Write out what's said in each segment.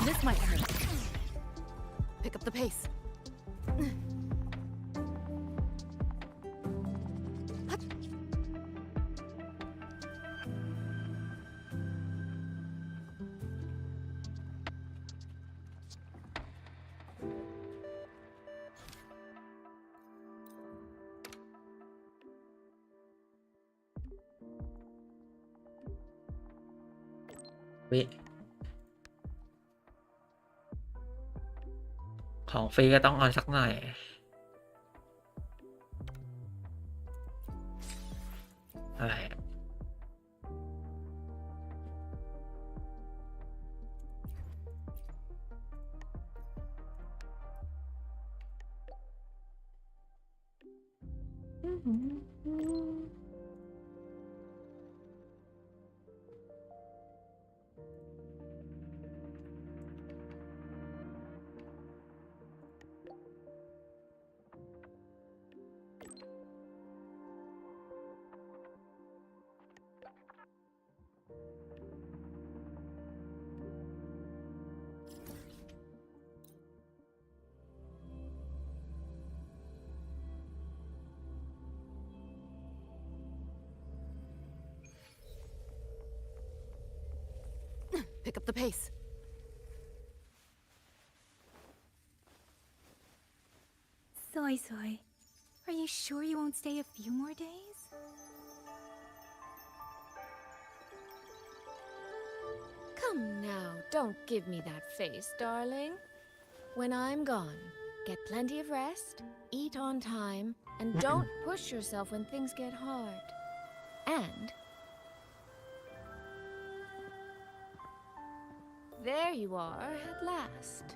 This might hurt. Pick up the pace. Wait. ของฟรีก็ต้องเอาสักหน่อยอะไรPick up the pace. Soy, are you sure you won't stay a few more days? Come now, don't give me that face, darling. When I'm gone, get plenty of rest, eat on time, and don't push yourself when things get hard. And there you are at last.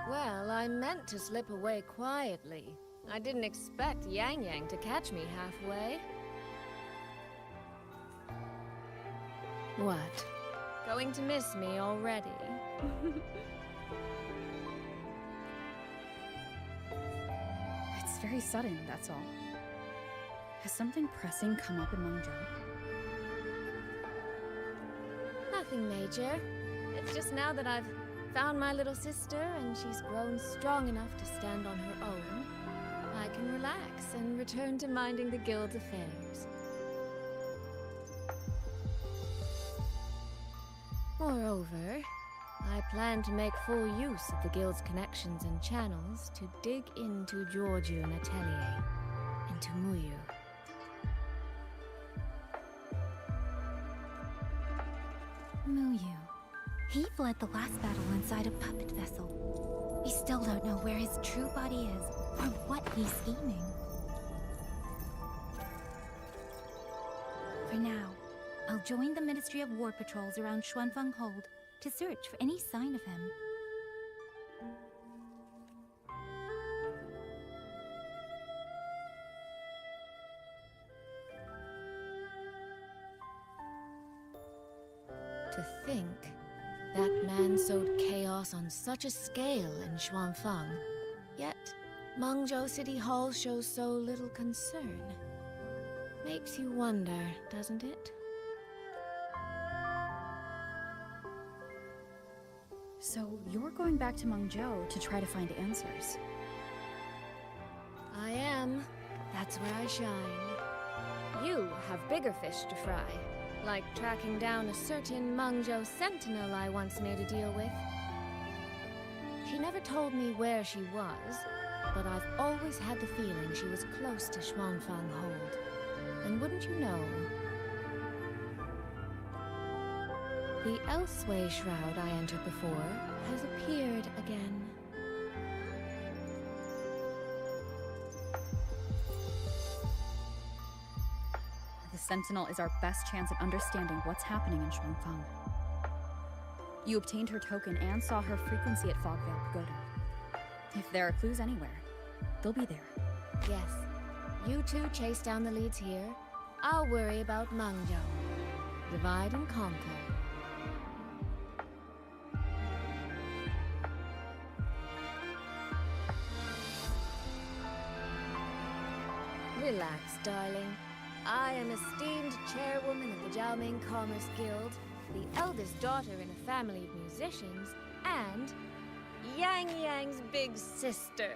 Well, I meant to slip away quietly. I didn't expect Yang Yang to catch me halfway. What? Going to miss me already? It's very sudden, that's all. Has something pressing come up in Mengzhou? Nothing major. It's just now that I've found my little sister and she's grown strong enough to stand on her own, I can relax and return to minding the guild's affairs. Moreover, I plan to make full use of the guild's connections and channels to dig into Giorgio and Atelier, into Muyu. Muyu. He fled the last battle inside a puppet vessel. We still don't know where his true body is or what he's scheming. For now, I'll join the Ministry of War patrols around Xuanfeng Hold to search for any sign of him. To think that man sowed chaos on such a scale in Xuanfeng, yet Mengzhou City Hall shows so little concern. Makes you wonder, doesn't it? So you're going back to Mengzhou to try to find answers? I am. That's where I shine. You have bigger fish to fry, like tracking down a certain Mengzhou sentinel I once made a deal with. She never told me where she was, but I've always had the feeling she was close to Xuanfang Hold. And wouldn't you know, the Elseway shroud I entered before has appeared again. The Sentinel is our best chance at understanding what's happening in Xuanfang. You obtained her token and saw her frequency at Fogvale Pagoda. If there are clues anywhere, they'll be there. Yes, you two chase down the leads here. I'll worry about Mangzhou. Divide and conquer. Relax, darling. I am esteemed chairwoman of the Jiaoming Commerce Guild, the eldest daughter in a family of musicians, and Yang Yang's big sister.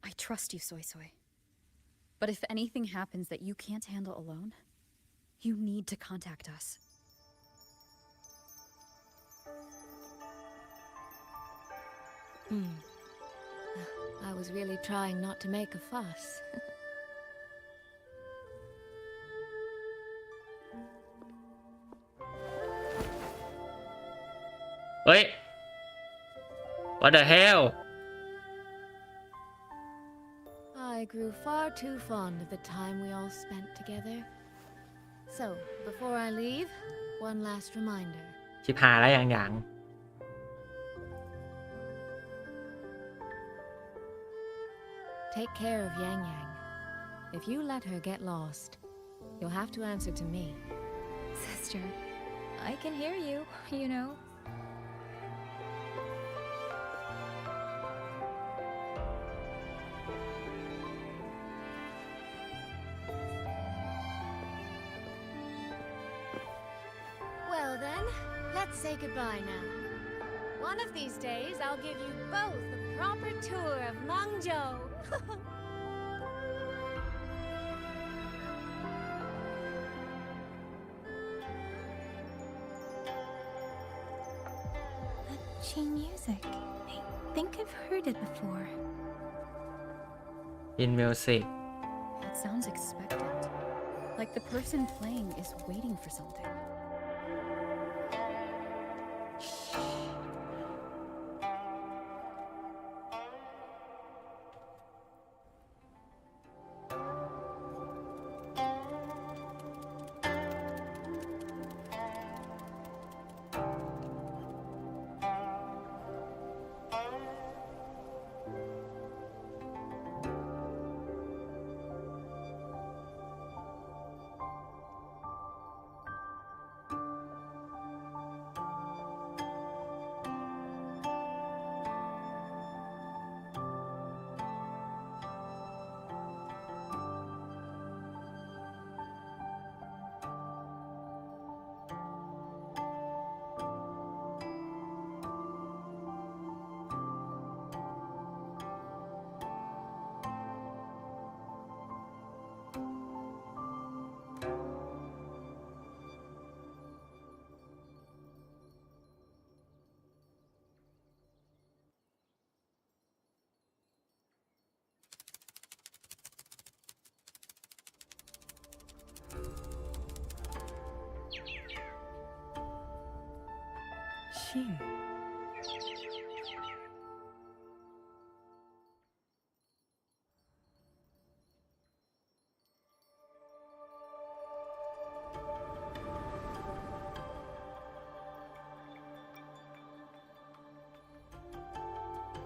I trust you, Soy Soy. But if anything happens that you can't handle alone, you need to contact us. I was really trying not to make a fuss. เฮ้ย What the hell I grew far too fond of the time we all spent together. So, before I leave, one last reminder. ชิบหายแล้วอย่าง Take care of Yang Yang. If you let her get lost, you'll have to answer to me. Sister, I can hear you, you know. Well then, let's say goodbye now. One of these days, I'll give you both a proper tour of Mangzhou. That Qing music. I think I've heard it before. In music It sounds expectant. Like the person playing is waiting for something. Qing.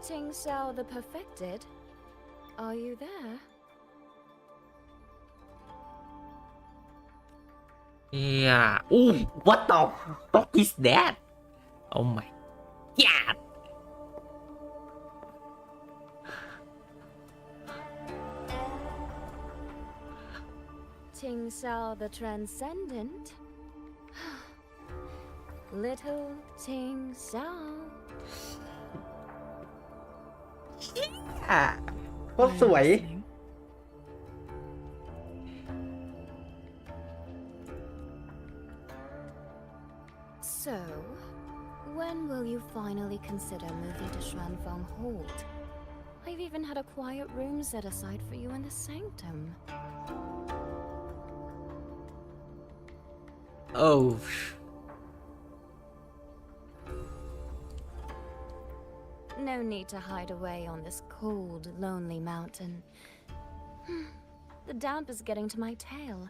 Ting Xiao the Perfected? Are you there? Yeah. Ooh, what the fuck is that? Oh my god. Ting Xiao the Transcendent? Little Ting Xiao. โคตรสวย Listening. So, When will you finally consider moving to Xuanfang Hold? I've even had a quiet room set aside for you in the sanctum. Oh. No need to hide away on this cold, lonely mountain. The damp is getting to my tail.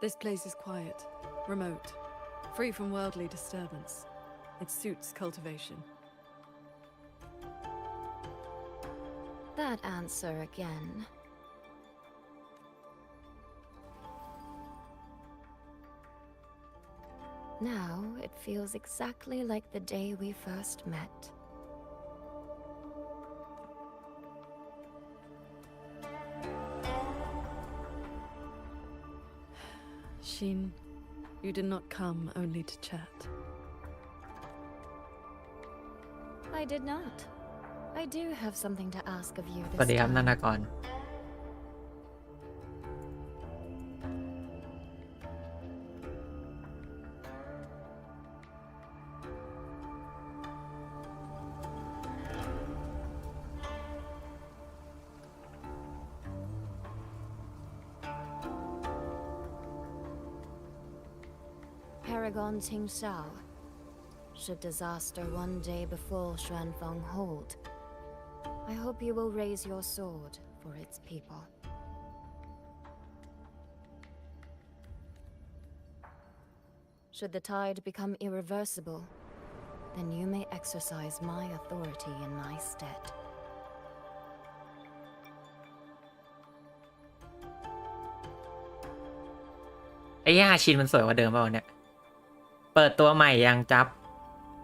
This place is quiet, remote, free from worldly disturbance. It suits cultivation. That answer again. Now it feels exactly like the day we first met. Xin, you did not come only to chat. I did not. I do have something to ask of you สวัส this ดีครับ time. นานากร Paragon Ting Xiao. Should disaster one day befall Xuanfang Hold, I hope you will raise your sword for its people. Should the tide become irreversible, then you may exercise my authority in my stead. ไอ้ย่าชินมันสวยกว่าเดิมเปล่าเนี่ย เปิดตัวใหม่ยังจับ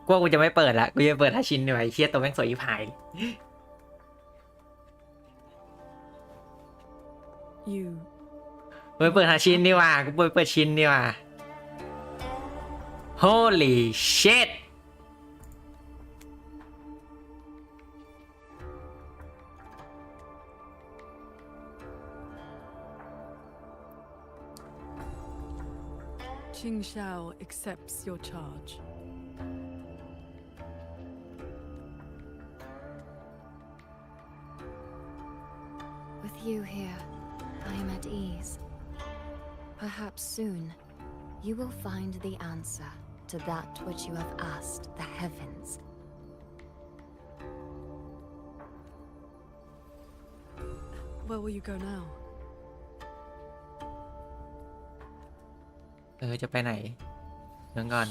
กูจะไม่เปิดละกูจะเปิดฮาชินดีกว่าไอ้เชี่ยตัวแม่งสวยยิบหาย You กูไปเปิดฮาชินดีกว่ากูไปเปิดชินดีกว่า Holy shit Qing Xiao accepts your charge. With you here, I am at ease. Perhaps soon, you will find the answer to that which you have asked the heavens. Where will you go now? จะไปไหนเดี๋ยวก่อน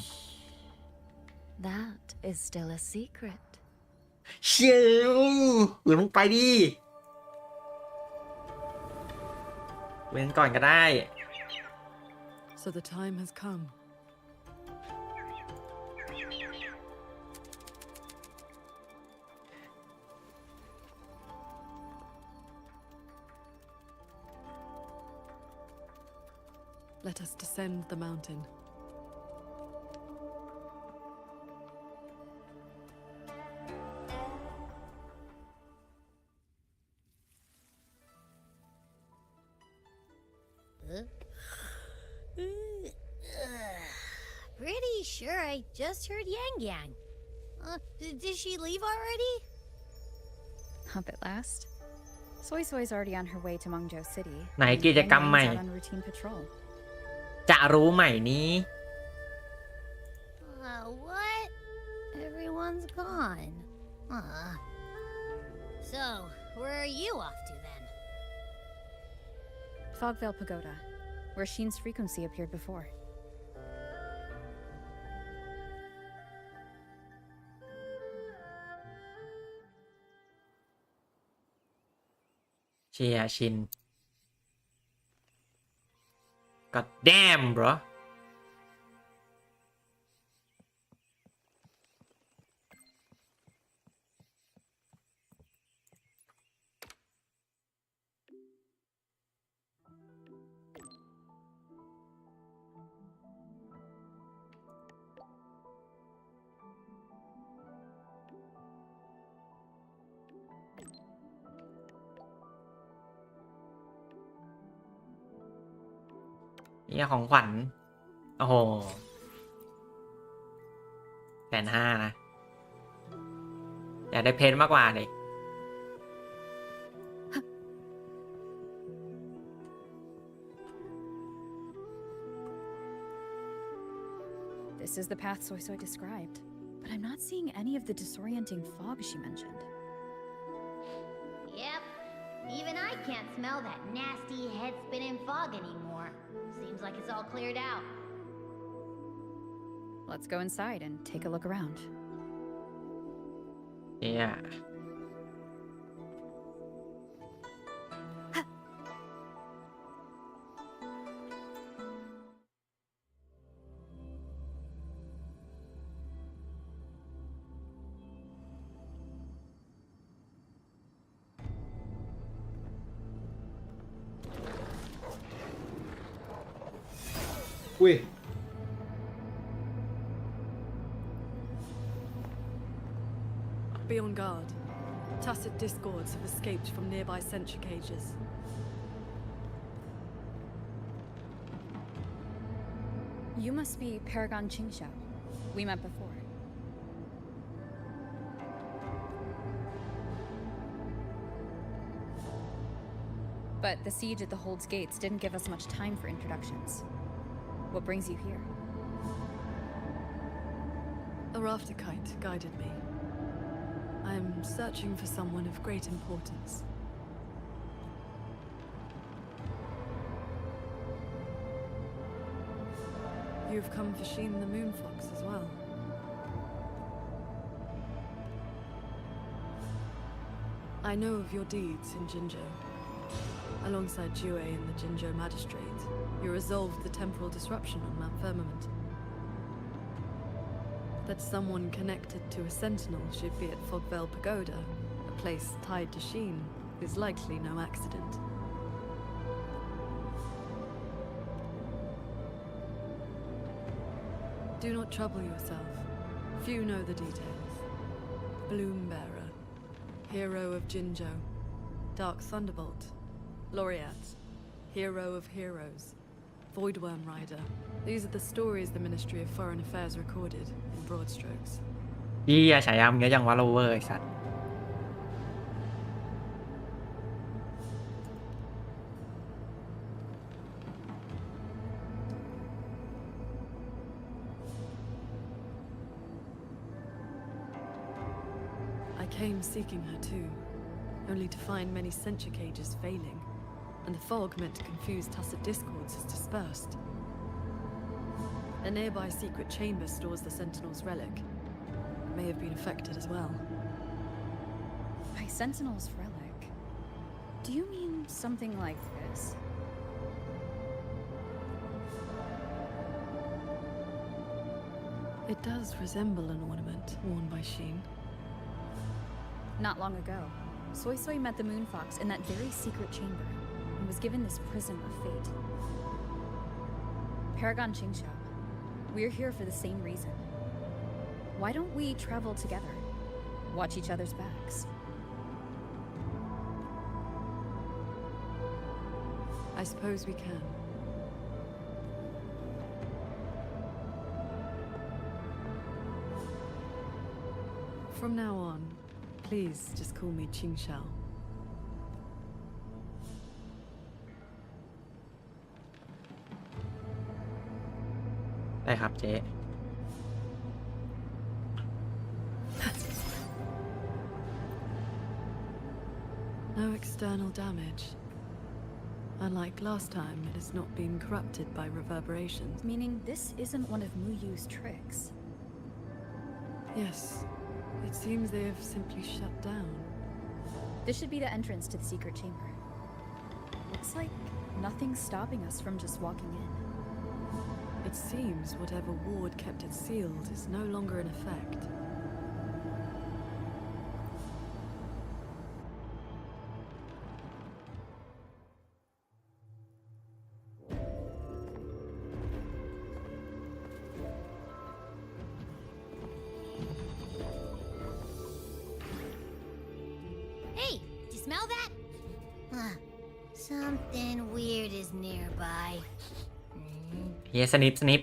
That is still a secret. เชี่ยหรือมึงไปดิเว้นก่อนก็ได้ So the time has come. Let us descend the mountain. Pretty sure I just heard Yang Yang. Did she leave already? Up at last. Soy Soy's already on her way to Mengzhou City. ไหนกิจกรรม Yang ใหม่ Yang's out on routine patrol. จะรู้ใหม่นี้ What? Everyone's gone. So, where are you off to then? Fogvale Pagoda, where Sheen's frequency appeared before. เชียชิน God damn bro นี่ของขวัญโอ้โห150,000นะอยากได้เพชรมากกว่าเลย This is the path Soy Soy described, but I'm not seeing any of the disorienting fog she mentioned. Yep. Even I can't smell that nasty head-spinning fog anymore. Seems like it's all cleared out. Let's go inside and take a look around. Yeah. Ui. Be on guard. Tacit discords have escaped from nearby sentry cages. You must be Paragon Qingxiao. We met before. But the siege at the Hold's gates didn't give us much time for introductions. What brings you here? A rafter kite guided me. I am searching for someone of great importance. You've come for Sheen the Moonfox as well. I know of your deeds in Jinzhou. Alongside Jue and the Jinzhou Magistrate, you resolved the temporal disruption on Mount Firmament. That someone connected to a sentinel should be at Fogvale Pagoda, a place tied to Sheen, is likely no accident. Do not trouble yourself. Few know the details. Bloombearer, hero of Jinzhou, Dark Thunderbolt, Laureate, hero of heroes, Voidworm Rider. These are the stories the Ministry of Foreign Affairs recorded in broad strokes. พี่ฉายามึงเยอะจังวะโรเวอร์ไอ้สัตว์ I came seeking her too, only to find many sentry cages failing, and the fog meant to confuse tacit discords has dispersed. A nearby secret chamber stores the Sentinel's relic. It may have been affected as well. By Sentinel's relic? Do you mean something like this? It does resemble an ornament worn by Sheen. Not long ago, Soy Soy met the Moonfox in that very secret chamber and was given this prism of fate. Paragon Qingxiao, we're here for the same reason. Why don't we travel together? Watch each other's backs. I suppose we can. From now on, please just call me Qingxiao. ได้ครับเจ๊ No external damage. Unlike last time, it has not been corrupted by reverberations. Meaning this isn't one of Mu Yu's tricks. Yes, it seems they have simply shut down. This should be the entrance to the secret chamber. Looks like nothing's stopping us from just walking in. It seems whatever ward kept it sealed is no longer in effect. Hey, do you smell that? Something weird is nearby. เฮียสนิปสนิป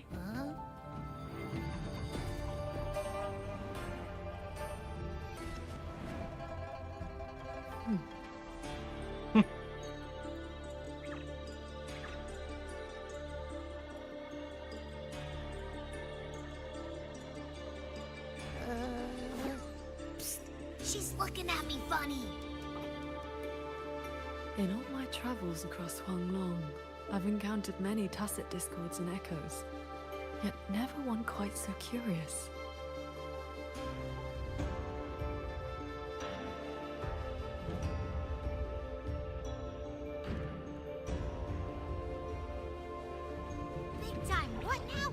Huh? Psst. She's looking at me funny. In all my travels across Huanglong, I've encountered many tacit discords and echoes, yet never one quite so curious. Big time. What now?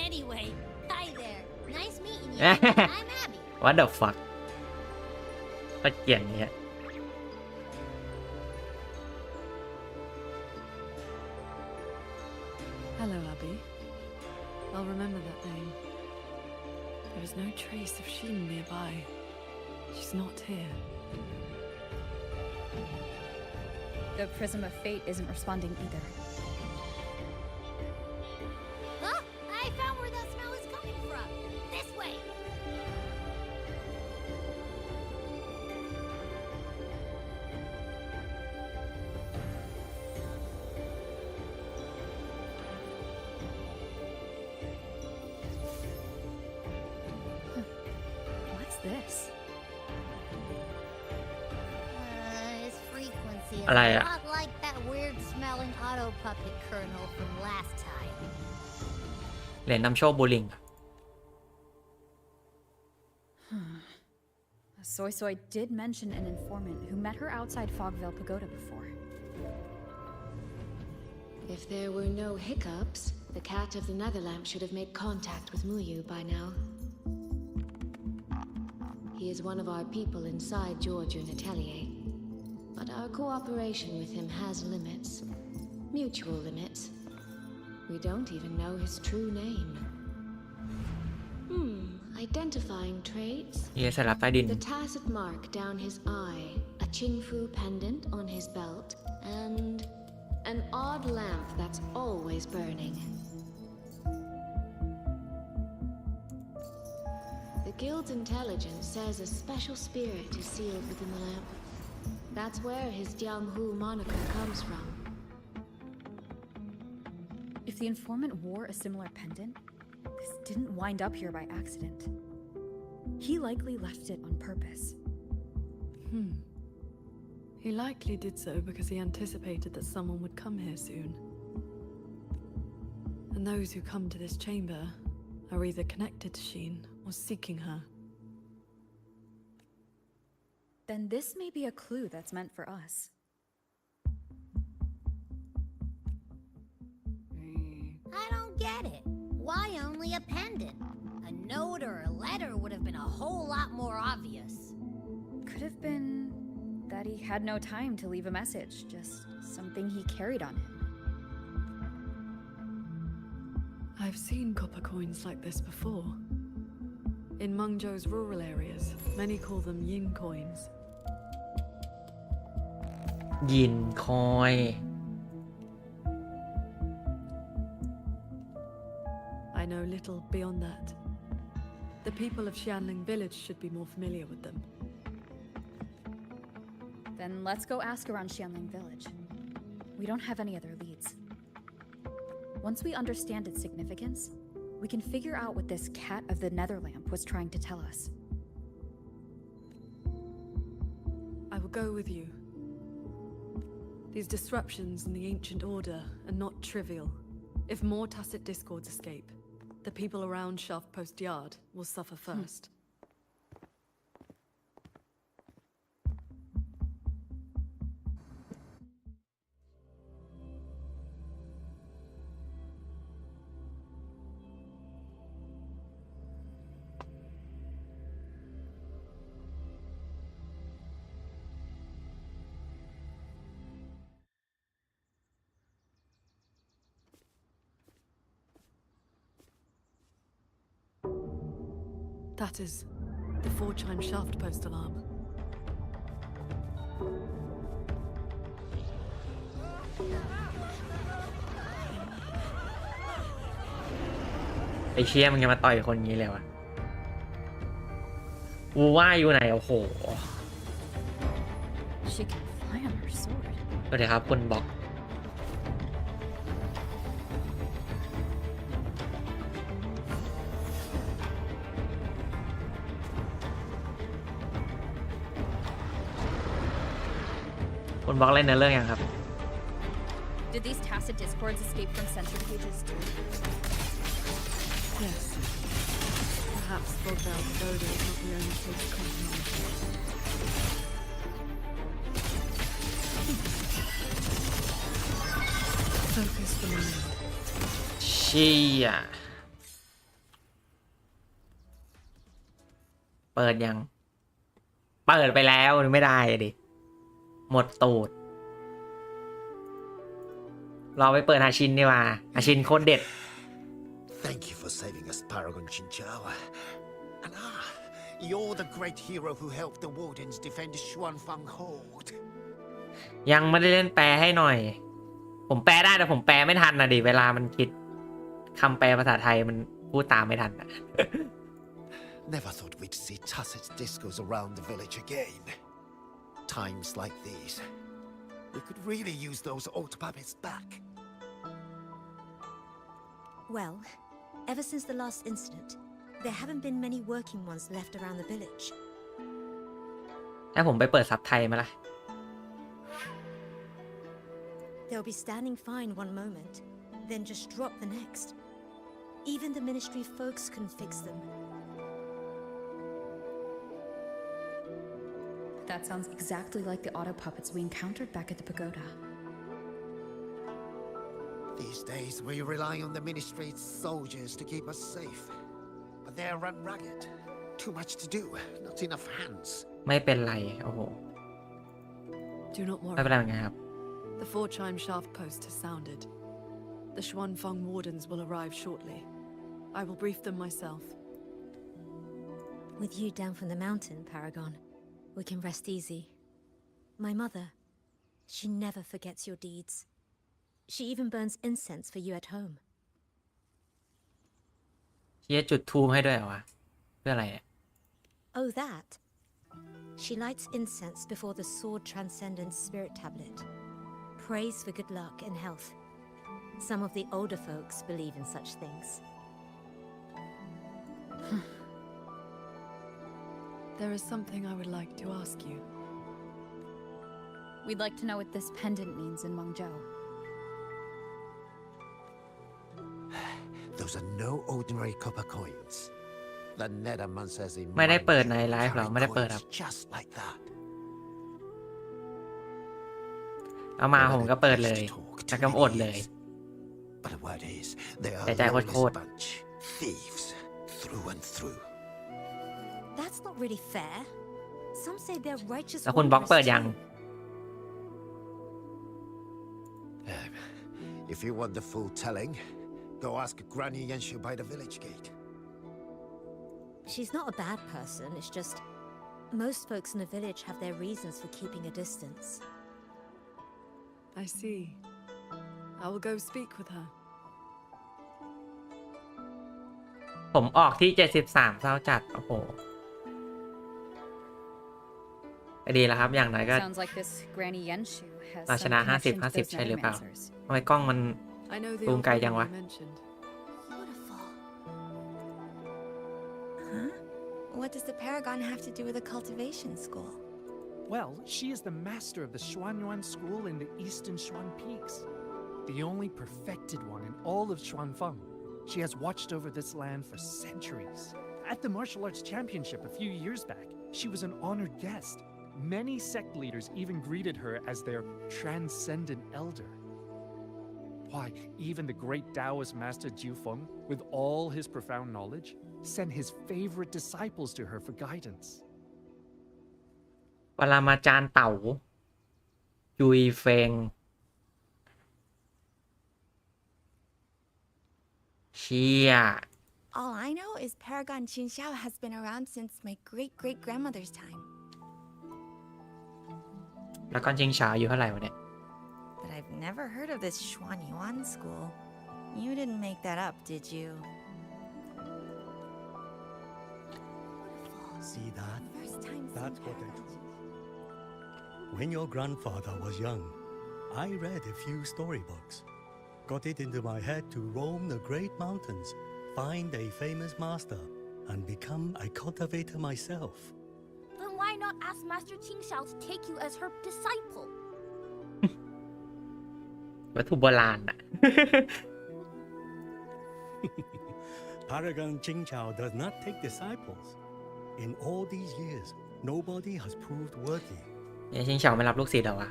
Anyway, hi there. Nice meeting you. I'm Abby. What the fuck ก็เกลียดเนี่ย Hello, Abby. I'll remember that name. There is no trace of Sheen nearby. She's not here. The Prism of Fate isn't responding either. Huh? I found where that smell is coming from. This way. What's this? His frequency is อะไรอะ a lot like that weird smelling auto puppet kernel from last time. เหรียญนำโชคบูลิง Soy Soy did mention an informant who met her outside Fogvale Pagoda before. If there were no hiccups, the cat of the Netherlamp should have made contact with Muyu by now. He is one of our people inside Georgian Atelier, but our cooperation with him has limits. Mutual limits. We don't even know his true name. Identifying traits. เฮียสลับใต้ดิน The tacit mark down his eye, a Qingfu pendant on his belt, and an odd lamp that's always burning. The guild's intelligence says a special spirit is sealed within the lamp. That's where his Jianghu moniker comes from. If the informant wore a similar pendant, this didn't wind up here by accident. He likely left it on purpose. He likely did so because he anticipated that someone would come here soon. And those who come to this chamber are either connected to Sheen or seeking her. Then this may be a clue that's meant for us. I don't get it. Why only a pendant? A note or a letter would have been a whole lot more obvious. Could have been that he had no time to leave a message, just something he carried on him. I've seen copper coins like this before. In Mengzhou's rural areas, many call them yin coins. ยินคอย I know little beyond that. The people of Xianling village should be more familiar with them. Then let's go ask around Xianling village. We don't have any other leads. Once we understand its significance, we can figure out what this cat of the Netherlamp was trying to tell us. I will go with you. These disruptions in the ancient order are not trivial. If more tacit discords escape, the people around Shaft Post Yard will suffer first. That is the 4-chime shaft post alarm. ไอเชี่ยมึงจะมาต่อยคนนี้เลยวะวูว่าอยู่ไหนโอ้โห She can fly on her sword. สวัสดีครับคุณบอกคุณบอกเล่นเนื้อเรื่องยังครับ Did these tacit discords escape from censored pages too? Yes. Perhaps Fogvale Pagoda is not the only place compromised. Focus the mind. เชี่ยเปิดยัง เปิดไปแล้วไม่ได้ดิ หมดตูด เราไปเปิดฮาชินดีกว่าฮาชินโคตรเด็ด Thank you for saving us, Paragon Chinchao. And you're the great hero who helped the Wardens defend Xuanfang Hold. ยังไม่ได้เล่นแปลให้หน่อย ผมแปลได้แต่ผมแปลไม่ทันนะดิเวลามันคิดคำแปลภาษาไทยมันพูดตามไม่ทันนะ Never thought we'd see tacit discos around the village again. Times like these, we could really use those old puppets back. Well, ever since the last incident, there haven't been many working ones left around the village. ถ้าผมไปเปิดซับไทยมาละ They'll be standing fine one moment, then just drop the next. Even the ministry folks couldn't fix them. That sounds exactly like the auto puppets we encountered back at the pagoda. These days, we rely on the ministry's soldiers to keep us safe. But they're run ragged. Too much to do, not enough hands. ไม่เป็นไรโอ้โห Do not ไม่เป็นไร worry. เหมือนกันครับ The 4-chime shaft post has sounded. The Xuanfeng Wardens will arrive shortly. I will brief them myself. With you down from the mountain, Paragon, we can rest easy. My mother, she never forgets your deeds. She even burns incense for you at home. เชี่ยจุดทูบให้ด้วยเหรอวะเพื่ออะไรเนี่ย Oh, that. She lights incense before the sword transcendence spirit tablet. Prays for good luck and health. Some of the older folks believe in such things. There is something I would like to ask you. We'd like to know what this pendant means in Mengzhou. Those are no ordinary copper coins. The Netherman says he ไม่ได้เปิดใน carry ไลฟ์หรอไม่ได้เปิดครับ coins just like that. เอามาผมก็เปิดเลยแล้วก็อดเลย But the word is, they are แต่ใจ a โค lawless ตร bunch. Thieves, through and through. That's not really fair. Some say they're righteous แล้วคุณบล็อกเปิด warriors ยัง too. If you want the full telling, go ask Granny Yenshu by the village gate. She's not a bad person, it's just most folks in the village have their reasons for keeping a distance. I see. I will go speak with her. ผมออกที่73เศร้าจัดโอ้โหก็ดีแล้วครับอย่างน้อยก็ Sounds like this Granny Yenshu has เราช some นะ connection to those 50-50 ใช่หรือเปล่า necromancers. ทำไมกล้องมัน I know the Boom, old kay woman dyan wa. you mentioned. Beautiful. Huh? What does the Paragon have to do with a cultivation school? Well, she is the master of the Xuanyuan school in the eastern Xuan Peaks. The only perfected one in all of Xuanfeng. She has watched over this land for centuries. At the martial arts championship a few years back, she was an honored guest. Many sect leaders even greeted her as their transcendent elder. Why, even the great Taoist master Jiufeng, with all his profound knowledge, sent his favorite disciples to her for guidance. ปรมาจารย์เต๋ายุยเฟงเชี่ย All I know is Paragon Qinxiao has been around since my great-great-grandmother's time. แล้วก็ชิงฉาอยู่เท่าไหร่วะเนี่ย But I've never heard of this Xuanyuan school. You didn't make that up, did you? See that? First time That's seeing what I paradise. When your grandfather was young, I read a few storybooks. Got it into my head to roam the great mountains, find a famous master, and become a cultivator myself. Then why not ask Master Qingxiao to take you as her disciple? วัตถุโบราณอะ Paragon Qingqiao does not take disciples. In all these years, nobody has proved worthy. เนี่ยชิงเฉาไม่รับลูกศิษย์เหรอวะ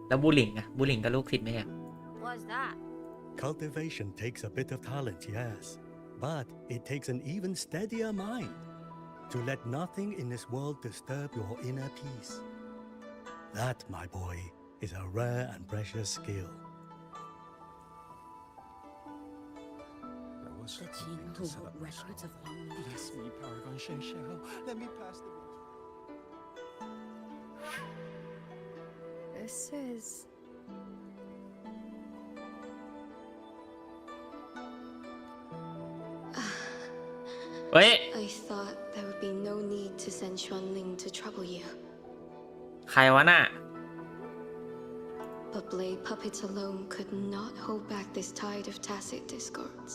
แล้วบูหลิงอะบูหลิงก็ลูกศิษย์ไหมอะ What's that? Cultivation takes a bit of talent, yes, but it takes an even steadier mind to let nothing in this world disturb your inner peace. That, my boy, is a rare and precious skill. The Qing who wrote records of Huangling. Bless me, Paragon Shenxiao. Let me pass the This is... Ah. เฮ้ย I thought there would be no need to send Xuanling to trouble you. ใครวะน่ะ But blade puppets alone could not hold back this tide of tacit discords.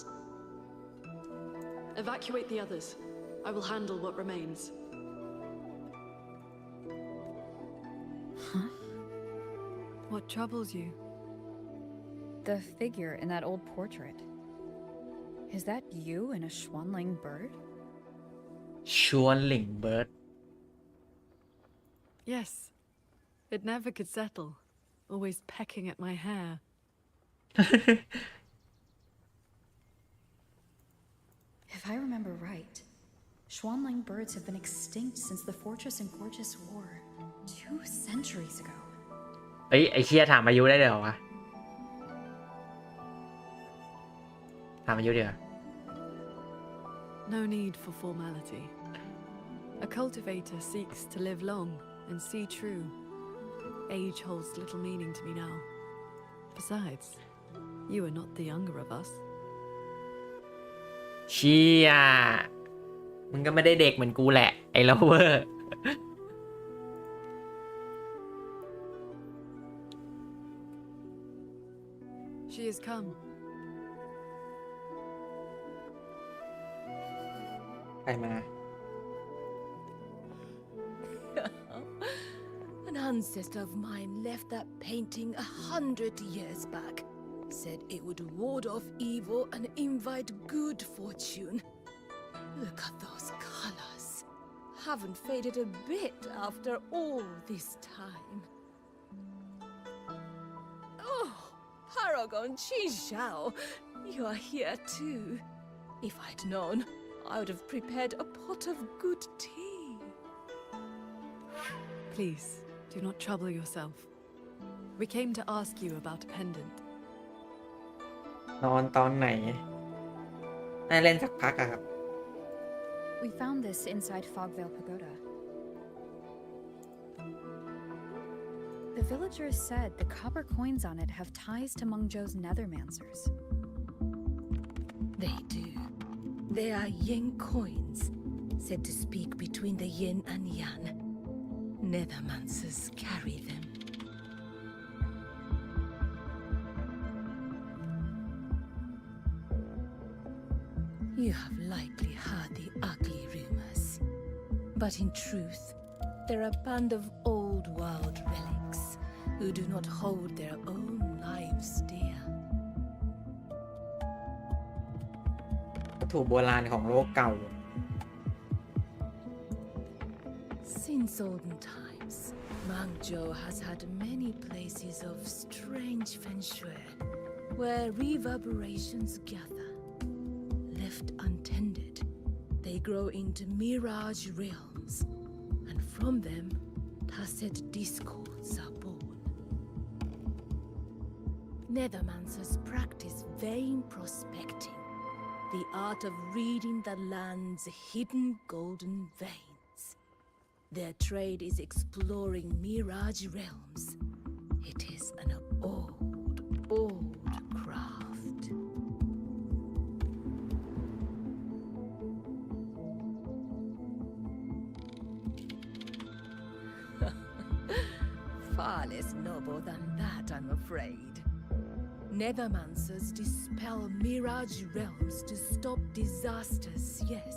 Evacuate the others. I will handle what remains. Huh? What troubles you? The figure in that old portrait. Is that you in a Xuanling bird? ชวนหลิงเบิร์ด Yes. It never could settle. Always pecking at my hair. If I remember right, Xuanling birds have been extinct since the Fortress and Gorgeous War 2 centuries ago. เอ้ยไอเชียถามอายุได้เลยเหรอวะถามอายุเดี๋ยว No need for formality. A cultivator seeks to live long and see true. Age holds little meaning to me now. Besides, you are not the younger of us. เชียมึงก็ไม่ได้เด็กเหมือนกูแหละไอ้โลเวอร์ She has come. ใครมา An ancestor of mine left that painting 100 years back. Said it would ward off evil and invite good fortune. Look at those colors. Haven't faded a bit after all this time. Oh, Paragon Qingxiao, you are here too. If I'd known, I would have prepared a pot of good tea. Please, do not trouble yourself. We came to ask you about a pendant. นอนตอนไหนได้เล่นสักพักอะครับ We found this inside Fogvale Pagoda. The villagers said the copper coins on it have ties to Mengzhou's nethermancers. They do. They are yin coins, said to speak between the yin and yang. Nethermancers carry them. You have likely heard the ugly rumors. But in truth, they're a band of old world relics who do not hold their own lives dear. วัตถุโบราณของโลกเก่า Since olden times, Mangzhou has had many places of strange feng shui, where reverberations gather. Left untended, they grow into mirage realms, and from them, tacit discords are born. Nethermancers practice vain prospecting, the art of reading the land's hidden golden veins. Their trade is exploring mirage realms. It is an old craft. less noble than that, I'm afraid. Nethermancers dispel mirage realms to stop disasters, yes,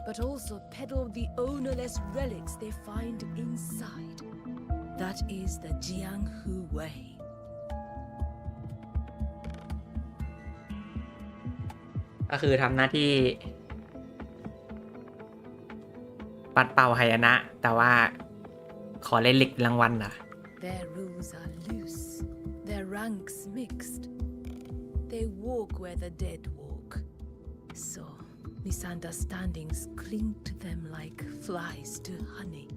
but also peddle the ownerless relics they find inside. That is the Jianghu way. ก็คือทำหน้าที่ปัดเป่าหายนะแต่ว่าขอเล่นลิกรางวัลนะ Their rules are loose, their ranks mixed. They walk where the dead walk. So misunderstandings cling to them like flies to honey.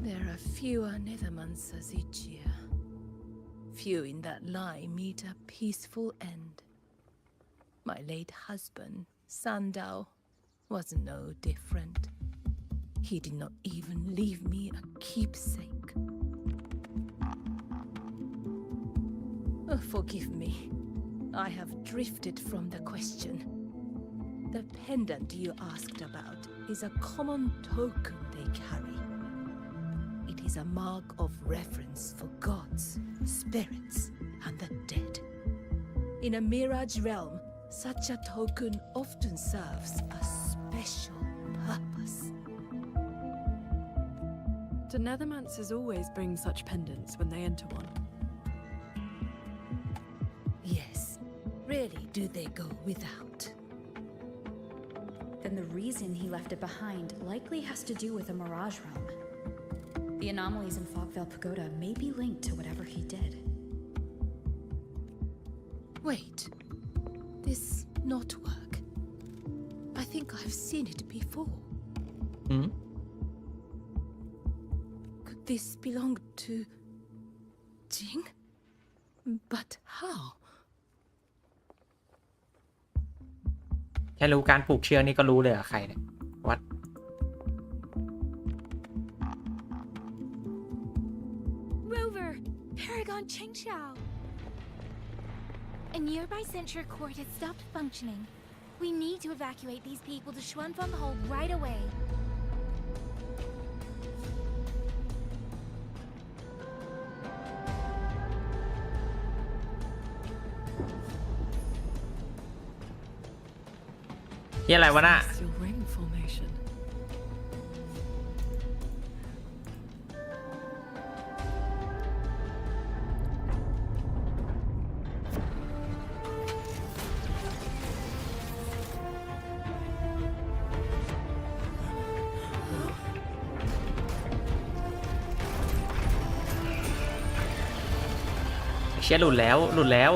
There are fewer Nethermancers each year. Few in that line meet a peaceful end. My late husband, Sandao, was no different. He did not even leave me a keepsake. Oh, forgive me. I have drifted from the question. The pendant you asked about is a common token they carry. It is a mark of reverence for gods, spirits, and the dead. In a mirage realm, such a token often serves a special purpose. Do Nethermancers always bring such pendants when they enter one? Yes. Rarely do they go without. Then the reason he left it behind likely has to do with a mirage realm. The anomalies in Fogvale Pagoda may be linked to whatever he did. Wait. This not work. I think I've seen it before. Could this belong to Jing? But how? แค่รู้การผูกเชือกนี่ก็รู้เลยอะใครเนี่ยวัด Rover, Paragon Chengxiao. A nearby censure court has stopped functioning. We need to evacuate these people to Xuanfeng Hold right away. นี่อะไรวะน่ะ Your ring formation. เชี่ยหลุดแล้ว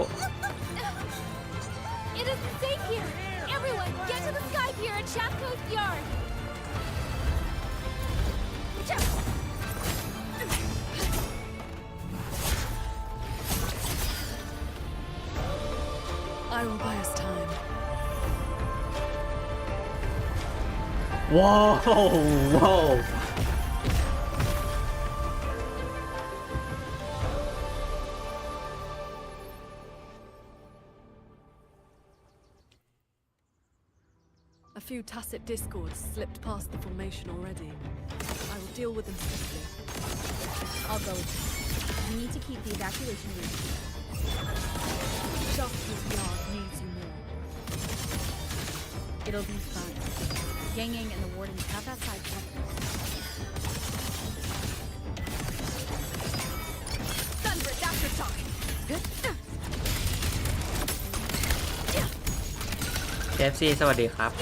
It isn't safe here. Everyone, get to the sky pier at Shafco's yard. I will buy us time. ว้าว A few tacit discords slipped past the formation already. I will deal with them swiftly. I'll go with you. We need to keep the evacuation route clear. Shafco's yard needs you more. It'll be fine. Yang Yang and the wardens have that side covered. Thunderous aftershock. KFC สวัสดีครับ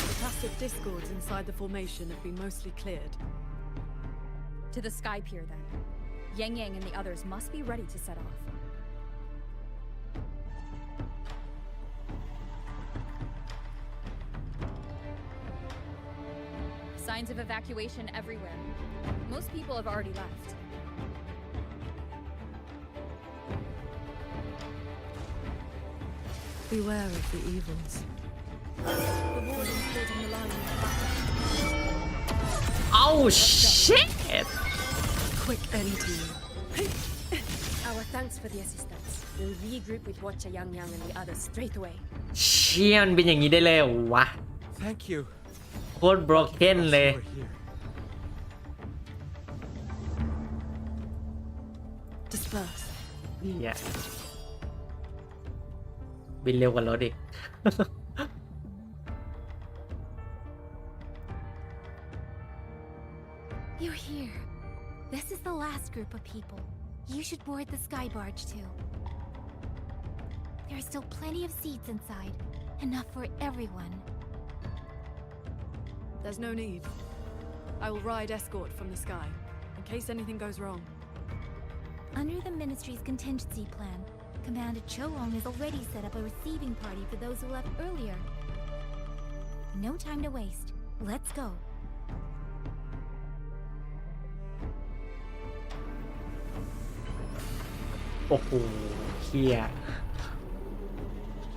The tacit discords inside the formation have been mostly cleared. To the sky pier, then. Yang Yang and the others must be ready to set off. Signs of evacuation everywhere. Most people have already left. Beware of the evils. The warden's holding the line. Oh shit! Quick end to you. Our thanks for the assistance. We'll regroup with Watcher Yang Yang and the others straight away. Shit! ชี่ยมันเป็นอย่างนี้ได้เลยเหรอวะ Thank you. โคตร broken เลย Disperse. เนี่ยบินเร็วกว่ารถอีก You're here. This is the last group of people. You should board the sky barge too. There are still plenty of seats inside. Enough for everyone. There's no need. I will ride escort from the sky, in case anything goes wrong. Under the Ministry's contingency plan, Commander Cho-Long has already set up a receiving party for those who left earlier. No time to waste. Let's go. โอ้โหเฮีย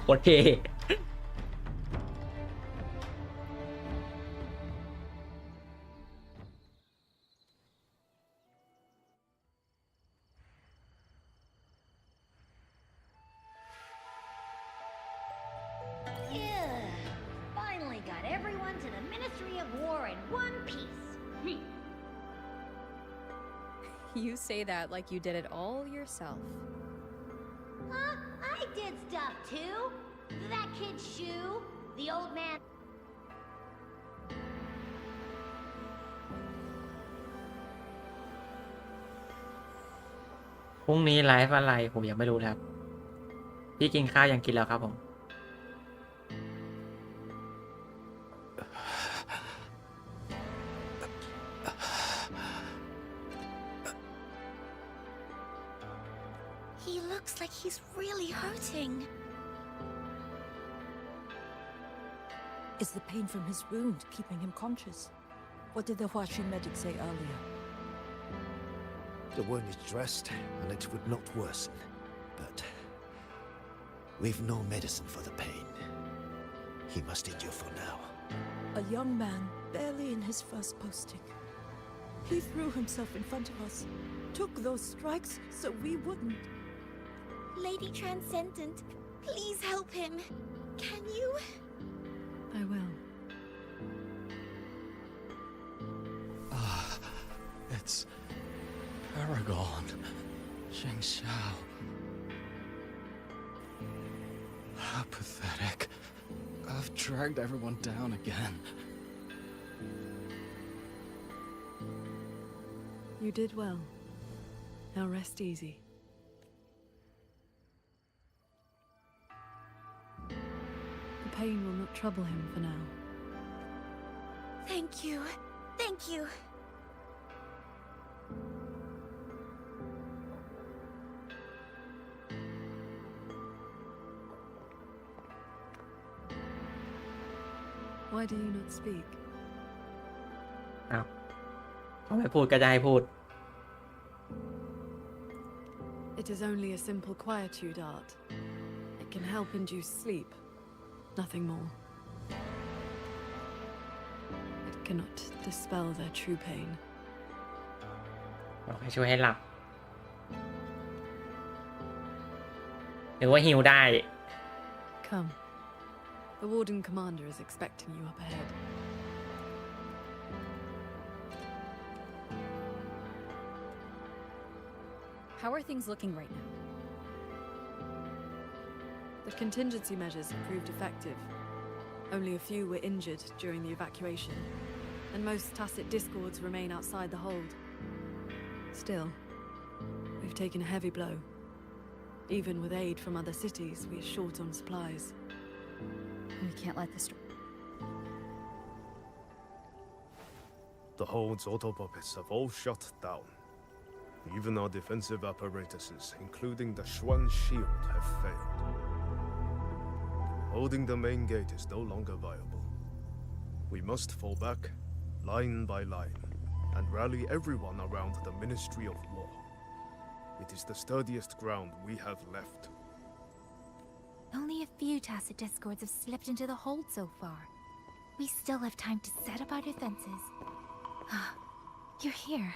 โคตรเท่ Yeah. Finally got everyone to the Ministry of War in one piece. You say that like you did it all yourself. Huh? I did stuff too. That kid's shoe, the old man. พรุ่งนี้ไลฟ์อะไรผมยังไม่รู้ครับพี่กินข้าวยังกินแล้วครับผม He looks like he's really hurting. Is the pain from his wound keeping him conscious? What did the Huaxi medic say earlier? The wound is dressed, and it would not worsen. But we've no medicine for the pain. He must endure for now. A young man, barely in his first posting. He threw himself in front of us, took those strikes so we wouldn't. Lady Transcendent, please help him. Can you? I will. It's Paragon. Sheng Xiao. How pathetic. I've dragged everyone down again. You did well. Now rest easy. The pain will not trouble him for now. Thank you. Thank you. Why do you not speak? อ้าวเขาไม่พูดก็จะให้พูด It is only a simple quietude art. It can help induce sleep. Nothing more. It cannot dispel their true pain. บอกให้ช่วยให้หลับหรือว่าหิวได้ Come. The Warden Commander is expecting you up ahead. How are things looking right now? The contingency measures have proved effective. Only a few were injured during the evacuation, and most tacit discords remain outside the hold. Still, we've taken a heavy blow. Even with aid from other cities, we are short on supplies. We can't let this. The hold's autopuppets have all shut down. Even our defensive apparatuses, including the Xuan shield, have failed. Holding the main gate is no longer viable. We must fall back, line by line, and rally everyone around the Ministry of War. It is the sturdiest ground we have left. Only a few tacit discords have slipped into the hold so far. We still have time to set up our defenses. You're here.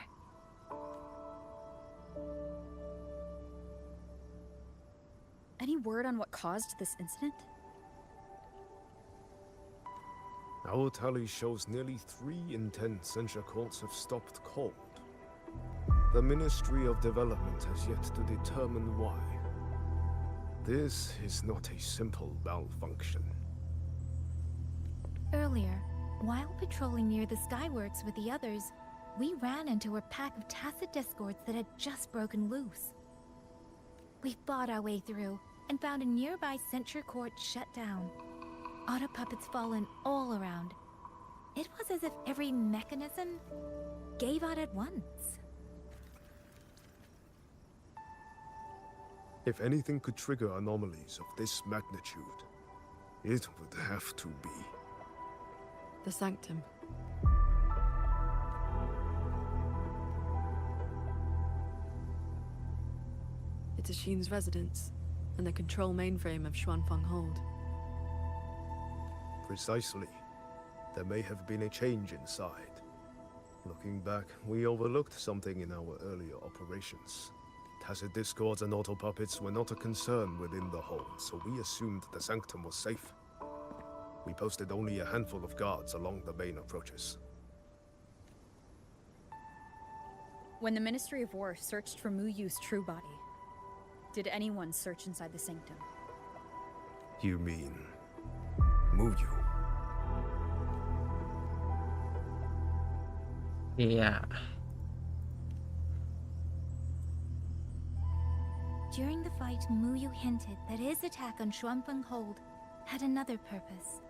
Any word on what caused this incident? Our tally shows nearly 3 in 10 censure courts have stopped cold. The Ministry of Development has yet to determine why. This is not a simple malfunction. Earlier, while patrolling near the Skyworks with the others, we ran into a pack of tacit discords that had just broken loose. We fought our way through and found a nearby censure court shut down. Auto puppets fallen all around. It was as if every mechanism gave out at once. If anything could trigger anomalies of this magnitude, it would have to be The Sanctum. It's Ashin's residence and the control mainframe of Xuanfeng Hold. Precisely. There may have been a change inside. Looking back, we overlooked something in our earlier operations. Tacit discords and auto puppets were not a concern within the hold, so we assumed the Sanctum was safe. We posted only a handful of guards along the main approaches. When the Ministry of War searched for Mu Yu's true body, did anyone search inside the Sanctum? You mean Mu Yu? Yeah. During the fight, Mu Yu hinted that his attack on Xuanfeng Hold had another purpose.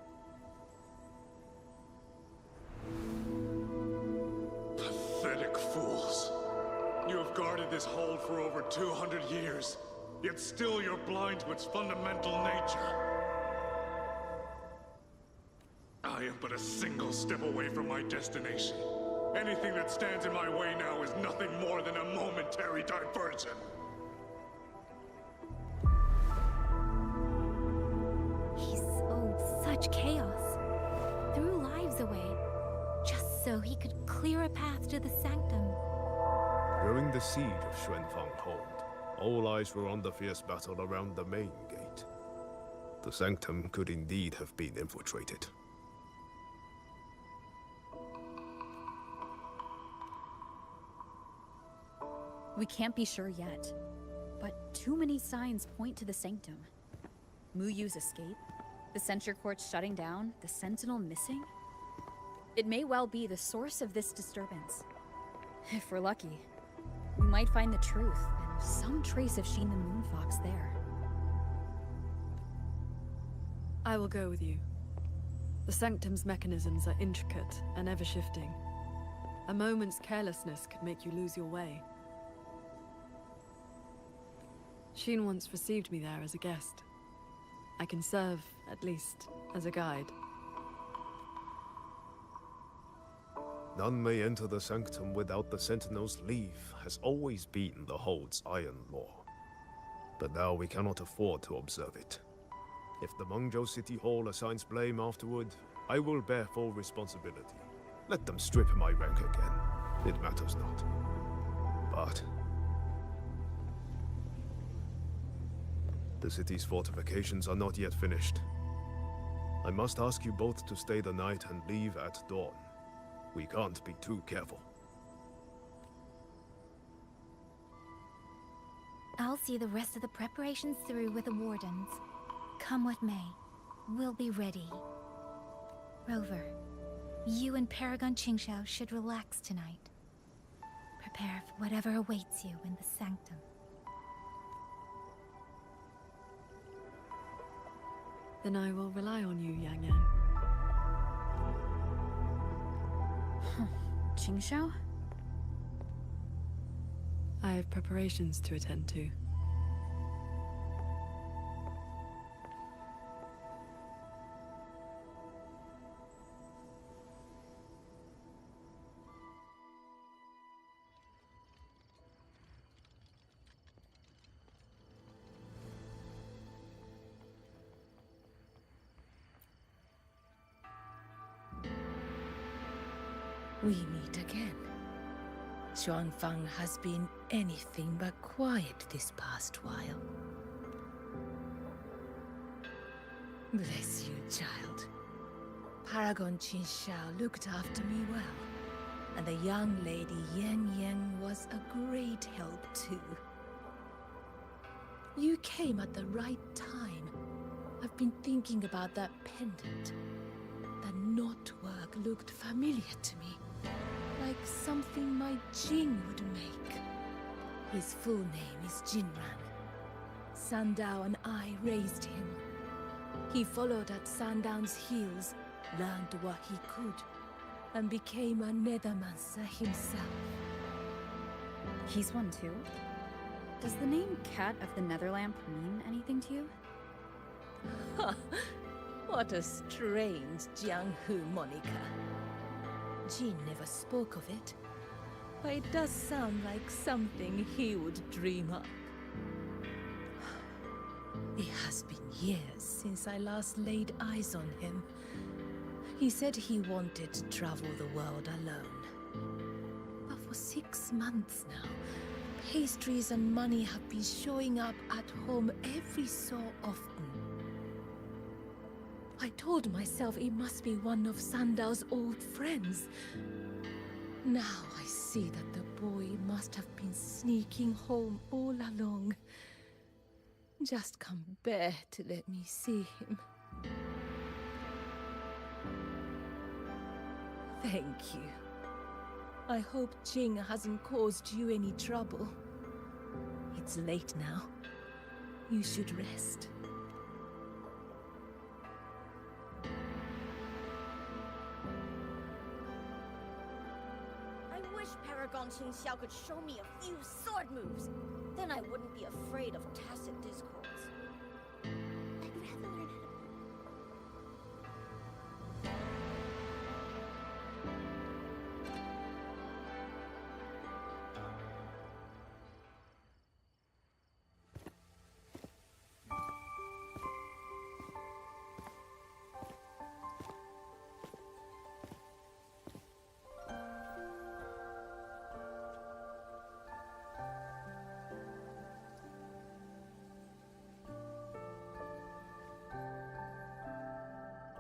Pathetic fools. You have guarded this hold for over 200 years, yet still you're blind to its fundamental nature. I am but a single step away from my destination. Anything that stands in my way now is nothing more than a momentary diversion. He sowed such chaos, threw lives away, just so he could clear a path to the Sanctum. During the siege of Xuanfeng Hold, all eyes were on the fierce battle around the main gate. The Sanctum could indeed have been infiltrated. We can't be sure yet, but too many signs point to the Sanctum. Mu Yu's escape, the censure court shutting down, the Sentinel missing. It may well be the source of this disturbance. If we're lucky, we might find the truth and some trace of Sheen the Moonfox there. I will go with you. The Sanctum's mechanisms are intricate and ever-shifting. A moment's carelessness could make you lose your way. Sheen once received me there as a guest. I can serve, at least, as a guide. None may enter the Sanctum without the Sentinel's leave has always been the Hold's iron law. But now we cannot afford to observe it. If the Mengzhou City Hall assigns blame afterward, I will bear full responsibility. Let them strip my rank again. It matters not. But the city's fortifications are not yet finished. I must ask you both to stay the night and leave at dawn. We can't be too careful. I'll see the rest of the preparations through with the wardens. Come what may, we'll be ready. Rover, you and Paragon Qingxiao should relax tonight. Prepare for whatever awaits you in the Sanctum. Then I will rely on you, Yang Yang. Qingxiao? I have preparations to attend to. We meet again. Xuanfeng has been anything but quiet this past while. Bless you, child. Paragon Qin Xiao looked after me well, and the young lady Yan Yan was a great help too. You came at the right time. I've been thinking about that pendant. The knotwork looked familiar to me, like something my Jing would make. His full name is Jinran. Sandao and I raised him. He followed at Sandown's heels, learned what he could, and became a nethermancer himself. He's one too? Does the name Cat of the Netherlamp mean anything to you? What a strange Jianghu moniker. Jin never spoke of it, but it does sound like something he would dream up. It has been years since I last laid eyes on him. He said he wanted to travel the world alone. But for 6 months now, pastries and money have been showing up at home every so often. I told myself it must be one of Sandao's old friends. Now I see that the boy must have been sneaking home all along. Just can't bear to let me see him. Thank you. I hope Jing hasn't caused you any trouble. It's late now. You should rest. I wish Paragon Qingxiao could show me a few sword moves. Then I wouldn't be afraid of tacit discords. I'd rather learn how to...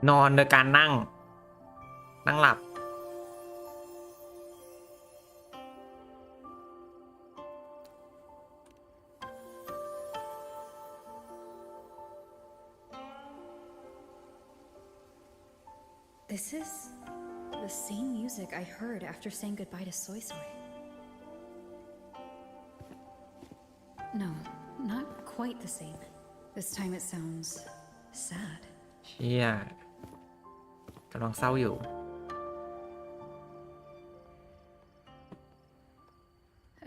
นอนโดยการนั่งหลับ This is the same music I heard after saying goodbye to Soy Soy. No, not quite the same. This time it sounds sad. เชี่ยกำลังเศร้าอยู่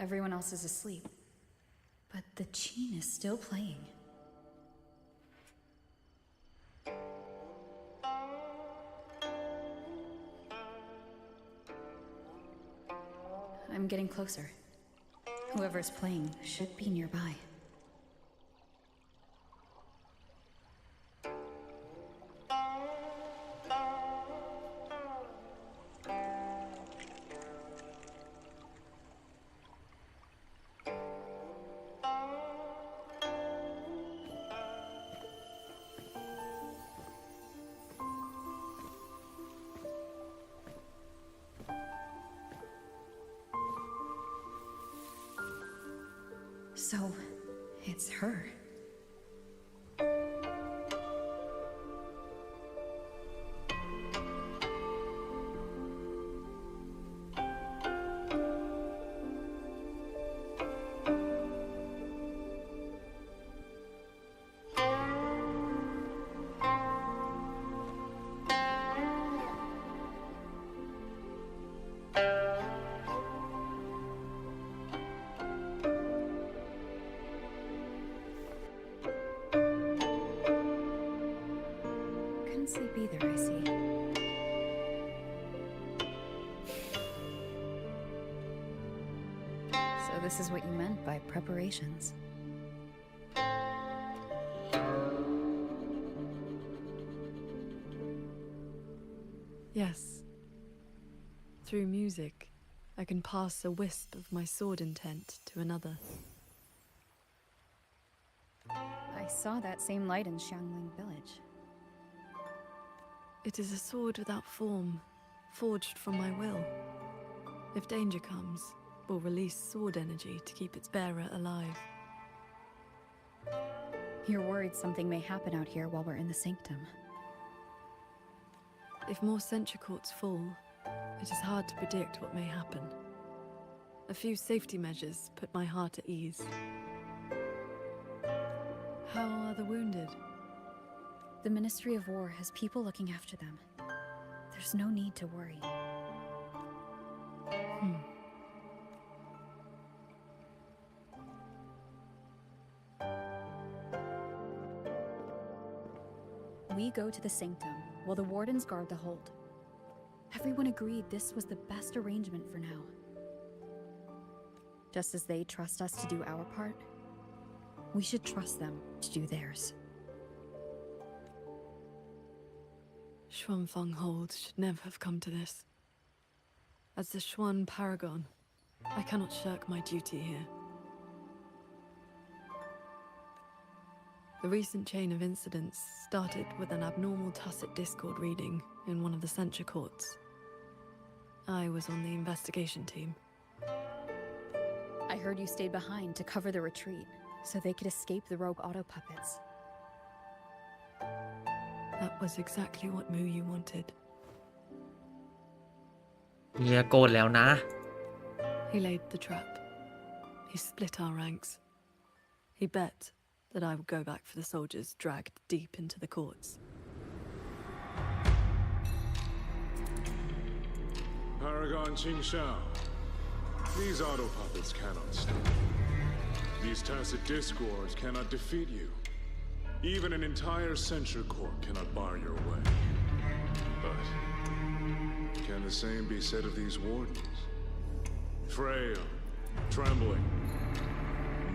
Everyone else is asleep, but the Qin is still playing. I'm getting closer. Whoever's playing should be nearby. So, it's her. Sleep either, I see. So this is what you meant by preparations. Yes. Through music, I can pass a wisp of my sword intent to another. I saw that same light in Xiangling village. It is a sword without form, forged from my will. If danger comes, we'll release sword energy to keep its bearer alive. You're worried something may happen out here while we're in the sanctum. If more sentry courts fall, it is hard to predict what may happen. A few safety measures put my heart at ease. How are the wounded? The Ministry of War has people looking after them. There's no need to worry. We go to the sanctum, while the wardens guard the hold. Everyone agreed this was the best arrangement for now. Just as they trust us to do our part, we should trust them to do theirs. Xuanfeng Hold should never have come to this. As the Xuan Paragon, I cannot shirk my duty here. The recent chain of incidents started with an abnormal tacit discord reading in one of the censure courts. I was on the investigation team. I heard you stayed behind to cover the retreat, so they could escape the rogue auto puppets. That was exactly what Mu Yu wanted. เฮียโกรธแล้วนะ He laid the trap. He split our ranks. He bet that I would go back for the soldiers dragged deep into the courts. Paragon Qingxiao. These auto puppets cannot stop. These tacit discords cannot defeat you. Even an entire censure court cannot bar your way. But can the same be said of these wardens? Frail, trembling,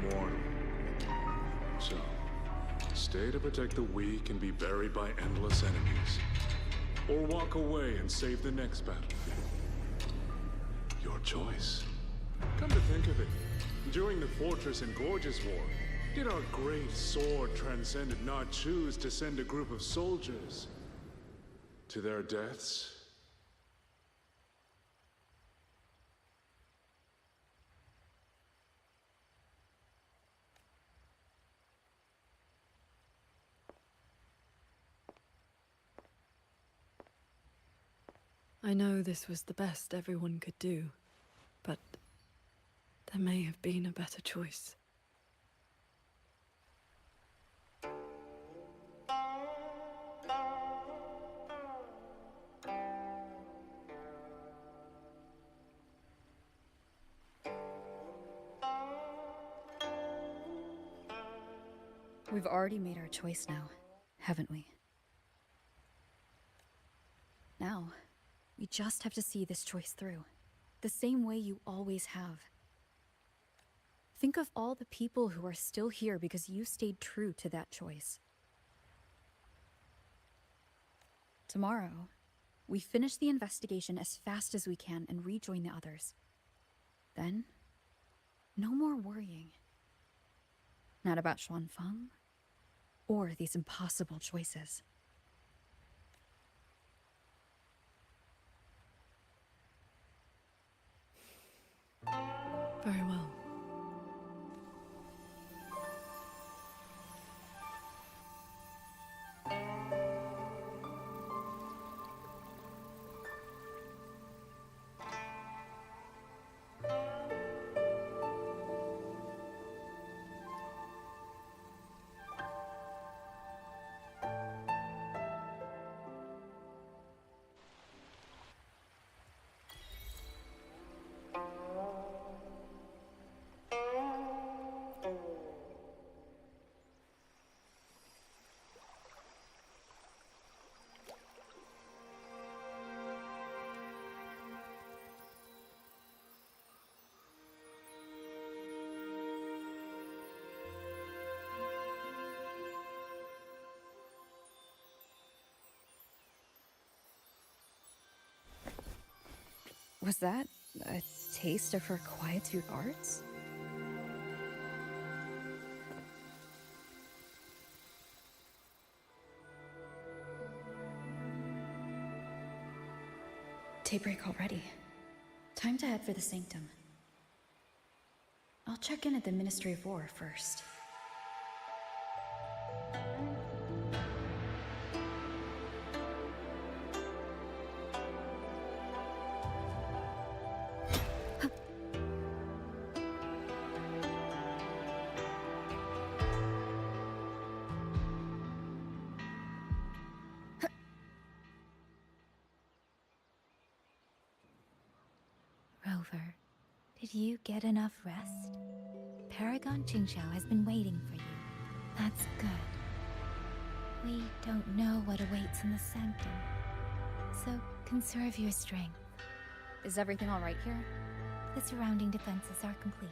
mortal. So, stay to protect the weak and be buried by endless enemies. Or walk away and save the next battlefield. Your choice. Come to think of it, during the Fortress and Gorgeous War, did our great sword transcendent not choose to send a group of soldiers to their deaths? I know this was the best everyone could do, but there may have been a better choice. We've already made our choice now, haven't we? Now, we just have to see this choice through, the same way you always have. Think of all the people who are still here because you stayed true to that choice. Tomorrow, we finish the investigation as fast as we can and rejoin the others. Then, no more worrying. Not about Xuanfeng, or these impossible choices. Very well. Was that a taste of her quietude arts? Daybreak already. Time to head for the sanctum. I'll check in at the Ministry of War first. Rover, did you get enough rest? Paragon Qingxiao has been waiting for you. That's good. We don't know what awaits in the sanctum, so conserve your strength. Is everything all right here? The surrounding defenses are complete.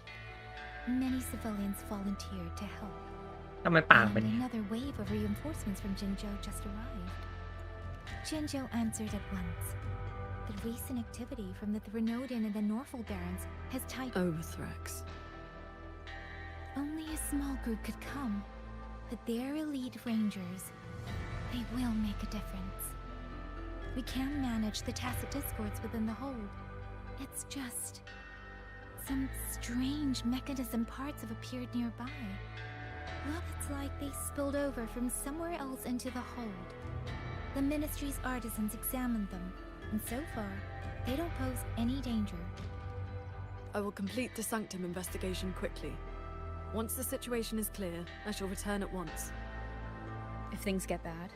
Many civilians volunteered to help. ทำไมปากเป็น And another wave of reinforcements from Jinzhou just arrived. Jinzhou answered at once. The recent activity from the Threnodian and the Norfolk barons has tied... Overthrax. Only a small group could come, but their elite rangers, they will make a difference. We can manage the tacit discords within the hold. It's just... some strange mechanism parts have appeared nearby. Looks like they spilled over from somewhere else into the hold. The Ministry's artisans examined them, and so far, they don't pose any danger. I will complete the sanctum investigation quickly. Once the situation is clear, I shall return at once. If things get bad,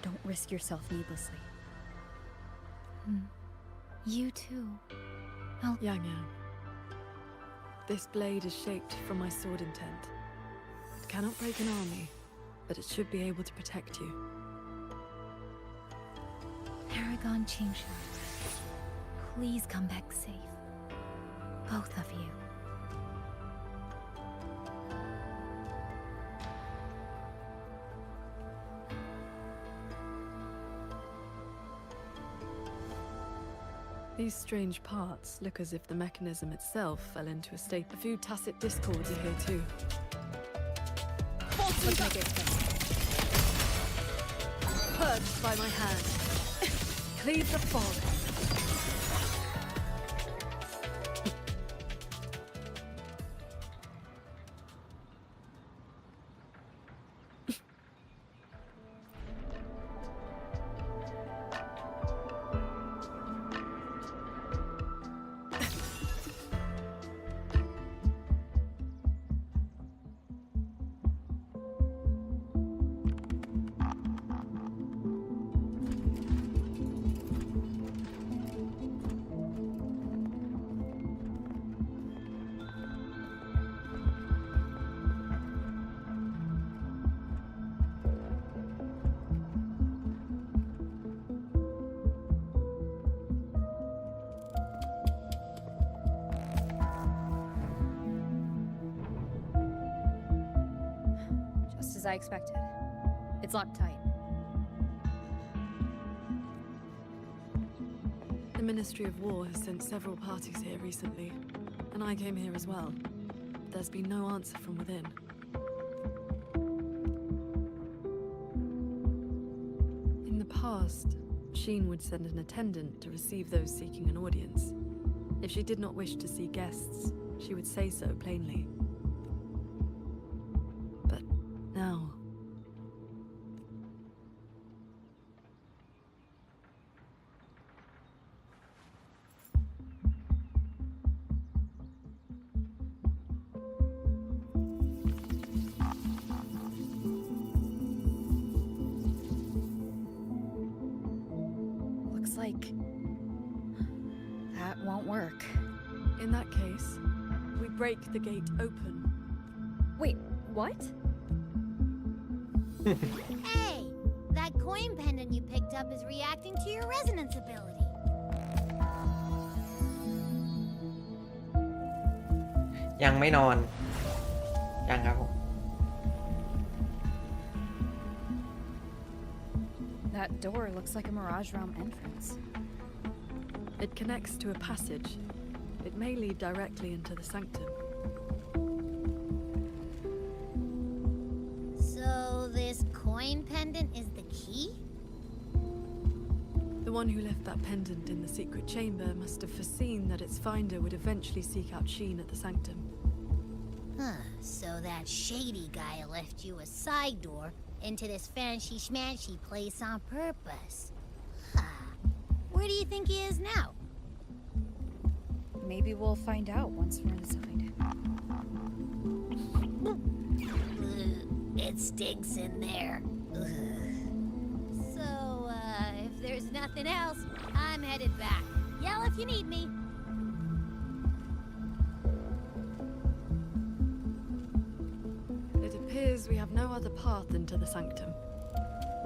don't risk yourself needlessly. You too. I'll... Yang Yang. This blade is shaped from my sword intent. It cannot break an army, but it should be able to protect you. Paragon Qingxiao, please come back safe. Both of you. These strange parts look as if the mechanism itself fell into a state. A few tacit discords are here too. Let's make it quick. Purged by my hand. Cleave the fog. As I expected. It's locked tight. The Ministry of War has sent several parties here recently, and I came here as well. There's been no answer from within. In the past, Sheen would send an attendant to receive those seeking an audience. If she did not wish to see guests, she would say so plainly. Now... Looks like that won't work. In that case, we break the gate open. Wait, what? Hey! That coin pendant you picked up is reacting to your resonance ability. Yang ไม่นอน ยังครับผม That door looks like a Mirage Realm entrance. It connects to a passage. It may lead directly into the sanctum. So this coin pendant is the key? The The one who left that pendant in the secret chamber must have foreseen that its finder would eventually seek out Sheen at the sanctum. Huh, so that shady guy left you a side door into this fancy-schmancy place on purpose. Huh. Where do you think he is now? Maybe we'll find out once we're inside. It stinks in there. So, if there's nothing else, I'm headed back. Yell if you need me. It appears we have no other path into the sanctum.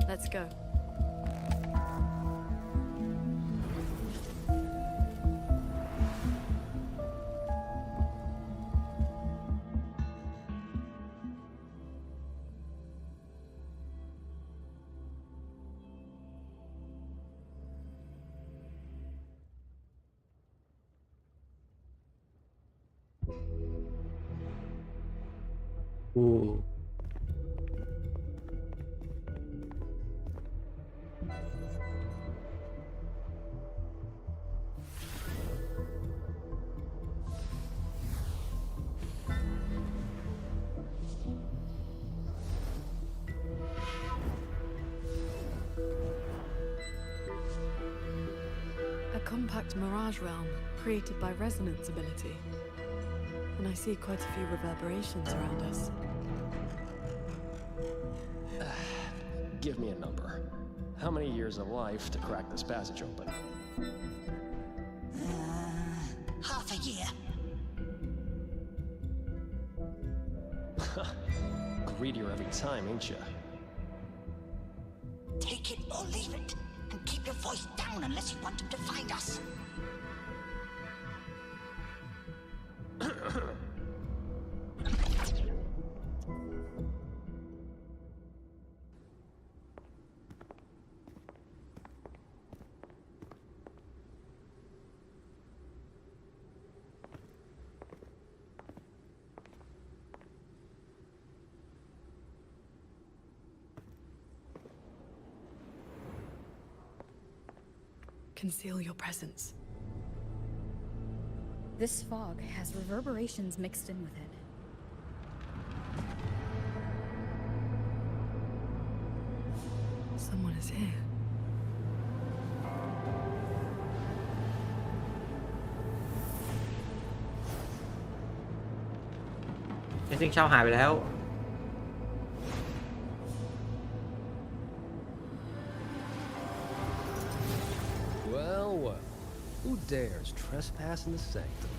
Let's go. Ooh. A compact mirage realm created by resonance ability. And I see quite a few reverberations around us. Give me a number. How many years of life to crack this passage open? Half a year. Greedier every time, ain't ya? Take it or leave it. And keep your voice down unless you want him to find us. Conceal your presence. This fog has reverberations mixed in with it. Someone is here. Missing เช่าหายไปแล้ว Well, well. Who dares trespass in the sanctum?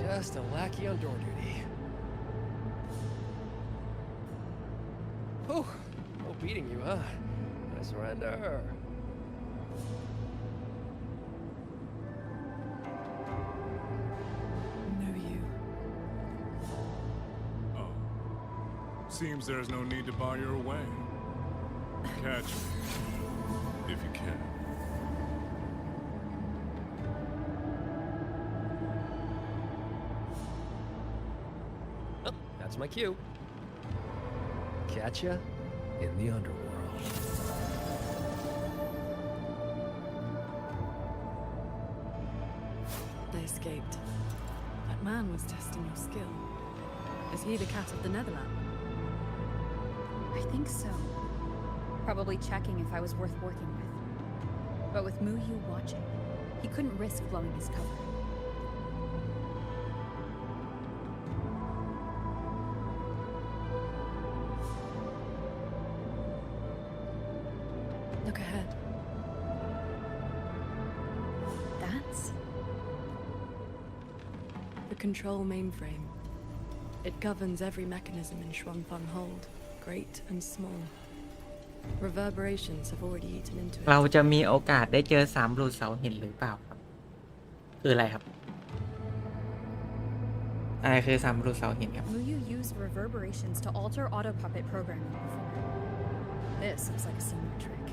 Just a lackey on door duty. Whew, no beating you, huh? I surrender. No, you. Oh. Seems there's no need to bar your way. Catch me, if you can. That's my cue. Catch ya in the underworld. They escaped. That man was testing your skill. Is he the cat of the Netherland? I think so. Probably checking if I was worth working with. But with Mu Yu watching, he couldn't risk blowing his cover. Look ahead. The control mainframe. It governs every mechanism in Shuangfang Hold, great and small. Reverberations have already eaten into it. เราจะมีโอกาสได้เจอ3รูเสาหินหรือเปล่าครับคืออะไรครับอะไรคือ3รูเสาหินครับ Will you use reverberations to alter auto puppet programming before? This looks like a similar trick.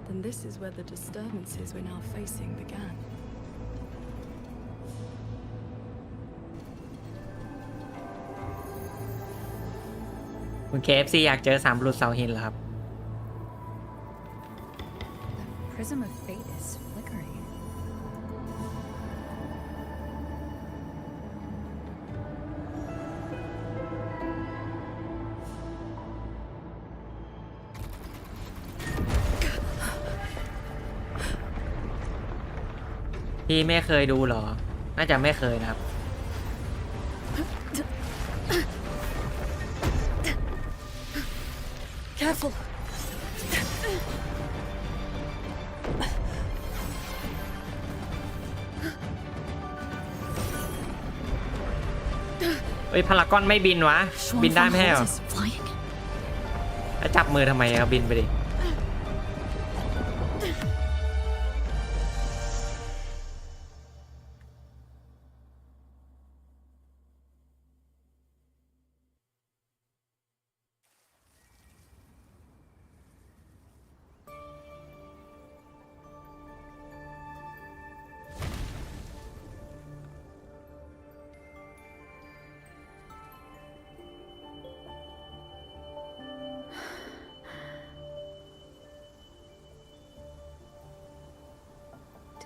Then this is where the disturbances we're now facing began. คุณ KFC อยากเจอ3รูเสาหินเหรอครับ The prism of fate is flickering. พี่ไม่เคยดูเหรอ น่าจะไม่เคยนะครับ Careful. เฮ้ยพารากอนไม่บินวะ บินได้ไหมเหรอแล้วจับมือทำไมครับบินไปดิ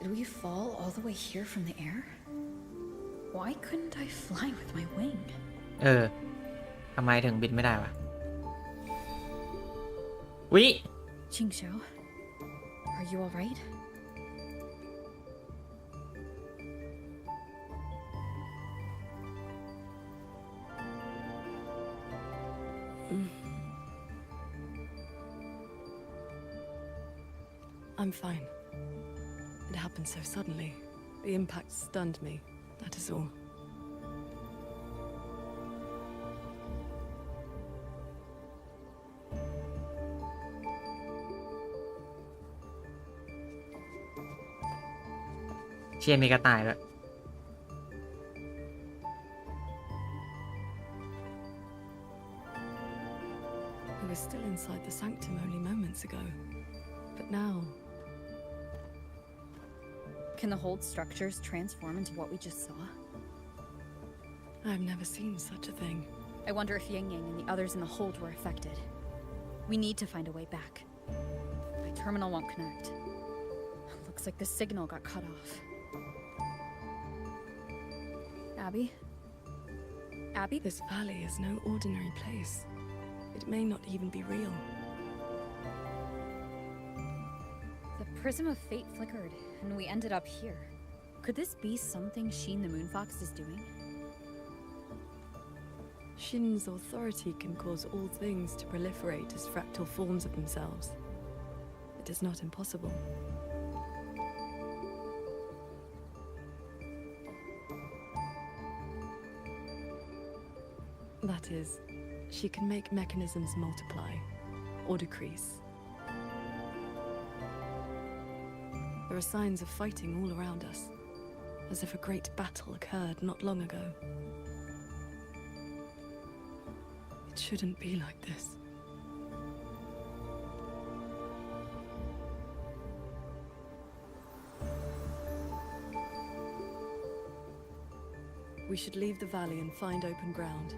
Did we fall all the way here from the air? Why couldn't I fly with my wing? ทำไมถึงบินไม่ได้วะวิ Qingxiao, are you all right? I'm fine. It happened so suddenly. The impact stunned me, that is all. เชี่ยมีกระต่ายด้วย We were still inside the sanctum only moments ago. But now... Can the hold structures transform into what we just saw? I've never seen such a thing. I wonder if Yang Yang and the others in the hold were affected. We need to find a way back. My terminal won't connect. Looks like the signal got cut off. Abby? Abby? This valley is no ordinary place. It may not even be real. The prism of fate flickered, and we ended up here. Could this be something Sheen the Moonfox is doing? Shin's authority can cause all things to proliferate as fractal forms of themselves. It is not impossible. That is, she can make mechanisms multiply or decrease. There are signs of fighting all around us, as if a great battle occurred not long ago. It shouldn't be like this. We should leave the valley and find open ground.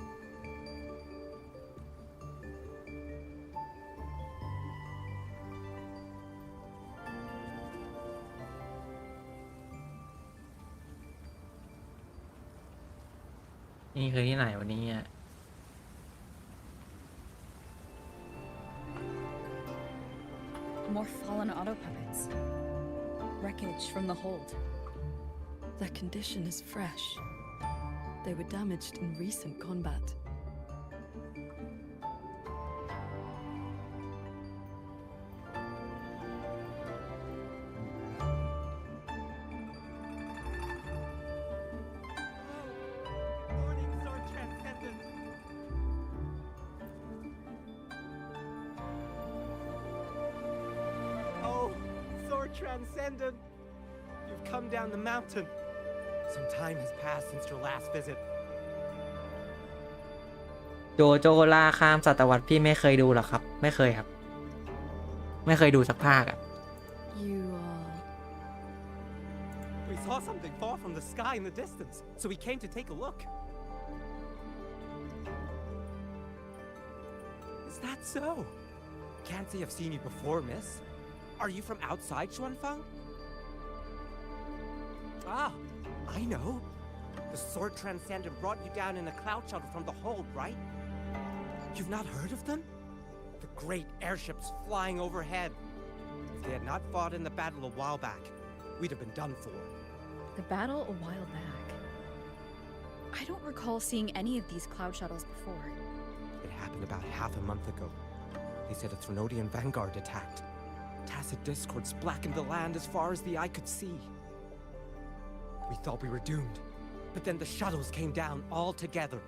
This is where? More fallen auto puppets. Wreckage from the hold. Their condition is fresh. They were damaged in recent combat. Transcendent! You've come down the mountain. Some time has passed since your last visit. โจโจล่าข้ามศตวรรษพี่ไม่เคยดูหรอครับไม่เคยครับไม่เคยดูสักภาคอ่ะ You are... We saw something fall from the sky in the distance, so we came to take a look. Is that so? Can't say I've seen you before, miss. Are you from outside Xuanfang? Ah, I know. The Sword Transcendent brought you down in a cloud shuttle from the hold, right? You've not heard of them? The great airships flying overhead. If they had not fought in the battle a while back, we'd have been done for. The battle a while back? I don't recall seeing any of these cloud shuttles before. It happened about half a month ago. They said a Trinodian vanguard attacked. Tacit discords blackened the land as far as the eye could see. We thought we were doomed, but then the shuttles came down all together.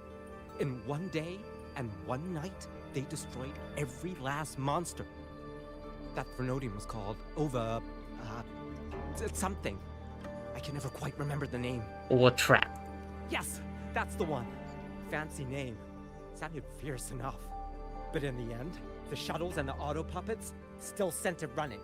In one day and one night, they destroyed every last monster. That Trinodian was called something. I can never quite remember the name. Overtrap. Yes, that's the one. Fancy name. Sounded fierce enough. But in the end, the shuttles and the auto puppets still sent it running.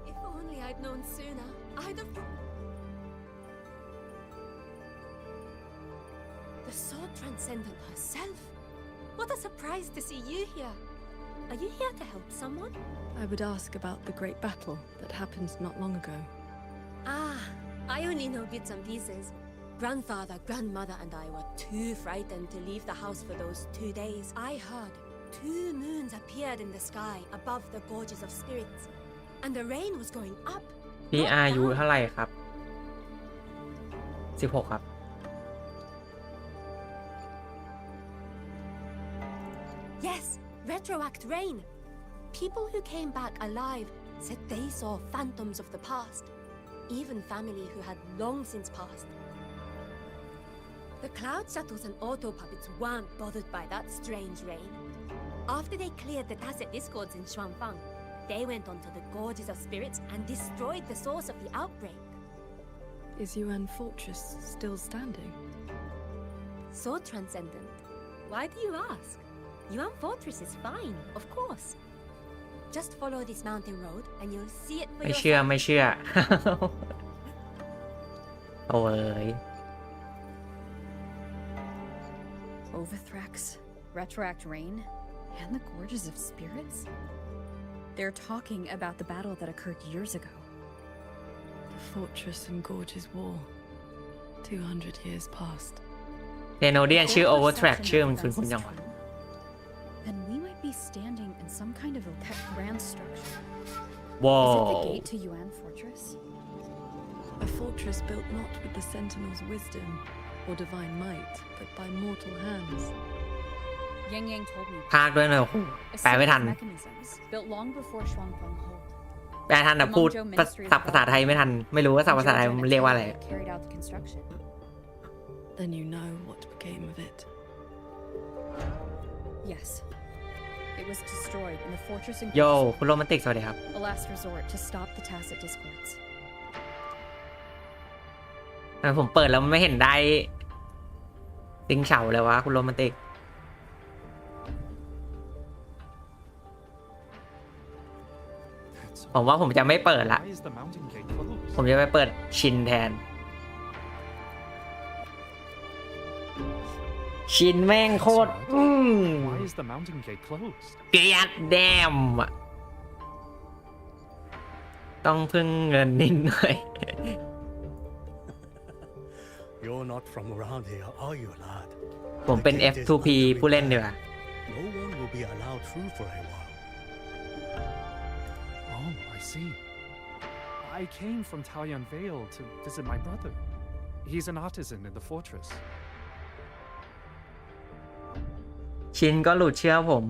If only I'd known sooner, I'd have... The Sword Transcendent herself? What a surprise to see you here. Are you here to help someone? I would ask about the great battle that happened not long ago. Ah, I only know bits and pieces. Grandfather, grandmother, and I were too frightened to leave the house for those 2 days. I heard 2 moons appeared in the sky above the gorges of spirits, and the rain was going up. พี่อายุเท่าไหร่ครับ16ครับ Yes, retroact rain. People who came back alive said they saw phantoms of the past, even family who had long since passed. The cloud shuttles and auto puppets weren't bothered by that strange rain. After they cleared the tacit discords in Xuanfang, they went onto the gorges of spirits and destroyed the source of the outbreak. Is Yuan Fortress still standing? Sword Transcendent. Why do you ask? Yuan Fortress is fine, of course. Just follow this mountain road and you'll see it for ไม่เชื่อ yourself. ไม่เชื่อ โอ้ย Overthrax, retroact rain, and the gorges of spirits? They're talking about the battle that occurred years ago. The Fortress and Gorges War. 200 years past. เทโนเดียนชื่อ Overtrack ชื่อมันคุ้นๆจังวะ Then we might be standing in some kind of a grand structure. Whoa. Is it the gate to Yuan Fortress? A fortress built not with the Sentinel's wisdom or divine might, but by mortal hands. Yang Yang told me. ภาคด้วยเลยโอ้โห A แปลไม่ series ทั of น mechanisms built long before Xuanfang Hold. แปลทันแต่พูดศัพท์ภาษาไทยไม่ทัน ไม่รู้ว่าศัพท์ภาษาไทยมันเรียกว่าอะไร Carried out the construction. Then you know what became of it. Yes. It was destroyed in the fortress in โยคุณโรแมนติกสวัสดีครับ a last resort to stop the tacit discords. ผมเปิดแล้วไม่เห็นได้ติงเฉาเลยวะคุณโรแมนติกผมว่าผมจะไม่เปิดละ Why is the mountain gate closed? ผมจะไปเปิดชินแทน ชินแม่งโคตรWhy is the mountain gate closed? เกลียดแดมอะต้องพึ่งเงินนิดหน่อย You're not from around here, are you, lad? ผมเป็น F2P ผู้เล่นดีกว่า No one will be allowed through for a while. Oh, I see. I came from Taoyuan Vale to visit my brother. He's an artisan in the fortress. ชินก็หลุดเชื่อผม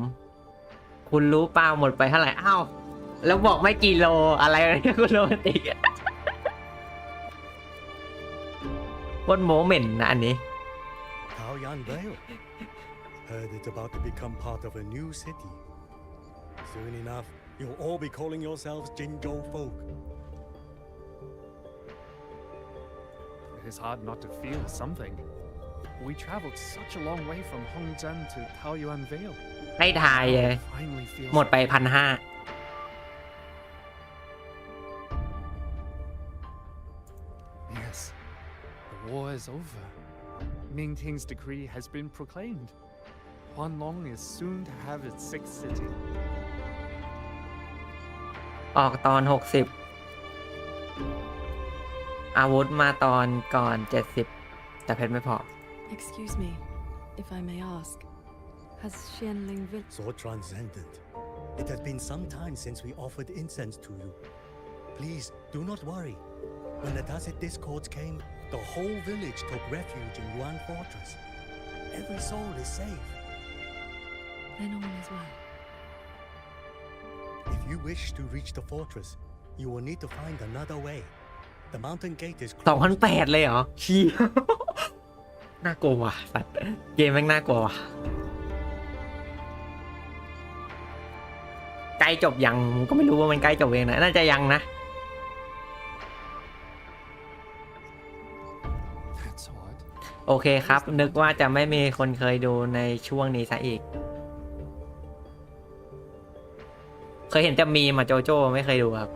คุณรู้เปล่าหมดไปเท่าไหร่อ้าว แล้วบอกไม่กี่โลอะไรคุณโรแมนติกวันโมเมนต์นะอันนี้ Taoyuan Vale. Heard it's about to become part of a new city. Soon enough, you'll all be calling yourselves Jinzhou folk. It is hard not to feel something. We traveled such a long way from Hongzhen to Taoyuan Vale. ให้ทายเลยหมดไป1,500 Yes, the war is over. Ming Ting's decree has been proclaimed. Huanlong is soon to have its 6th city. ออกตอน60อาวุธมาตอนก่อน70แต่เพชรไม่พอ Excuse me, if I may ask, has Xianling Village... So transcendent. It has been some time since we offered incense to you. Please, do not worry. When the Tacit Discords came, the whole village took refuge in Yuan Fortress. Every soul is safe. Then all is well. If you wish to reach the fortress, you will need to find another way. The mountain gate is closed. 2,800 เลยเหรอชี้ น่ากลัวว่ะสัตว์เกมแม่งน่ากลัวว่ะใกล้จบยังก็ไม่รู้ว่ามันใกล้จบเองนะน่าจะยังนะโอเคครับนึกว่าจะไม่มีคนเคยดูในช่วงนี้ซะอีกเคยเห็นแต่มีมาโจโจ้ไม่เคยดูครับ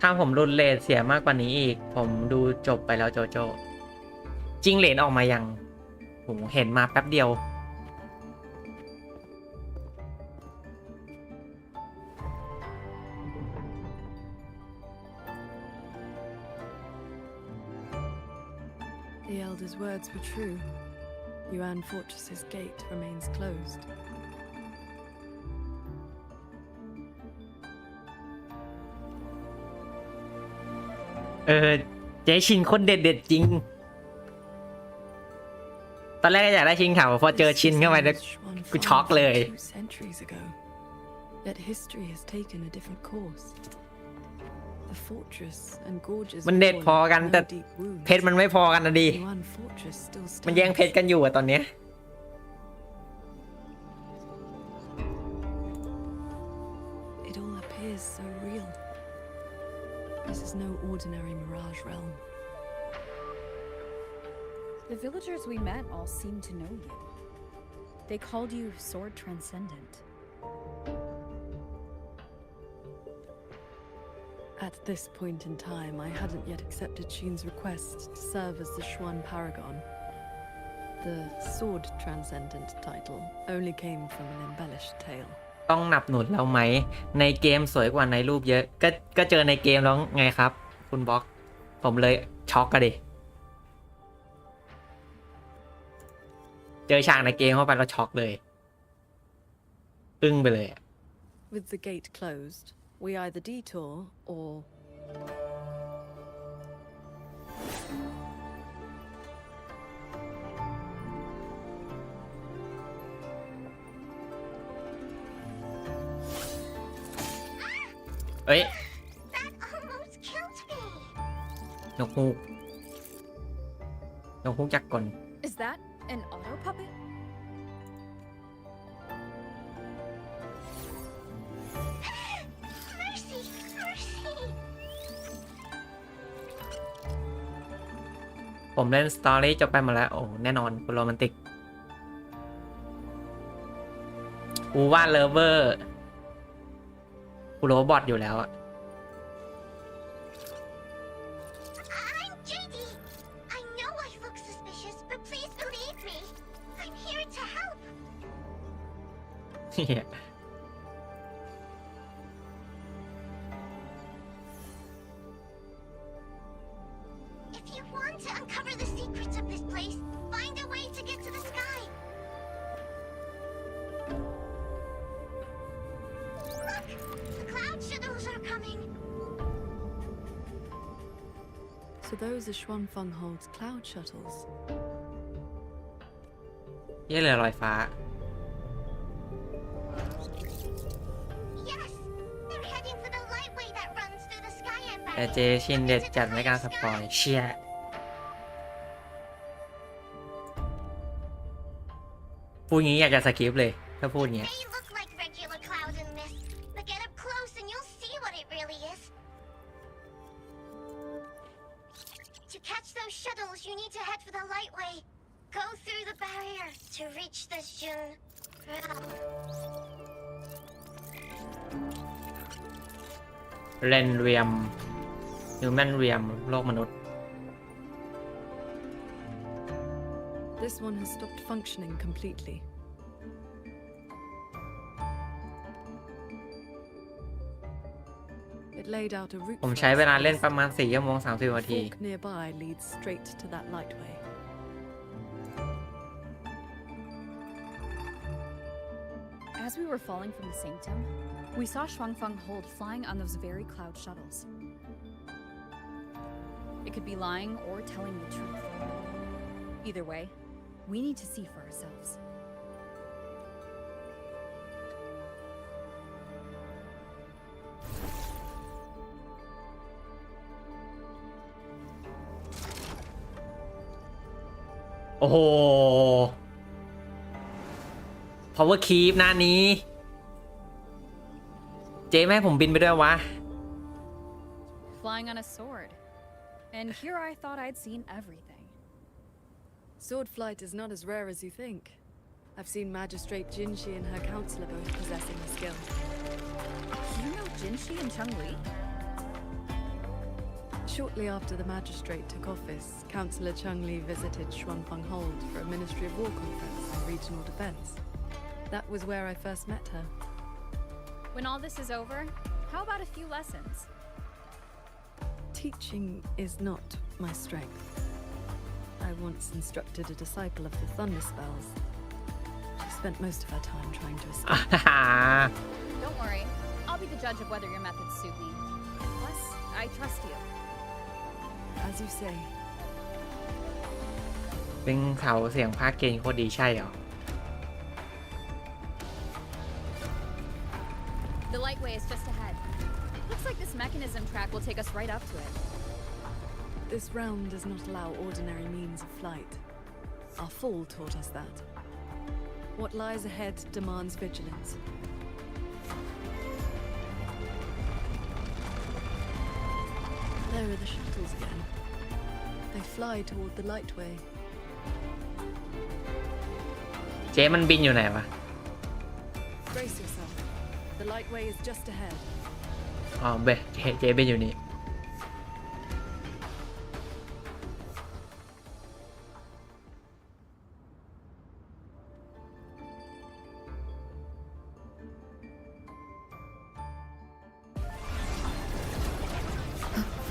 ถ้าผมรุนเลทเสียมากกว่านี้อีกผมดูจบไปแล้วโจโจ้จริงเลนออกมายังผมเห็นมาแป๊บเดียวThe elder's words were true. Yuan Fortress's gate remains closed. เจ๊ชินคนเด็ดจริงตอนแรกอยากได้ชินขาวพอเจอชินเข้าไปแล้วกูช็อกเลย Yet history has taken a different course. The fortress and gorges มันเด็ดพอกันแต่เพชรมันไม่พอกันนะดิมันแย่งเพชรกันอยู่อะตอนเนี้ย It all appears so real. This is no ordinary mirage realm. The villagers we met all seemed to know you. They called you Sword Transcendent. At this point in time, I hadn't yet accepted Xin's request to serve as the Xuan Paragon. The Sword Transcendent title only came from an embellished tale. ต้องหนับหนุนเราไหมในเกมสวยกว่าในรูปเยอะก็เจอในเกมแล้วไงครับคุณบล็อกผมเลยช็อกกันดิเจอฉากในเกมเข้าไปแล้วช็อกเลยอึ้งไปเลย With the gate closed, we either detour orเอ้ยนกฮูกจักก่อน Is that an auto puppet? ผมเล่นสตอรี่จบไปหมดแล้วโอ้แน่นอนโรแมนติกกูว่าเลเวอร์กูโรบอทอยู่แล้วอะเฮีย to those of Xuanfeng Hold's cloud shuttles. เย่เรือลอยฟ้า Yes! They're heading for the lightway that runs through the sky แต่เจชินเด็ดจัดไม่กล้าสปอยเชียพูดงี้อยากจะสกิปเลยถ้าพูดงี้ They look like regular clouds and mist, but get up close and you'll see what it really is. To catch those shuttles, you need to head for the lightway. Go through the barrier to reach the Jun realm. เรนเรียมฮิวแมนเรียมโลกมนุษย์ This one has stopped functioning completely. It laid out a route ผม for ใช้เวลา us. เล่นประมาณ4 ชั่วโมง 30 นาที Fork nearby leads straight to that lightway. As we were falling from the sanctum, we saw Xuanfeng Hold flying on those very cloud shuttles. It could be lying or telling the truth. Either way, we need to see for ourselves. โอ้โห power keep หน้านี้ เจ๊แม่ให้ผมบินไปด้วยวะ Flying on a sword. And here I thought I'd seen everything. Sword flight is not as rare as you think. I've seen Magistrate Jinshi and her counselor both possessing the skill. You know Jinshi and Cheng-Li? Shortly after the magistrate took office, Councillor Cheng-Li visited Xuanfeng Hold for a Ministry of War conference on regional defense. That was where I first met her. When all this is over, how about a few lessons? Teaching is not my strength. I once instructed a disciple of the Thunder Spells. She spent most of her time trying to escape. Don't worry, I'll be the judge of whether your methods suit me. Plus, I trust you. As you say. เป็นเขาเสียงภาคเก่งโคตรดีใช่เหรอ The lightway is just ahead. Looks like this mechanism track will take us right up to it. This realm does not allow ordinary means of flight. Our fall taught us that. What lies ahead demands vigilance. There are the shuttles again. They fly toward the lightway. เจ๊มันบินอยู่ไหนวะ Brace yourself. The lightway is just ahead. อ๋อเจ๊บินอยู่นี่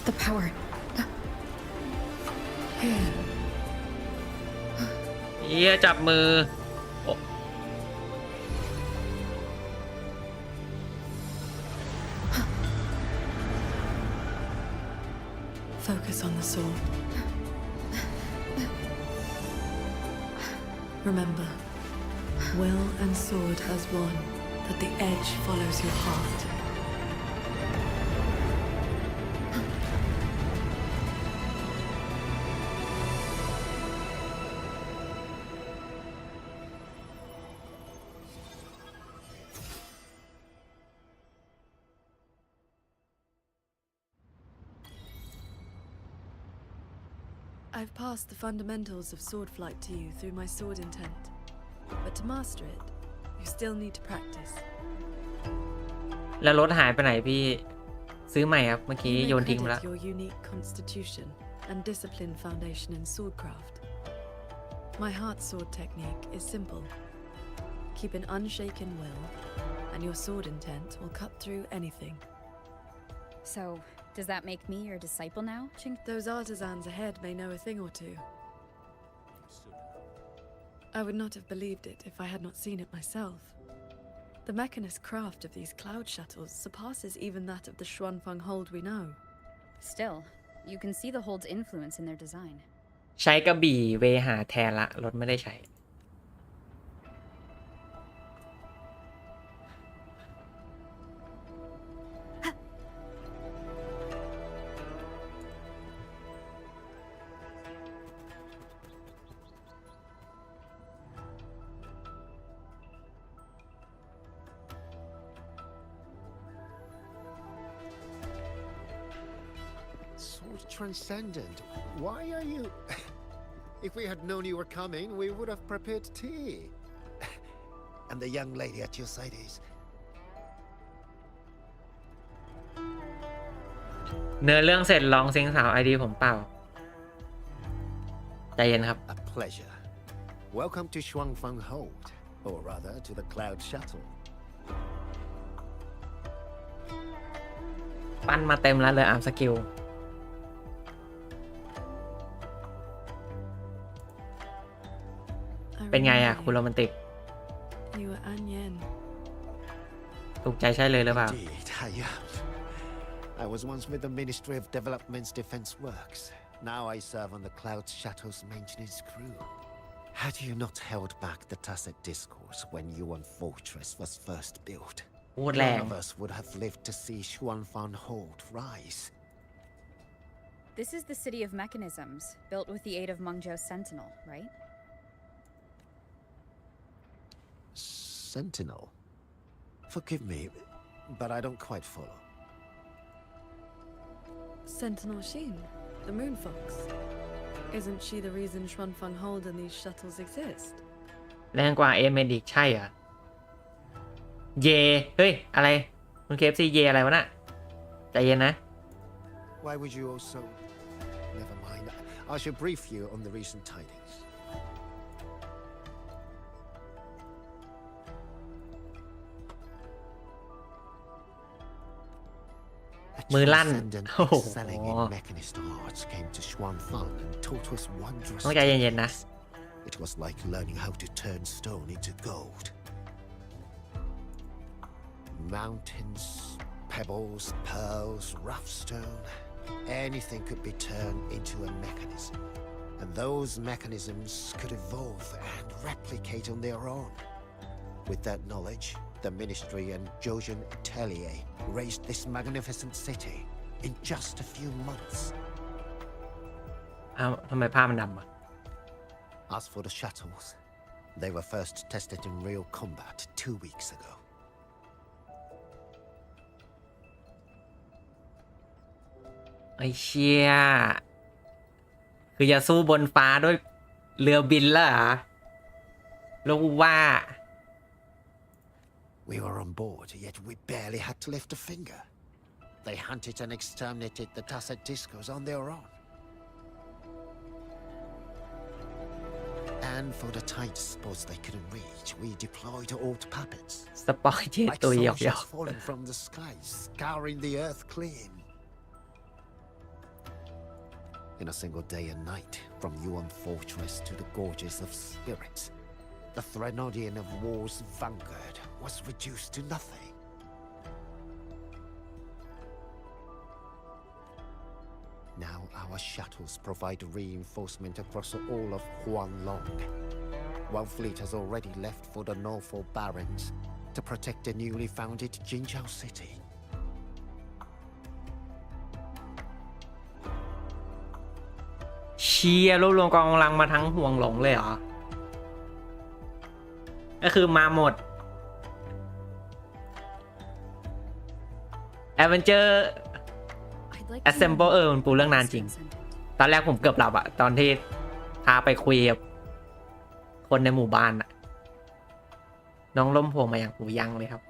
The power. เฮียจับมือ Focus on the sword. Remember, will and sword as one, that the edge follows your heart. I've passed the fundamentals of sword flight to you through my sword intent. But to master it, you still need to practice. แล้วรถหายไปไหนพี่ซื้อใหม่ครับเมื่อกี้ You may โยนทิ้งไปแล้ว credit your unique constitution and disciplined foundation in swordcraft. My heart sword technique is simple. Keep an unshaken will, and your sword intent will cut through anything. So, does that make me your disciple now, Ching? Those artisans ahead may know a thing or two. I would not have believed it if I had not seen it myself. The mechanist craft of these cloud shuttles surpasses even that of the Xuanfeng Hold we know. Still, You can see the Hold's influence in their design. ใช้กระบี่เวหาแทนละรถไม่ได้ใช้ So transcendent. Why are you... If we had known you were coming, we would have prepared tea. And the young lady at your side is... เนื้อเรื่องเสร็จลองซิงสาวไอดีผมเปล่าใจเย็นครับ A pleasure. Welcome to Shuangfang Hold, or rather to the Cloud Shuttle. ปั้นมาเต็มแล้วเลยอาร์มสกิลเป็นไงอะคุณโรแมนติก You were Anyen. ถูกใจใช่เลยหรือเปล่า Indeed, I am. I was once with the Ministry of Development's Defense Works. Now I serve on the Cloud Shuttle's maintenance crew. Had you not held back the tacit discourse when Yuan Fortress was first built, none of us would have lived to see Xuanfan Hold rise. This is the city of mechanisms, built with the aid of Mengzhou's Sentinel, right? Sentinel? Forgive me, but I don't quite follow. Sentinel Sheen, the moon fox. Isn't she the reason Xuanfang Hold and these shuttles exist? แรงกว่าเอเมนอีกใช่เหรอเยเฮ้ยอะไรคุณเคฟซีเยอะไรวะน่ะใจเย็นนะ Why would you also... Never mind. I shall brief you on the recent tidings. มือลั่น โอ้โห Selling in mechanist arts came to Xuanfang and taught us wondrous ต้องใจเย็นๆนะ It was like learning how to turn stone into gold. Mountains, pebbles, pearls, rough stone, anything could be turned into a mechanism. And those mechanisms could evolve and replicate on their own. With that knowledge, the Ministry and Jojen Atelier raised this magnificent city in just a few months. อ้าวทำไมภาพมันดำอ่ะ As for the shuttles, they were first tested in real combat 2 weeks ago. ไอ้เชี่ยคือจะสู้บนฟ้าด้วยเรือบินแล้วเหรอรู้ว่า We were on board, yet we barely had to lift a finger. They hunted and exterminated the Tacet Discos on their own. And for the tight spots they couldn't reach, we deployed old puppets. สปอยเจตัวหยอก soldiers falling from the skies, scouring the earth clean. In a single day and night, from Yuan Fortress to the Gorges of Spirits, the Threnodian of War's vanguard was reduced to nothing. Now our shuttles provide reinforcement across all of Huanglong. One fleet has already left for the Norfolk Barrens to protect the newly founded Jinzhou city. เชียร์รวบรวมกองกำลังมาทั้งห่วงหลงเลยเหรอก็คือมาหมด Adventure Assemble มันปูเรื่องนานจริง ตอนแรกผมเกือบหลับอะตอนที่พาไปคุยกับคนในหมู่บ้านอะน้องล้มพวงมาอย่างหูยังเลยครับ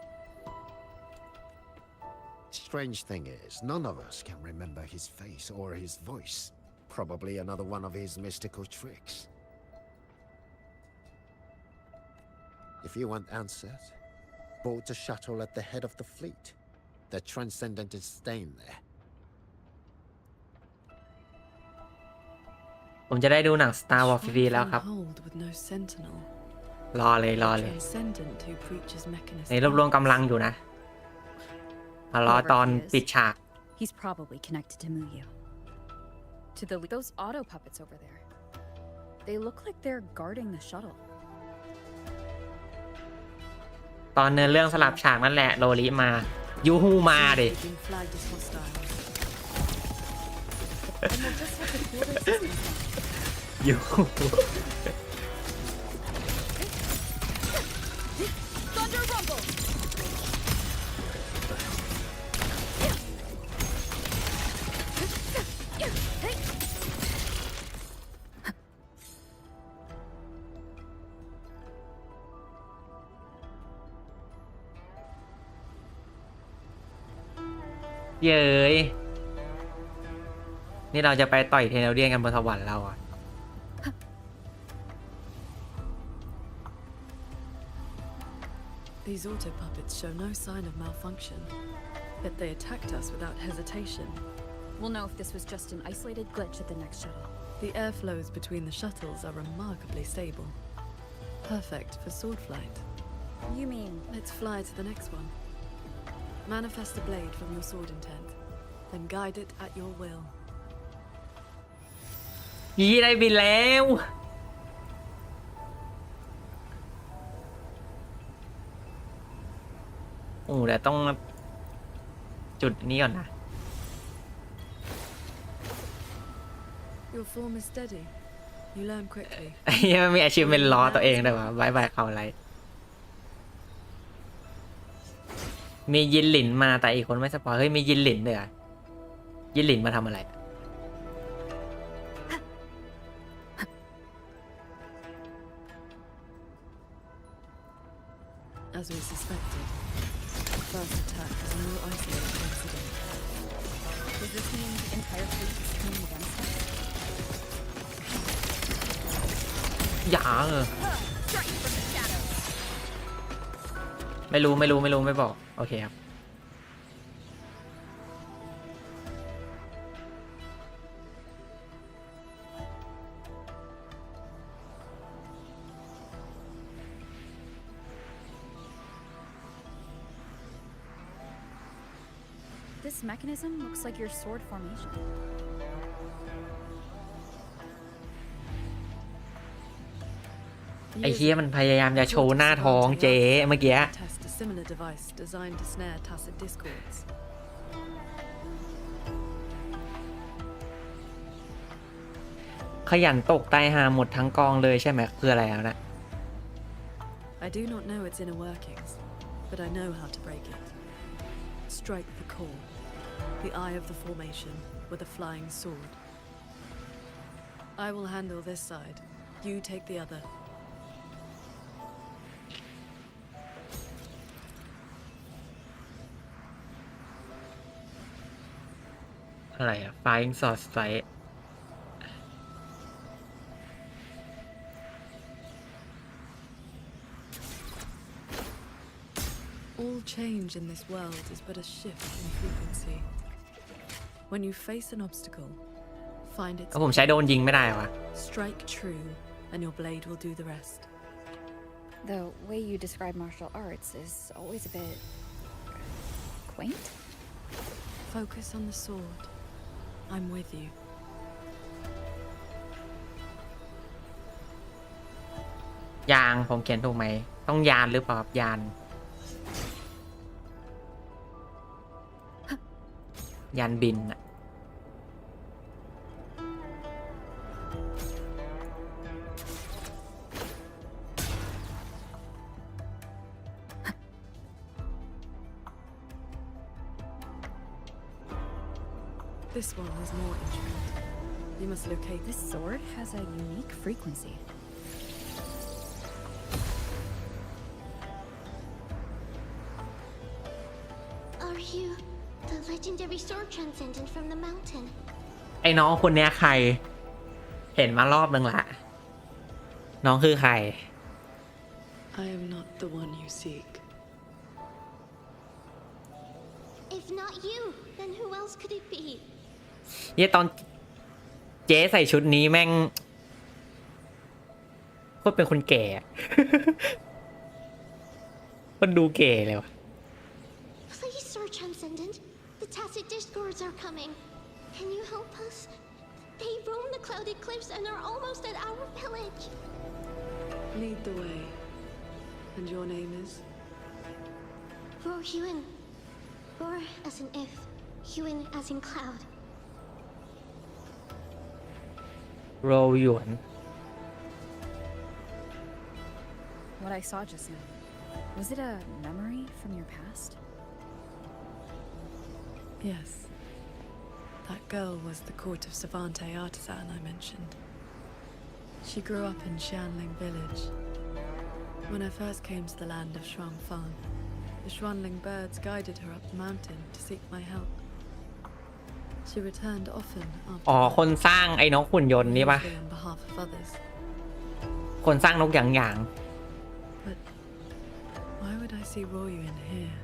Strange thing is, none of us can remember his face or his voice. Probably another one of his mystical tricks. If you want answers, board the shuttle at the head of the fleet. The Transcendent is staying there. ผมจะได้ดูหนัง Star Wars ฟรีๆแล้วครับ Hold with no sentinel. รอเลย Transcendent who preaches mechanism. ในรวบรวมกำลังอยู่นะมารอตอนปิดฉาก He's probably connected to Muyu. To those auto puppets over there. They look like they're guarding the shuttle. ตอนเนื้อเรื่องสลับฉากนั่นแหละโรลิมายูฮูมาดิ ยูฮู Thunder rumble. เย้ยนี่เราจะไปต่อยเทเนเรียนกันบนสวรรค์เราอ่ะ These auto puppets show no sign of malfunction, yet they attacked us without hesitation. We'll know if this was just an isolated glitch at the next shuttle. The airflows between the shuttles are remarkably stable. Perfect for sword flight. You mean? Let's fly to the next one. Manifest a blade from your sword intent, then guide it at your will. ยี่ได้บินแล้วโอ้แต่ต้องจุดนี้ก่อนนะ Your form is steady. You learn quickly. ไอ้ยังมีอาชีพเป็นล้อตัวเองได้ปะบายบายเขาอะไรมียินหลินมาแต่อีกคนไม่สปอยเฮ้ยมียินหลินเลยอ่ะยินหลินมาทำอะไร As we suspected, the first attack was no isolated incident. Does this mean the entire fleet is coming against us? อย่าไม่รู้ไม่บอกโอเคครับ This mechanism looks like your sword formation. ไอ้เฮียมันพยายามจะโชว์หน้าท้องเจ๊เมื่อกี้ Test a similar device designed to snare tacit discords. ขยันตกตายหาหมดทั้งกองเลยใช่ไหมคืออะไรแล้วนะ I do not know its inner workings, but I know how to break it. Strike the core, the eye of the formation, with a flying sword. I will handle this side. You take the other. อะไรอะ Flying Sword Strike All change in this world is but a shift in frequency. When you face an obstacle, find its ผมใช้โดนยิงไม่ได้วะ strike true, and your blade will do the rest. The way you describe martial arts is always a bit quaint. Focus on the sword. I'm with you. ยางผมเขียนถูกไหมต้องยานหรือเปล่าครับยานยานบินอะThis one is more intricate. You must locate This sword has a unique frequency. Are you the legendary sword transcendent from the mountain? ไอ้น้องคนเนี้ยใครเห็นมารอบนึงละน้องคือใคร I am not the one you seek. If not you, then who else could it be? เนี่ยตอนเจ๊ใส่ชุดนี้แม่งโคตรเป็นคนแก่ คนดูแก่เลยวะ Please, Sword Transcendent. The tacit discords are coming. Can you help us? They roam the clouded cliffs and are almost at our village. Lead the way. And your name is? Ro Huan. Roar as in if, Huan as in cloud. โรหยวน What I saw just now, was it a memory from your past? Yes. That girl was the court of Savante artisan I mentioned. She grew up in Xianling village. When I first came to the land of Shuangfang, the Xuanling birds guided her up the mountain to seek my help. She returned often after อ๋อคนสร้างไอ้นกหุ่นยนต์นี่ปะ usually on behalf of others. คนสร้างนกหยาง But why would I see Royuan here?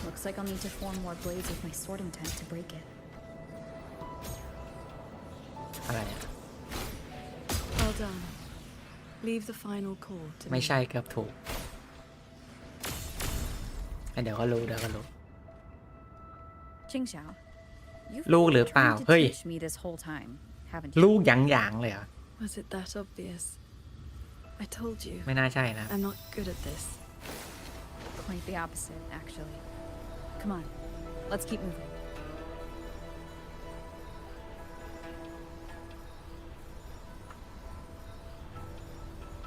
Looks like I'll need to form more blades with my sorting tent to break it. ๆอะไรอะ Well done. Leave the final call to ไม่ me. ใช่เกือบถูกเดี๋ยวก็รู้ Qingxiao, you've ลูกหรือ been เปล่า trying to เฮ้ย teach me this whole time, haven't ลู you? กหยางๆเลยเหรอ Was it that obvious? I told you. ไม่น่าใช่นะ I'm not good at this. Quite the opposite, actually. Come on, let's keep moving.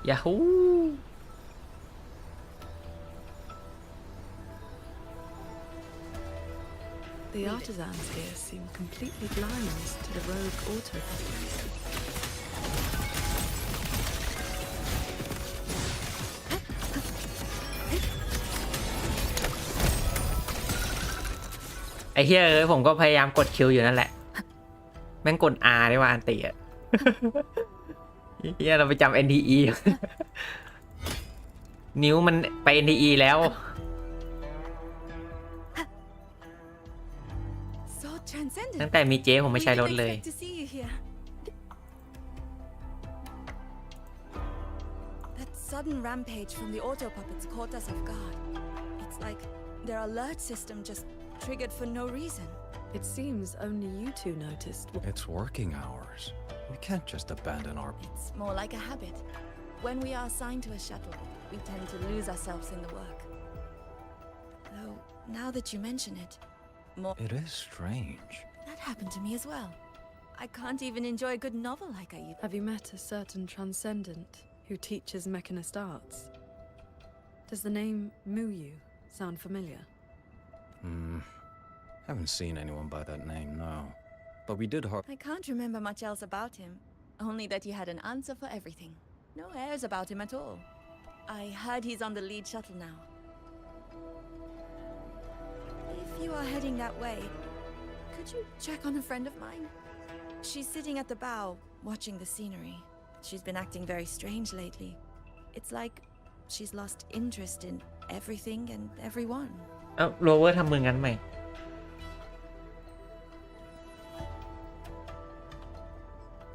Yahoo! The artisans here seem completely blind to the rogue autopilot. ไอ้เหี้ยผมก็พยายามกดคิวอยู่นั่นแหละ แม่งกด R ได้ว่าอันติอ่ะ เหี้ยเราไปจำ NDE นิ้วมันไป NDE แล้ว So transcendent. ตั้งแต่มีเจ๊ผมไม่ใช้รถเลย To see you here. That sudden rampage from the auto puppets caught us off guard. It's like their alert system just triggered for no reason. It seems only you two noticed. It's working hours. We can't just abandon our... It's more like a habit. When we are assigned to a shuttle, we tend to lose ourselves in the work. Though, now that you mention it, It is strange. that happened to me as well. I can't even enjoy a good novel like I used. Have you met a certain transcendent who teaches mechanist arts? Does the name Muyu sound familiar? Haven't seen anyone by that name, no. But we did I can't remember much else about him, only that he had an answer for everything. No airs about him at all. I heard he's on the lead shuttle now. If you are heading that way, could you check on a friend of mine? She's sitting at the bow, watching the scenery. She's been acting very strange lately. It's like she's lost interest in everything and everyone. เอ้าโรเวอร์ทำมืองั้นไหม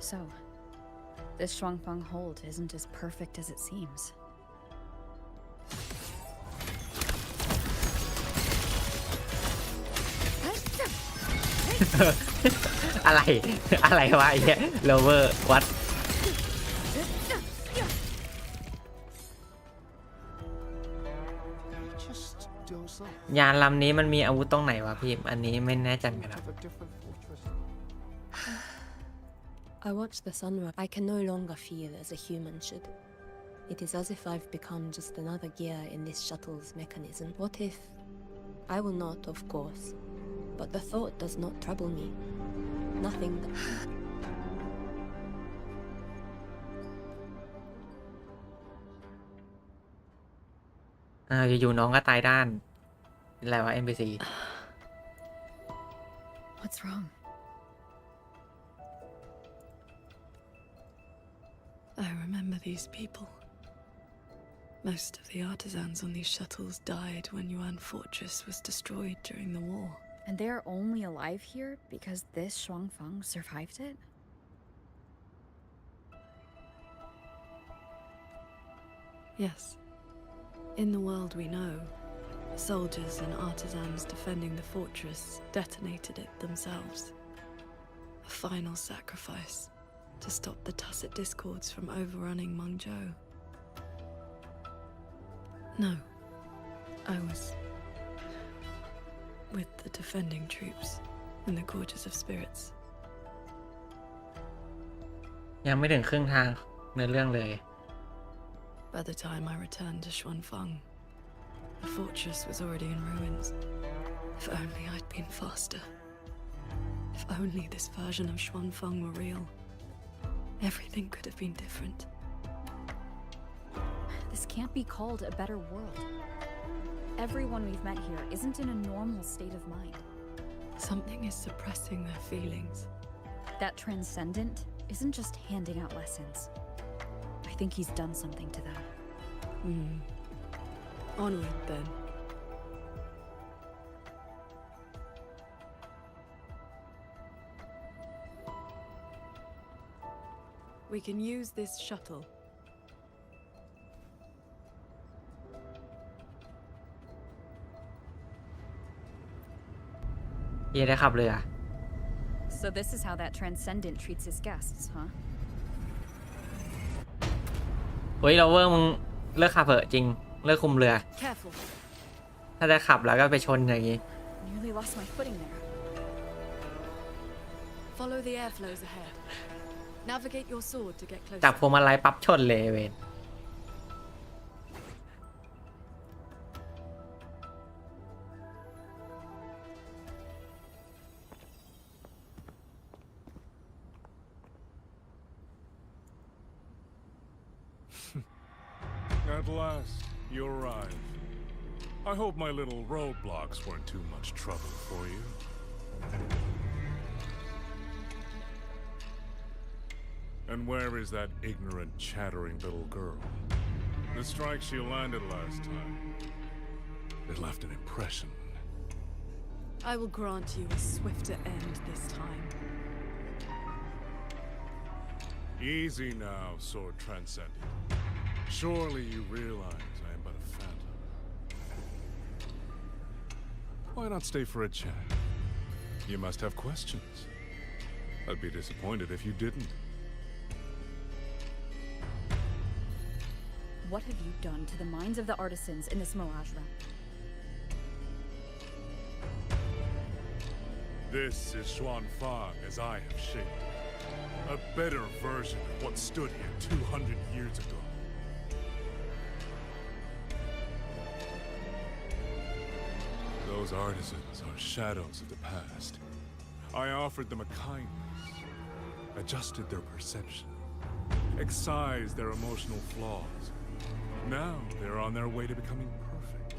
So, this Shuangfang hold isn't as perfect as it seems. อะไรวะไอ้เหี้ยโรเวอร์วัด Just doze off. ยานลำนี้มันมีอาวุธตรงไหนวะพี่ อันนี้ไม่แน่ใจเหมือนกันครับ Have a different fortress. I watch the sunrise. I can no longer feel as a human should. It is as if I've become just another gear in this shuttle's mechanism. What if... I will not, of course. But the thought does not trouble me. Nothing that... อยู่ๆน้องก็ตายด้านเป็นไรวะ NPC What's wrong? I remember these people. Most of the artisans on these shuttles died when Yuan Fortress was destroyed during the war. And they're only alive here because this Shuangfang survived it? Yes. In the world we know, soldiers and artisans defending the fortress detonated it themselves. A final sacrifice to stop the Tacit Discords from overrunning Mengzhou. No, I was with the defending troops in the Gorges of Spirits. ยังไม่ถึงครึ่งทางในเรื่องเลย By the time I returned to Xuanfeng, the fortress was already in ruins. If only I'd been faster. If only this version of Xuanfeng were real. Everything could have been different. This can't be called a better world. Everyone we've met here isn't in a normal state of mind. Something is suppressing their feelings. That transcendent isn't just handing out lessons. I think he's done something to them. Onward, then. We can use this shuttle. เย่ได้ขับเรือ So this is how that transcendent treats his guests, huh? เฮ้ยเราเวอร์มึงเลิกขับเถอะจริงเลิกคุมเรือ Careful. ถ้าจะขับแล้วก็ไปชนอย่างนี้ Nearly lost my footing there. Follow the airflows ahead. Navigate your sword to get closer. จับพวงมาลัยปั๊บชนเลยเวน At last, you arrived. I hope my little roadblocks weren't too much trouble for you. And where is that ignorant, chattering little girl? The strike she landed last time. It left an impression. I will grant you a swifter end this time. Easy now, Sword Transcendent. Surely you realize I am but a phantom. Why not stay for a chat? You must have questions. I'd be disappointed if you didn't. What have you done to the minds of the artisans in this mirage realm? This is Xuanfeng as I have shaped it. A better version of what stood here 200 years ago. Those artisans are shadows of the past. I offered them a kindness, adjusted their perception, excised their emotional flaws. Now they're on their way to becoming perfect.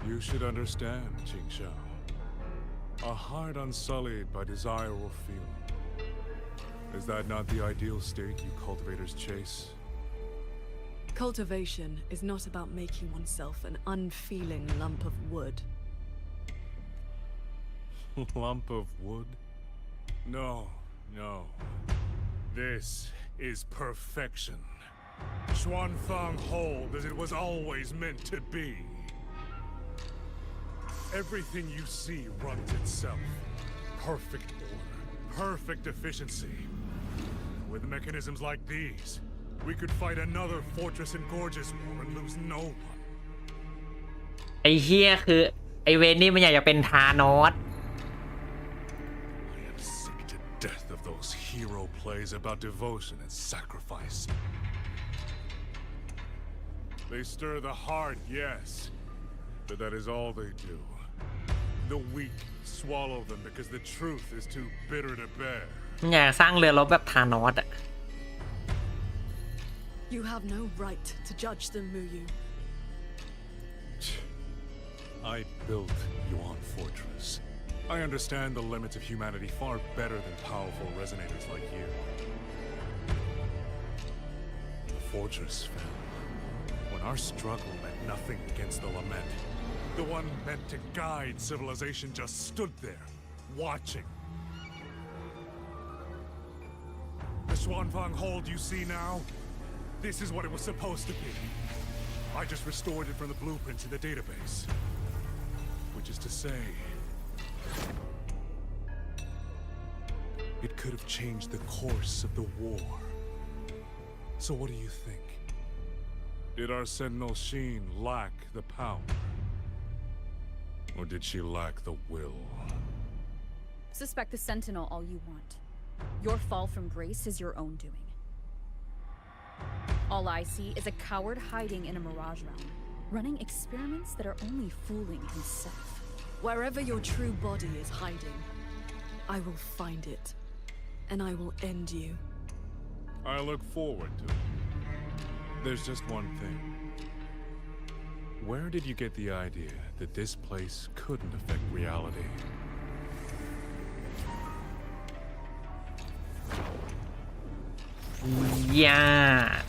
You should understand, Qingxiao. A heart unsullied by desire or feeling. Is that not the ideal state you cultivators chase? Cultivation is not about making oneself an unfeeling lump of wood. Lump of wood? No, no. This is perfection. Xuanfeng hold as it was always meant to be. Everything you see runs itself. Perfect order, perfect efficiency. With mechanisms like these, we could fight another fortress and gorgeous war and lose no one. ไอ้เฮียคือไอ้เวนนี่มันอยากจะเป็นธานอส I am sick to death of those hero plays about devotion and sacrifice. They stir the heart, yes, but that is all they do. The weak swallow them because the truth is too bitter to bear. มันอยากสร้างเรือรบแบบธานอสอะ You have no right to judge them, Muyu. I built Yuan Fortress. I understand the limits of humanity far better than powerful resonators like you. The fortress fell when our struggle meant nothing against the lament. The one meant to guide civilization just stood there, watching. The Xuanfeng hold you see now? This is what it was supposed to be. I just restored it from the blueprints in the database. Which is to say, it could have changed the course of the war. So what do you think? Did our Sentinel Sheen lack the power? Or did she lack the will? Suspect the Sentinel all you want. Your fall from grace is your own doing. All I see is a coward hiding in a mirage realm, running experiments that are only fooling himself. Wherever your true body is hiding, I will find it, and I will end you. I look forward to it. There's just one thing. Where did you get the idea that this place couldn't affect reality? Yeah.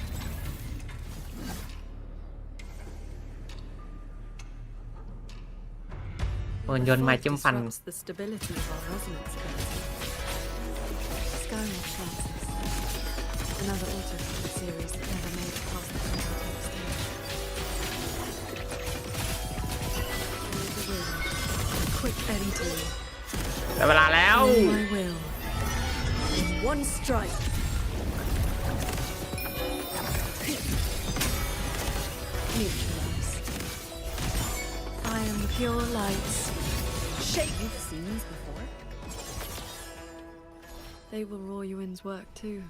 หุ่นยนต์ไม้จิ้มฟัน Disrupts the stability of our resonance current. Skywalk Francis. Another autopilot series that never made it past the prototype stage. Follow the wind. Quick Eddie to you. ได้เวลาแล้ว Follow my will. In one strike. Neutralize. I am the pure light. Shake. You've seen these before? They will Raw Yuin's work too.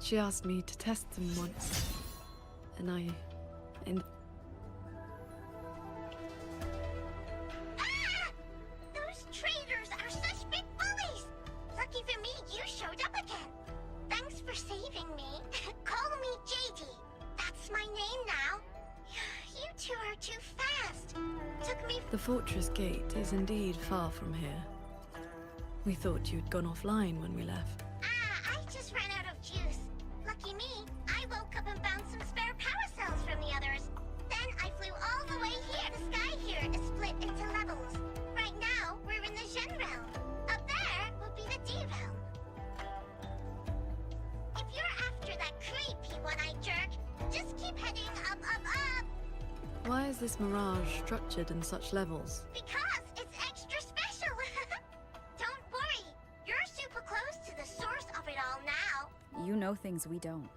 She asked me to test them once, and Those traitors are such big bullies! Lucky for me, you showed up again. Thanks for saving me. Call me JD. That's my name now. You two are too fast. Took me. The fortress gate is indeed far from here. We thought you'd gone offline when we left. I just ran out of juice. Lucky me, I woke up and found some spare power cells from the others. Then I flew all the way here. The sky here is split into levels. Right now, we're in the Zhen realm. Up there would be the D realm. If you're after that creepy one-eyed jerk, just keep heading up, up, up. Why is this mirage structured in such levels? Because it's extra special. Don't worry, you're super close to the source of it all now. You know things we don't.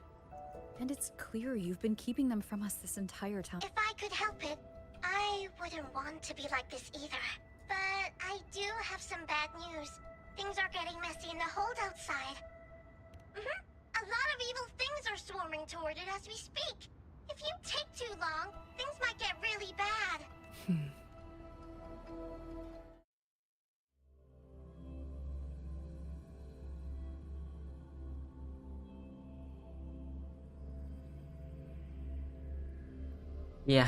And it's clear you've been keeping them from us this entire time. If I could help it, I wouldn't want to be like this either. But I do have some bad news. Things are getting messy in the holdout side. A lot of evil things are swarming toward it as we speak. If you take too long, things might get really bad. Yeah.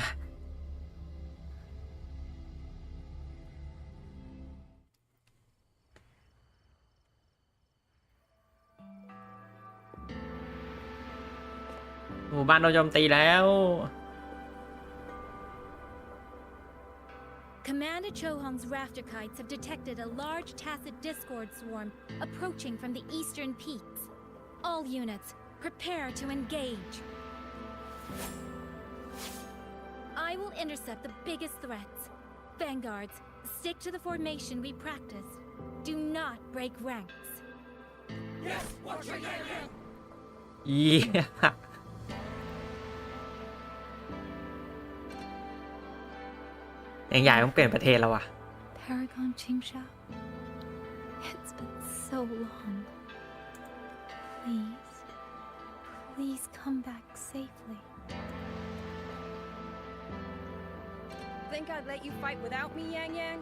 หมู่บ้านโดนโจมตีแล้ว Commander Chohong's rafter kites have detected a large tacit discord swarm approaching from the eastern peaks. All units, prepare to engage. I will intercept the biggest threats. Vanguards, stick to the formation we practiced. Do not break ranks. Yes, watch your yang. Yeah. ยังใหญ่ต้องเปลี่ยนประเทศแล้วอ่ะ Paragon Qingshao, it's been so long. Please, please come back safely. Think I'd let you fight without me, Yang Yang?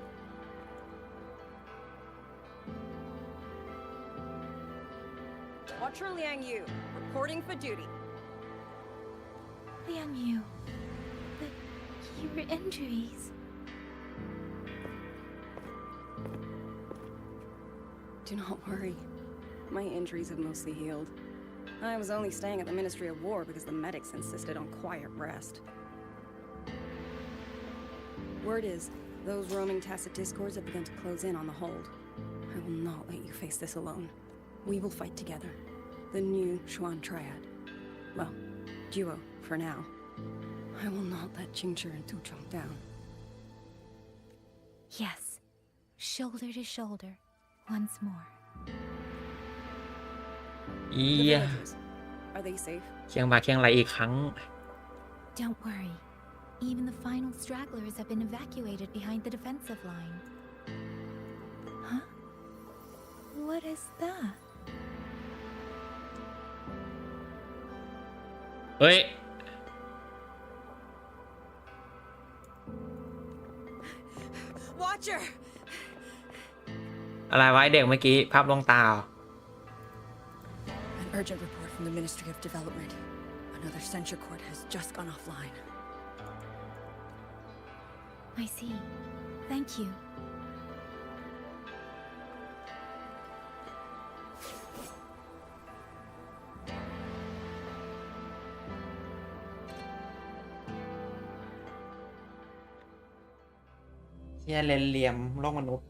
Watcher Liang Yu, reporting for duty. Liang Yu, but your injuries. Do not worry. My injuries have mostly healed. I was only staying at the Ministry of War because the medics insisted on quiet rest. Word is, those roaming tacit discords have begun to close in on the hold. I will not let you face this alone. We will fight together. The new Xuan Triad. Well, duo, for now. I will not let Jingzhi and Duzhong down. Yes, shoulder to shoulder, once more. อี The villagers, are they safe? เคียงมาเคียงไรอีกครั้ง Don't worry. Even the final stragglers have been evacuated behind the defensive line. Huh? What is that? เฮ้ย Watcher! อะไรวะไอ้เด็กเมื่อกี้ภาพลวงตาเหรอ An urgent report from the Ministry of Development. Another censure court has just gone offline. I see. Thank you. เฮียเลนเหลี่ยมโลกมนุษย์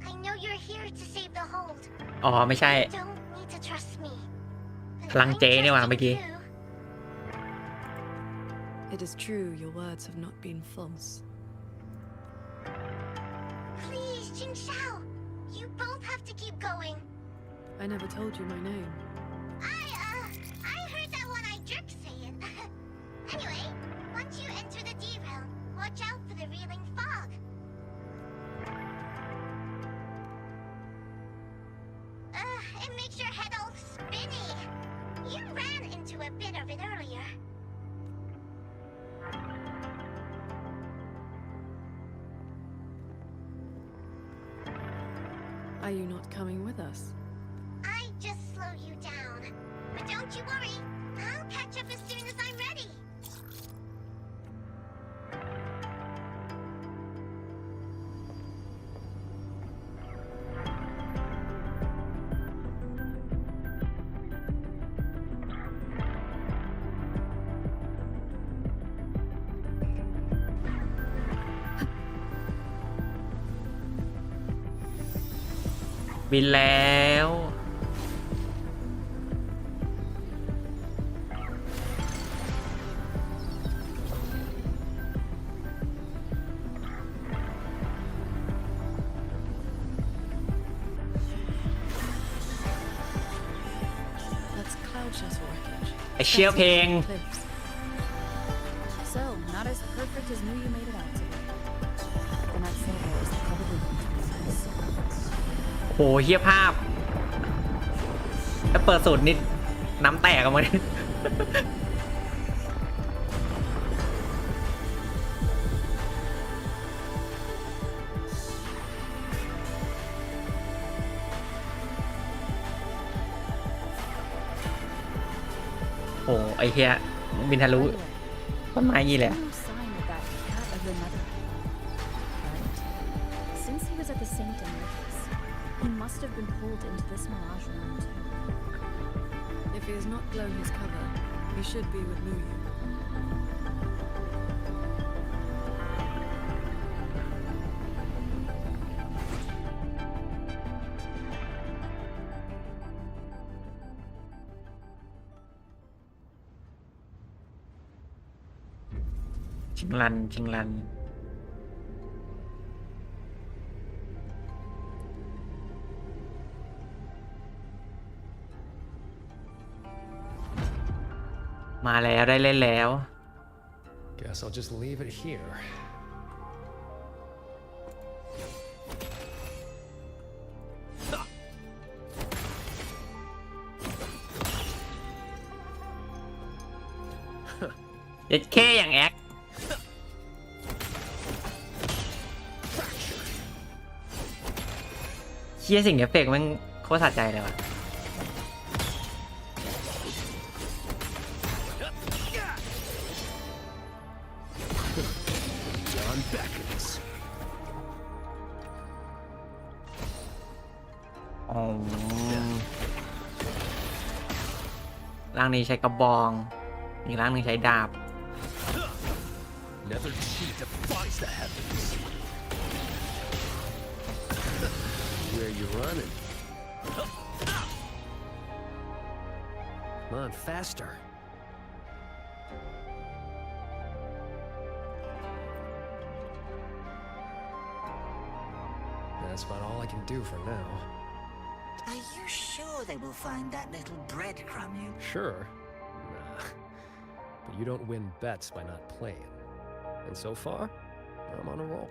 I know you're here to save the hold. อ๋อไม่ใช่ You don't need to trust me. พลังเจนี่หว่าเมื่อกี้ It is true your words have not been false. Please, Jingxiao. You both have to keep going. I never told you my name. I heard that one-eyed jerk say it. Anyway, once you enter the D-realm, watch out for the reeling fog. It makes your head all spinny. You ran into a bit of it earlier. Are you not coming with us? I just slow you down. But don't you worry. I'll catch up as soon as I'm ready. บินแล้ว That's Cloudshell's wreckage. ไอเชี่ยเพลง So, not as perfect as knew you made it out to be. The Night Silver is probably going to be nice. โหเฮียภาพถ้าเปิดสูตรนิดน้ำแตกออกมาเนี่ยโหไอเฮียบินทะลุต้นไม้ยี่เลย No sign of that cat of the nether. Right? Since he was at the Saint Emeritus, he must have been pulled into this mirage realm too. If he has not blown his cover, he should be with Muyu.ชิงรันชิงรันมาแล้วได้เล่นแล้ว Guess I'll just leave it here. เย็ดแค่อย่างแอคเชี่ยสิ่งเอฟเฟกต์มันโคตรสะใจเลยว่ะ John beckons. อ๋อร่างนี้ใช้กระบองอีกร่างหนึ่งใช้ดาบ Never cheat defies the heavens. Where you running? Come on, faster. That's about all I can do for now. Are you sure they will find that little breadcrumb you... Sure. Nah. But you don't win bets by not playing. And so far, I'm on a roll.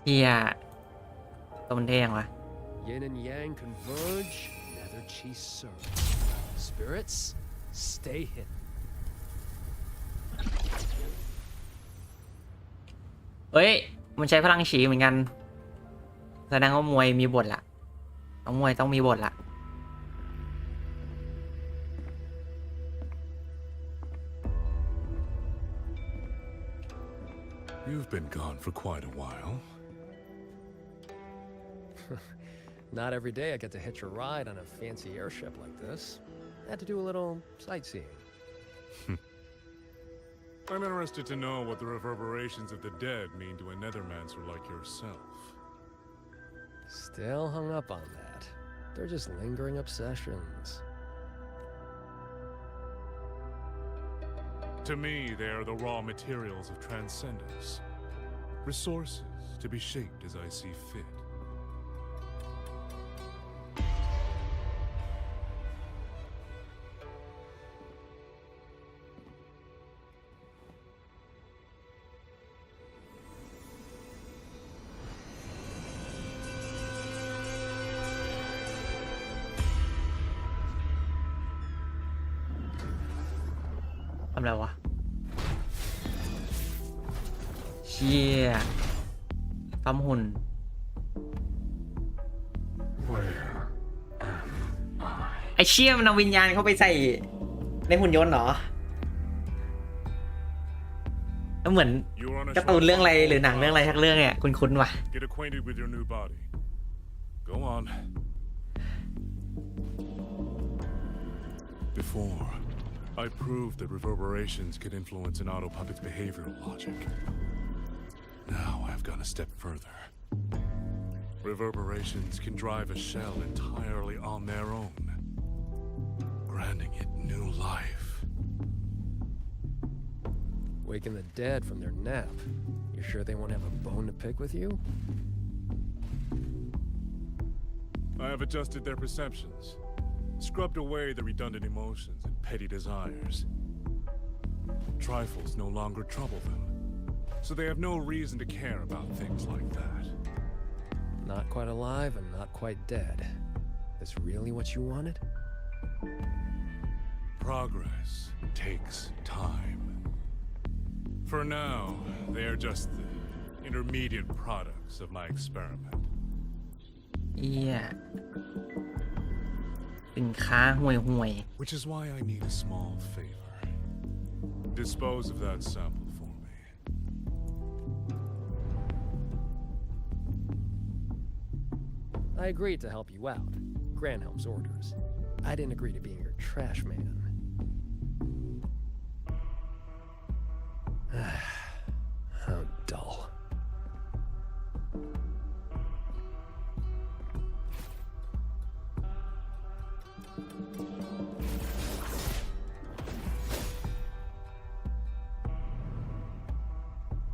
เฮียตัวมันเท่ยังวะ Yin and yang converge, nether chi surge. Spirits, stay hidden. เฮ้ยมันใช้พลังฉีเหมือนกันแสดงว่ามวยมีบทละต้องมวยต้องมีบทละ You've been gone for quite a while. Not every day I get to hitch a ride on a fancy airship like this. I had to do a little sightseeing. I'm interested to know what the reverberations of the dead mean to a nethermancer like yourself. Still hung up on that. They're just lingering obsessions. To me, they are the raw materials of transcendence. Resources to be shaped as I see fit.ทำอะไรวะเชี่ยปั๊มหุ่นไอเชี่ยมันเอาวิญญาณเข้าไปใส่ในหุ่นยนต์เหรอแล้วเหมือนการ์ตูนเรื่องอะไรหรือหนังเรื่องอะไรทักเรื่องเนี่ยคุ้นๆว่ะ Get acquainted with your new body. Go on. Before, I proved that reverberations could influence an auto puppet's behavioral logic. Now I've gone a step further. Reverberations can drive a shell entirely on their own, granting it new life. Waking the dead from their nap. You sure they won't have a bone to pick with you? I have adjusted their perceptions. Scrubbed away the redundant emotions and petty desires. Trifles no longer trouble them, so they have no reason to care about things like that. Not quite alive and not quite dead. This really what you wanted? Progress takes time. For now, they are just the intermediate products of my experiment. Yeah. สินค้าห่วย Which is why I need a small favor. Dispose of that sample for me. I agreed to help you out. Granhelm's orders. I didn't agree to being your trash man. How dull.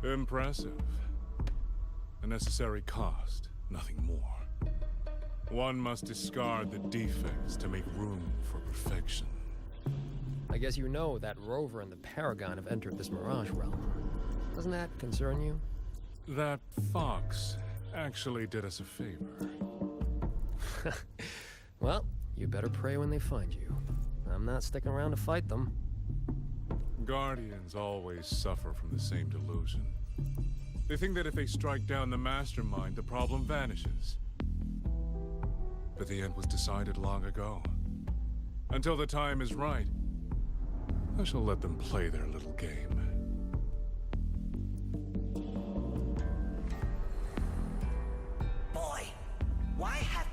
Impressive. A necessary cost, nothing more. One must discard the defects to make room for perfection. I guess you know that Rover and the Paragon have entered this Mirage realm. Doesn't that concern you? That fox actually did us a favor. Well, you better pray when they find you. I'm not sticking around to fight them. Guardians always suffer from the same delusion. They think that if they strike down the mastermind, the problem vanishes. But the end was decided long ago. Until the time is right, I shall let them play their little game.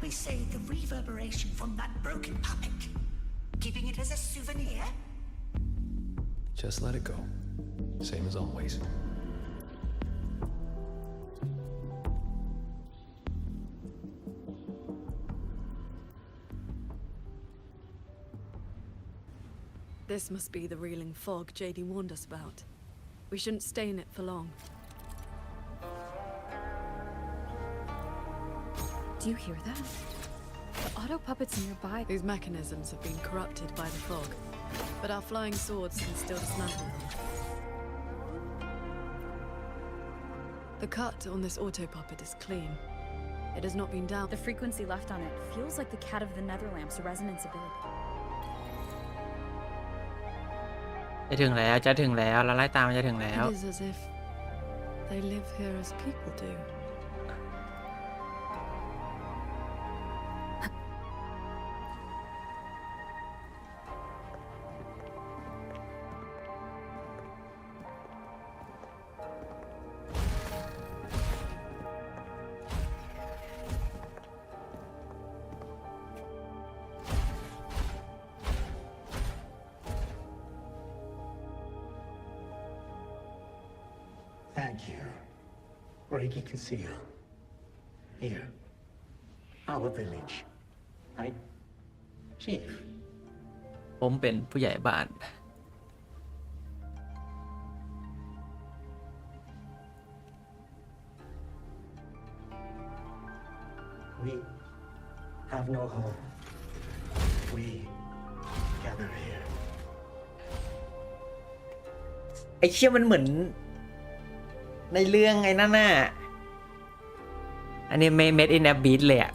we say, the reverberation from that broken puppet? Keeping it as a souvenir? Just let it go. Same as always. This must be the reeling fog JD warned us about. We shouldn't stay in it for long. Do you hear that? The auto puppets nearby. These mechanisms have been corrupted by the fog, but our flying swords can still dismantle them. The cut on this auto puppet is clean. It has not been down. The frequency left on it feels like the cat of the Netherlamp's resonance ability. จะถึงแล้วเราไล่ตามจะถึงแล้ว It is as if they live here as people do. Thank you. Reiki Conceal. Here. Our village. Right? Chief. ผมเป็นผู้ใหญ่บ้าน We have no home. We gather here. ไอ้เชี่ยมันเหมือนในเรื่องไงนั่นน่ะอันนี้เมดอินแอปบีทเลยอะ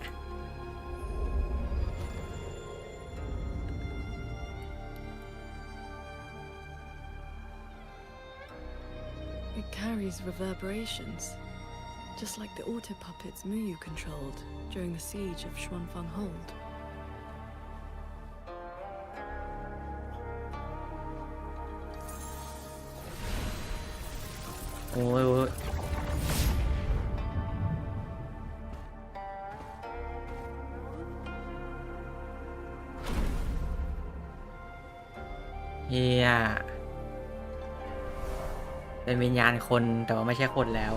It carries reverberations, just like the auto puppets Muyu controlled during the siege of Xuanfang Hold. โอ้ยเฮียเป็นวิญญาณคนแต่ว่าไม่ใช่คนแล้ว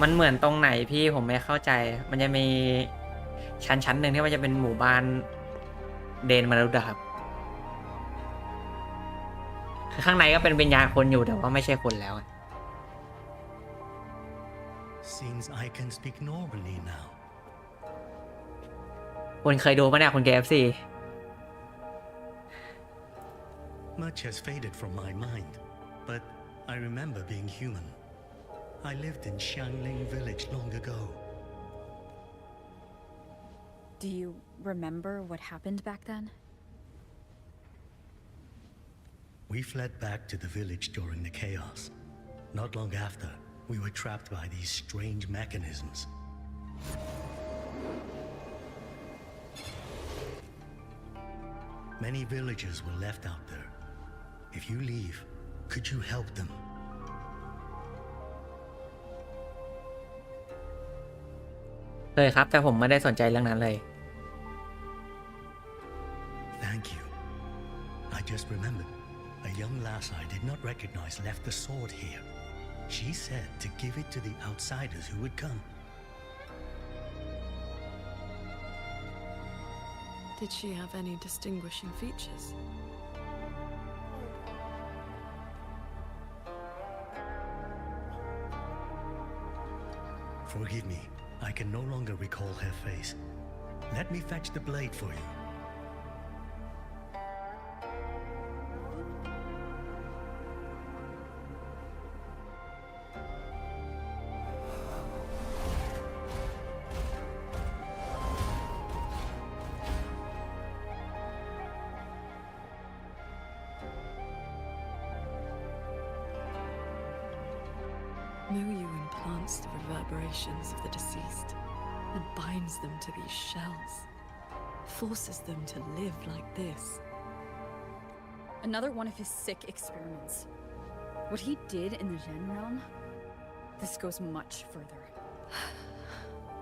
มันเหมือนตรงไหนพี่ผมไม่เข้าใจมันจะมีชั้นหนึ่งที่มันจะเป็นหมู่บ้านเดนมนุษย์ครับคือข้างในก็เป็นวิญญาณคนอยู่แต่ว่าไม่ใช่คนแล้ว Seems I can speak normally now. คุณเคยดูปะเนี่ยคุณ KFC Much has faded from my mind, but I remember being human. I lived in Xiangling village long ago. Do you remember what happened back then? We fled back to the village during the chaos. Not long after, we were trapped by these strange mechanisms. Many villagers were left out there. If you leave, could you help them?ครับแต่ผมไม่ได้สนใจเรื่องนั้นเลย Thank you. I just remembered. A young lass I did not recognize left the sword here. She said to give it to the outsiders who would come. Did she have any distinguishing features? Forgive me. I can no longer recall her face. Let me fetch the blade for you. Muyu implants the reverberations of the deceased and binds them to these shells, forces them to live like this. Another one of his sick experiments. What he did in the Zhen realm, this goes much further.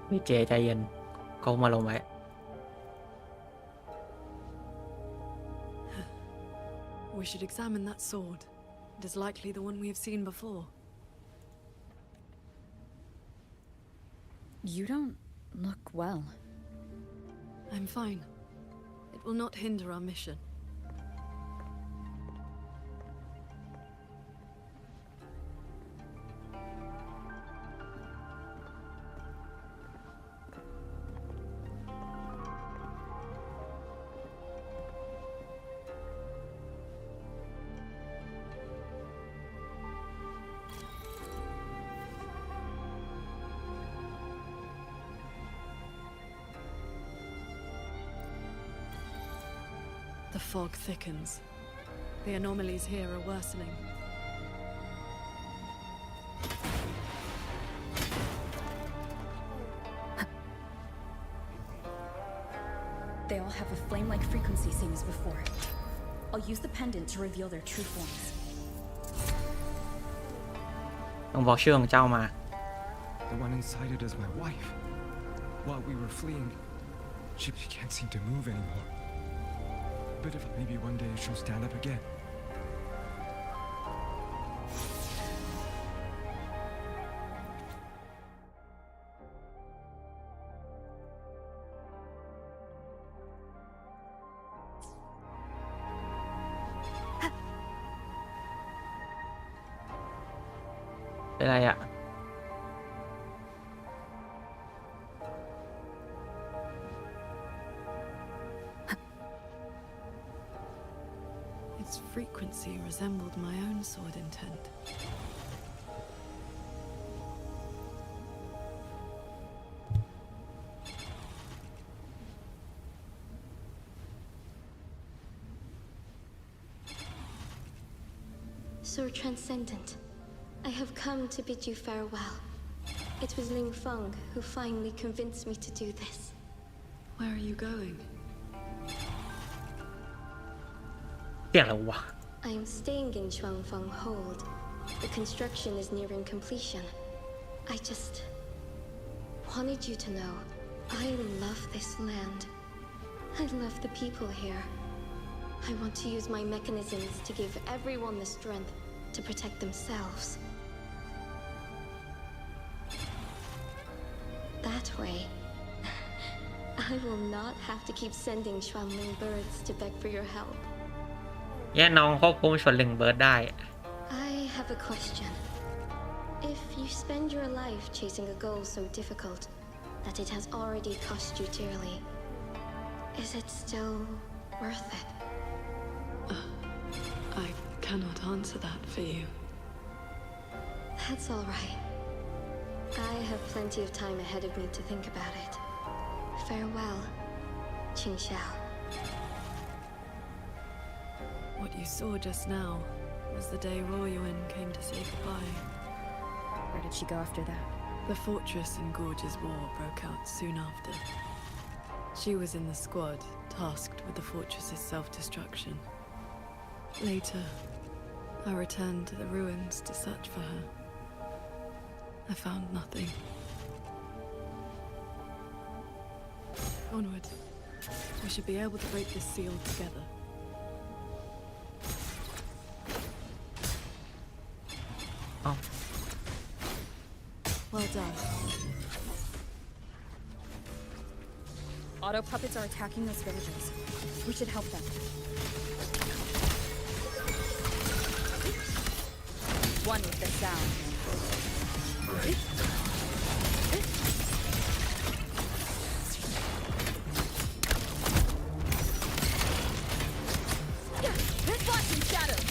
พี่เจใจเย็นเขามาลงไว้ We should examine that sword. It is likely the one we have seen before. You don't look well. I'm fine. It will not hinder our mission. The fog thickens. The anomalies here are worsening. They all have a flame-like frequency, same as before. I'll use the pendant to reveal their true forms. ต้องบอกชื่อของเจ้ามา The one incited as my wife. While we were fleeing, she can't seem to move anymore. But if maybe one day she'll stand up again. Its frequency resembled my own sword intent. Sir Transcendent, I have come to bid you farewell. It was Ling Feng who finally convinced me to do this. Where are you going? เสียงอะไรวะ I am staying in Shuangfeng Hold. The construction is nearing completion. I just wanted you to know I love this land. I love the people here. I want to use my mechanisms to give everyone the strength to protect themselves. That way, I will not have to keep sending Xuanling birds to beg for your help. แย่น้องควบคุมชวนลิงเบิร์ดได้ I have a question. If you spend your life chasing a goal so difficult that it has already cost you dearly, is it still worth it? I cannot answer that for you. That's all right. I have plenty of time ahead of me to think about it. Farewell, Qingxiao. What you saw just now was the day Royuan came to say goodbye. Where did she go after that? The fortress in Gorge's War broke out soon after. She was in the squad tasked with the fortress's self-destruction. Later, I returned to the ruins to search for her. I found nothing. Onward. We should be able to break this seal together. Oh. Well done. Auto puppets are attacking those villagers. We should help them. One with the sound. Hit blast and shadows.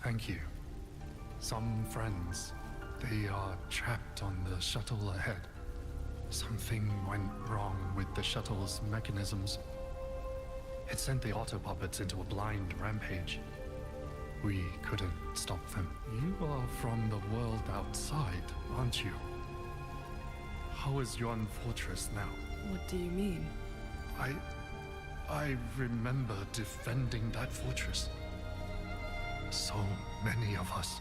Thank you. Some friends, they are trapped on the shuttle ahead. Something went wrong with the shuttle's mechanisms. It sent the auto puppets into a blind rampage. We couldn't stop them. You are from the world outside, aren't you? How is Yuan Fortress now? What do you mean? I remember defending that fortress. So many of us.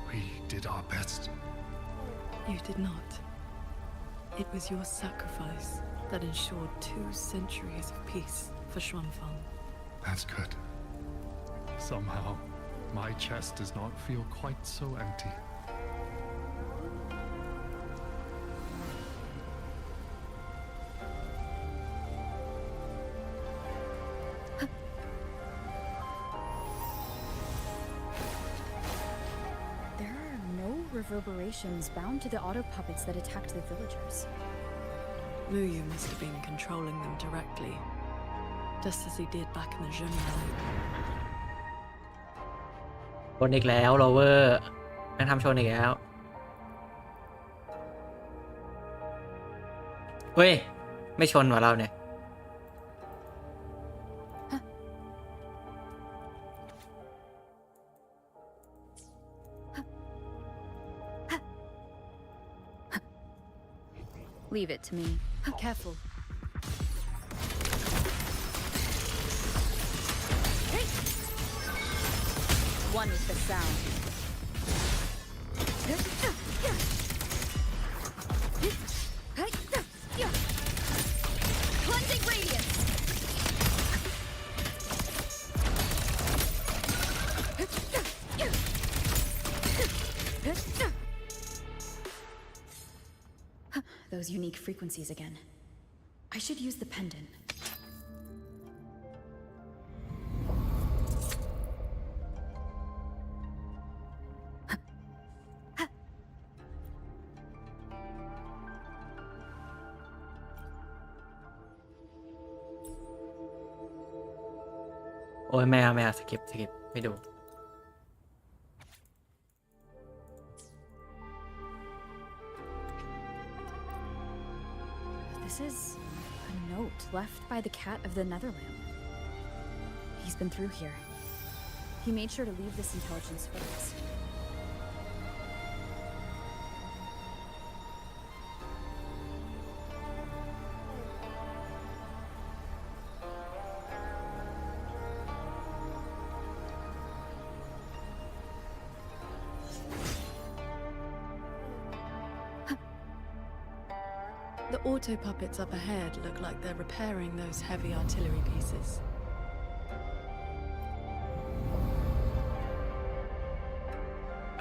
We did our best. You did not. It was your sacrifice that ensured 2 centuries of peace for Xuanfang. That's good. Somehow, my chest does not feel quite so empty. Reverberations bound to the auto puppets that attacked the villagers. Muyu must have been controlling them directly, just as he did back in the Zhenmao. ชนอีกแล้วโรเวอร์แม่งทำชนอีกแล้วเฮ้ยไม่ชนว่ะเราเนี่ยLeave it to me. Careful. One with the sound. Cleansing radiance. Those unique frequencies again. I should use the pendant. Oh, ไม่เอาสกิปไม่ดู This is a note left by the cat of the Netherland. He's been through here. He made sure to leave this intelligence for us. The auto puppets up ahead look like they're repairing those heavy artillery pieces.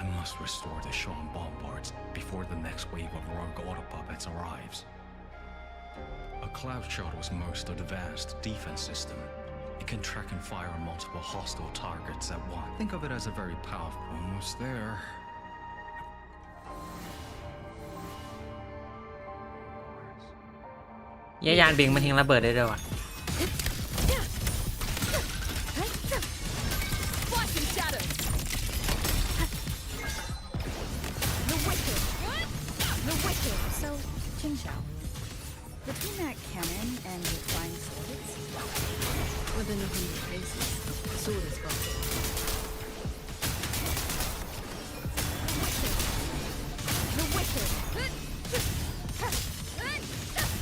I must restore the Shan bombards before the next wave of rogue auto puppets arrives. A cloud shuttle's most advanced defense system. It can track and fire multiple hostile targets at once. Think of it as a very powerful... Almost there. Yeah, ยานบิงมันทิ้งระเบิดได้ด้วยว่ะ So, Qingxiao, between that cannon and your flying swords, Within 100 paces, the sword is gone. the wicked,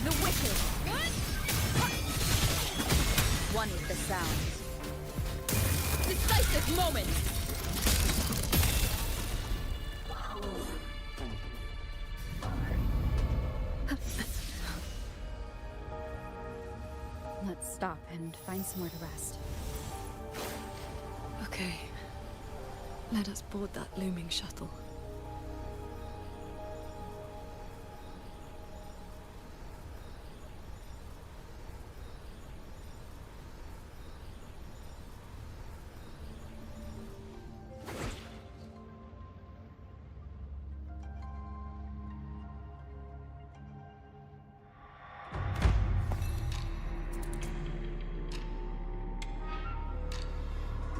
the wicked. One with the sound. Decisive moment. Let's stop and find somewhere to rest. Okay. Let us board that looming shuttle.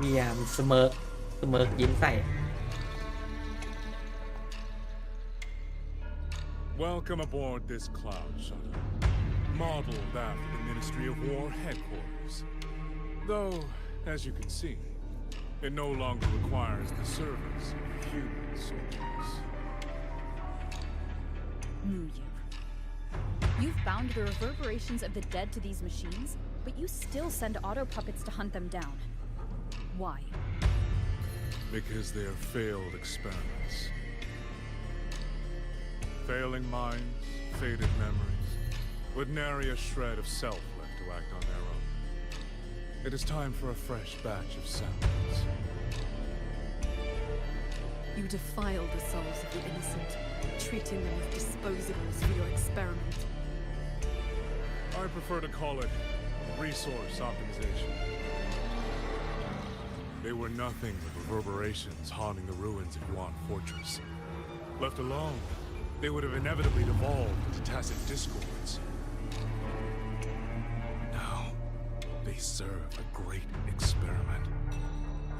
Yeah, เสมอยิ้มใส่ Welcome aboard this cloud shuttle, modeled after the Ministry of War headquarters. Though, as you can see, it no longer requires the service of human soldiers. Muyu, you've bound the reverberations of the dead to these machines, but you still send auto puppets to hunt them down. Why? Because they are failed experiments. Failing minds, faded memories, with nary a shred of self left to act on their own. It is time for a fresh batch of samples. You defile the souls of the innocent, treating them as disposables for your experiment. I prefer to call it resource optimization. They were nothing but reverberations haunting the ruins of Yuan Fortress. Left alone, they would have inevitably devolved into tacit discords. Now, they serve a great experiment.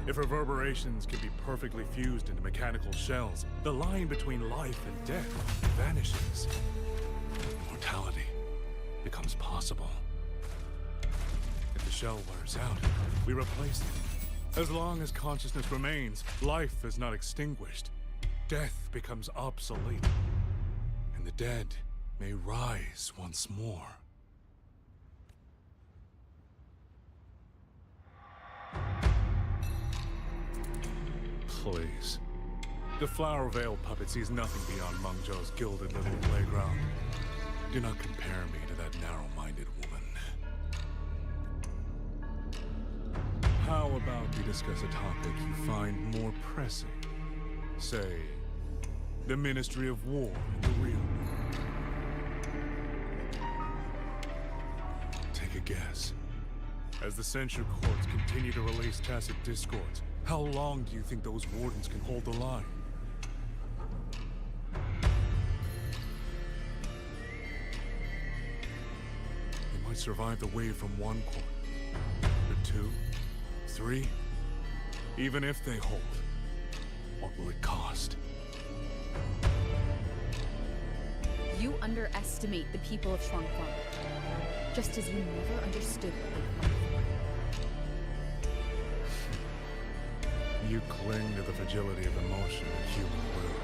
If reverberations can be perfectly fused into mechanical shells, the line between life and death vanishes. Immortality becomes possible. If the shell wears out, we replace it. As long as consciousness remains, life is not extinguished. Death becomes obsolete, and the dead may rise once more. Please. The Flower Veil puppet sees nothing beyond Meng Zhou's gilded little playground. Do not compare me to that narrow-minded woman. How about we discuss a topic you find more pressing? Say, the Ministry of War in the real world. Take a guess. As the censure courts continue to release tacit discords, how long do you think those wardens can hold the line? They might survive the wave from one court, but two, three, even if they hold, what will it cost? You underestimate the people of Shuangfang, just as you never understood what they fought for. You cling to the fragility of emotion and human will,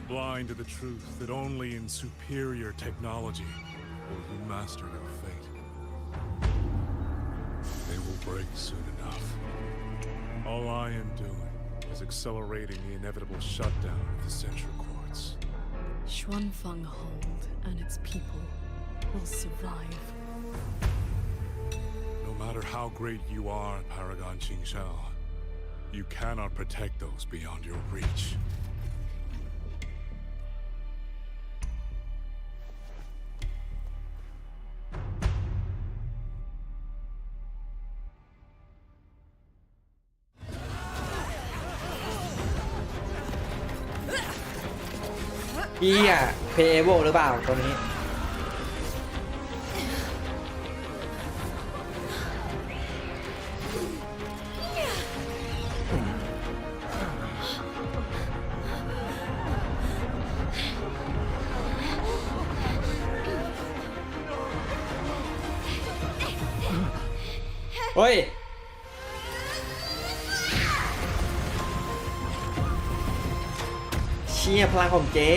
blind to the truth that only in superior technology will you master your fate. They will break soon enough. All I am doing is accelerating the inevitable shutdown of the censure courts. Xuanfeng Hold and its people will survive. No matter how great you are, Paragon Qingshao, you cannot protect those beyond your reach. Playable หรือเปล่าตัวนี้เฮ้ยเชี่ยพลังของเจ๊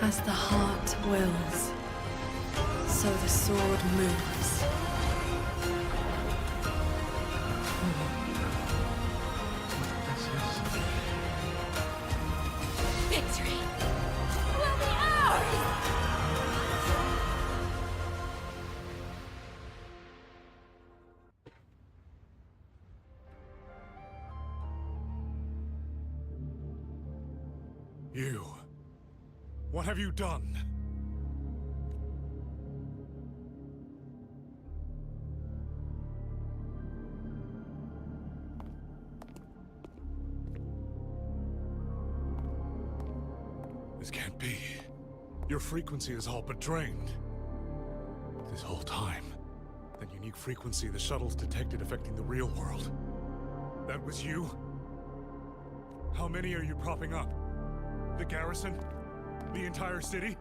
As the heart wills, so the sword moves. Victory will be ours! You. What have you done? This can't be. Your frequency is all but drained. This whole time, that unique frequency the shuttles detected affecting the real world. That was you? How many are you propping up? The garrison? The entire city?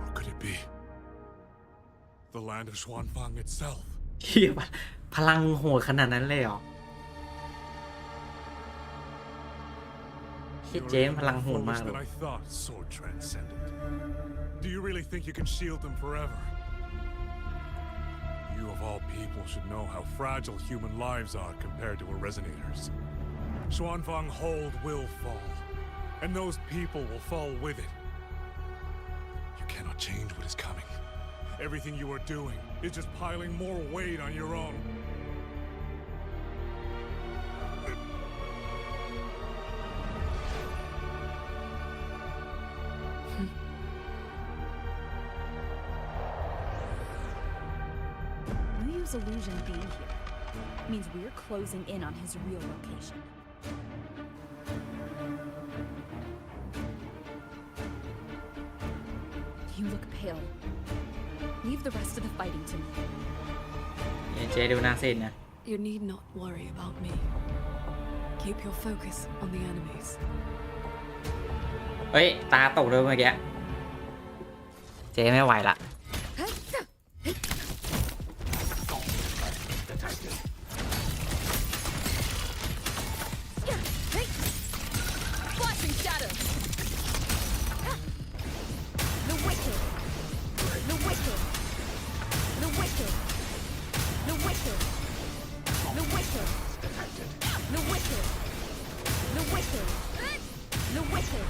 Or could it be the land of Xuanfang itself? พลังโหดขนาดนั้นเลยเหรอ เจมพลังโหดมากเลย I thought, sword transcendent. Do you really think you can shield them forever? You of all people should know how fragile human lives are compared to a resonators. Xuanfang Hold will fall, and those people will fall with it. You cannot change what is coming. Everything you are doing is just piling more weight on your own. Ryu's illusion being here means we're closing in on his real location. You look pale. Leave the rest of the fighting to me. เจดูน่าเส้นนะ You need not worry about me. Keep your focus on the enemies. เฮ้ยตาตกเลยเมื่อกี้เจไม่ไหวละ Flashing shadows. The wicked. The wicked. The wicked. The wicked. The wicked. The wicked. The wicked. The wicked.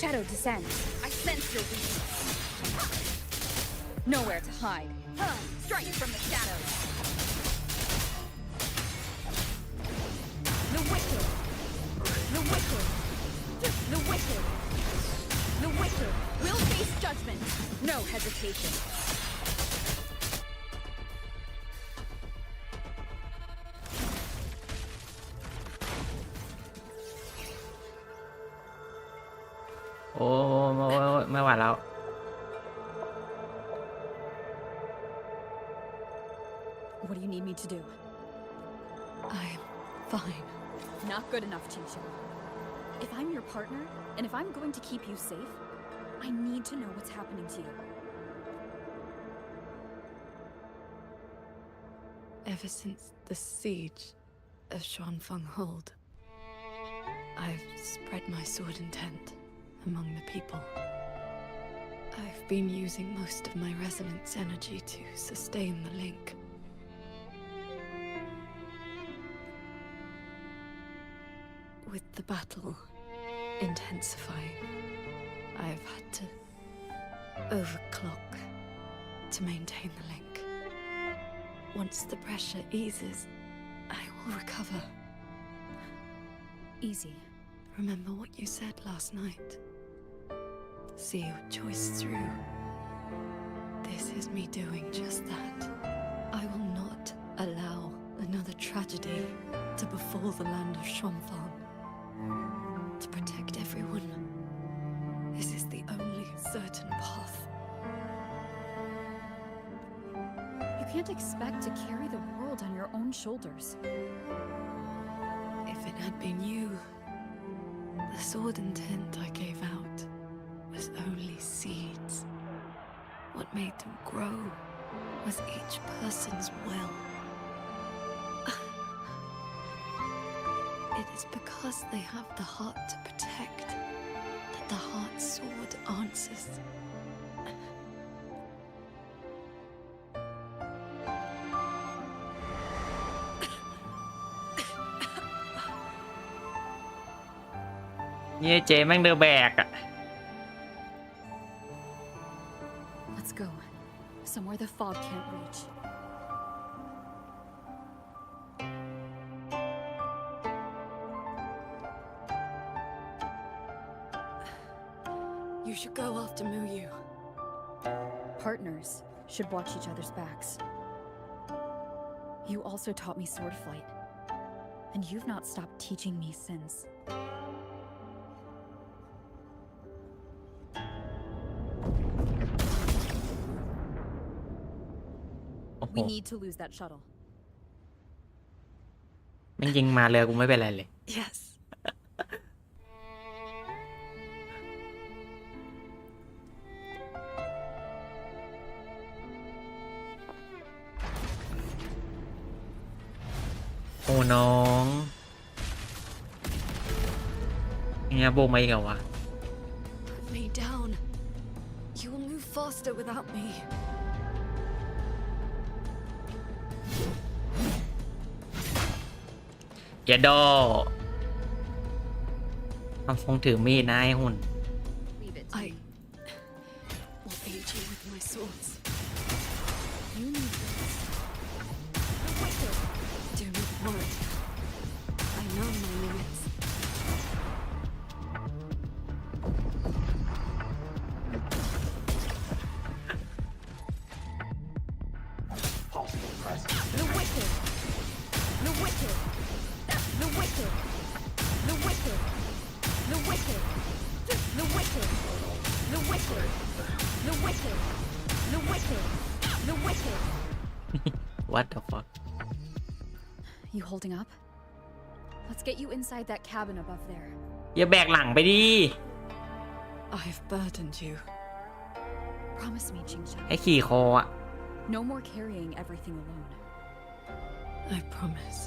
Shadow descends. I sense your weakness. Nowhere to hide. Strike from the shadows. The wicked. The wicked. The wicked. The wicked will face judgment. No hesitation. Oh, ไม่ไหวแล้ว What do you need me to do? I'm fine. Not good enough, Chincho. If I'm your partner, and if I'm going to keep you safe, I need to know what's happening to you. Ever since the siege of Xuanfang Hold, I've spread my sword intent among the people. I've been using most of my resonance energy to sustain the link. With the battle intensifying, I've had to overclock to maintain the link. Once the pressure eases, I will recover. Easy. Remember what you said last night. See your choice through. This is me doing just that. I will not allow another tragedy to befall the land of Xuanfang. To protect everyone, this is the only certain path. You can't expect to carry the world on your own shoulders. If it had been you, the sword intent I gave out was only seeds. What made them grow was each person's will. It is because they have the heart to protect that the heart's sword answers. Yeah, เจแม่งเดือแบกอะ Let's go. Somewhere the fog can't reach. You should go after Muyu. Partners should watch each other's backs. You also taught me sword flight, and you've not stopped teaching me since. We need to lose that shuttle. แม่งยิงมาเรือกูไม่เป็นไรเลย Yes. โอ้น้องเนี่ยโบกมาอีกเหรอวะ Put me down. You will move faster without me. เยดโดมันคงถือมีดนะไอ้หุ่น I will aid you with my swords. You need this. The wicked. Do not worry. I know my limits. Possible presence. The wicked. The wicked. The wicked. The wicked. The wicked. The wicked. The wicked. The wicked. The wicked. The wicked. What the fuck You holding up? Let's get you inside that cabin above there. อย่าแบกหลังไปดิ I've burdened you. Promise me, Qingxiao. ให้ขี่คออ่ะ No more carrying everything alone. I promise.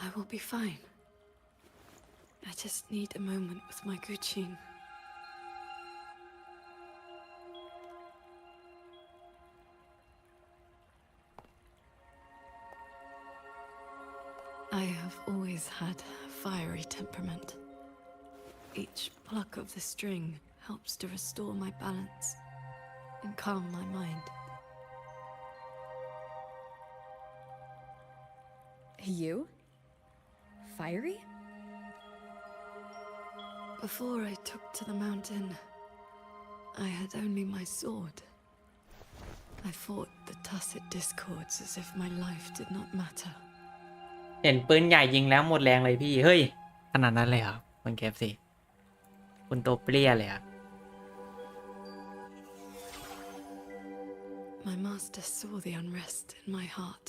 I will be fine. I just need a moment with my Guqin. I have always had a fiery temperament. Each pluck of the string helps to restore my balance and calm my mind. You? Fiery? Before I took to the mountain, I had only my sword. I fought the tacit discords as if my life did not matter. เห็นปืนใหญ่ยิงแล้วหมดแรงเลยพี่ เฮ้ย ขนาดนั้นเลยเหรอมันแคปสิคุณโตเปรี้ยเลยอ่ะ My master saw the unrest in my heart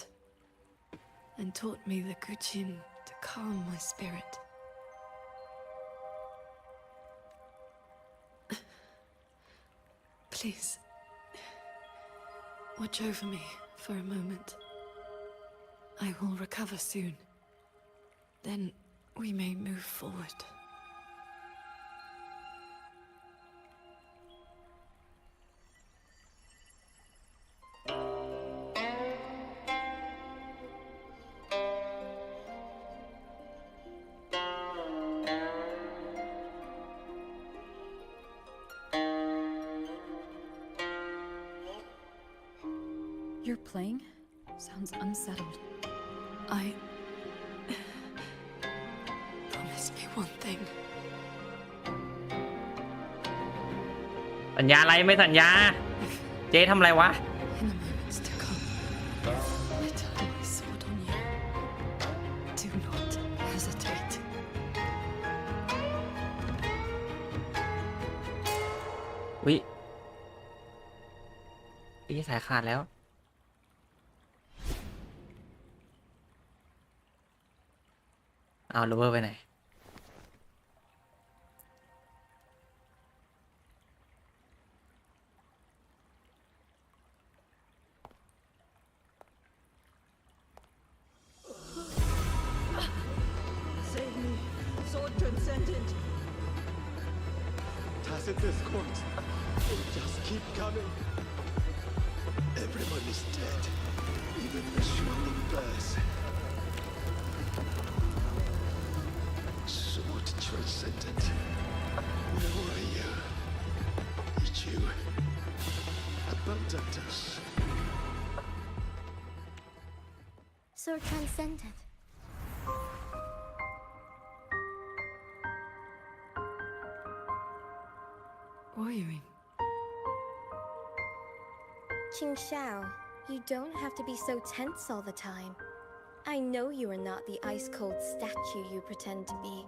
and taught me the Guqin to calm my spirit. Please, watch over me for a moment. I will recover soon. Then we may move forward. You're playing? Sounds unsettled. I promise me one thing. สัญญาอะไรไม่สัญญา เจ๊ทำอะไรวะ In the moments to come, I turn my sword on you. Do not hesitate. อุ๊ยพี่สายขาดแล้ว เอาโรเวอร์ไปไหน Save me, sword transcendent. Tacit discords. They just keep coming. Everyone is dead. Even the shrinking bears. Sword transcendent. Where were you? Did you abandon us? So transcendent. tiring. Qingxiao, you don't have to be so tense all the time. I know you are not the ice-cold statue you pretend to be.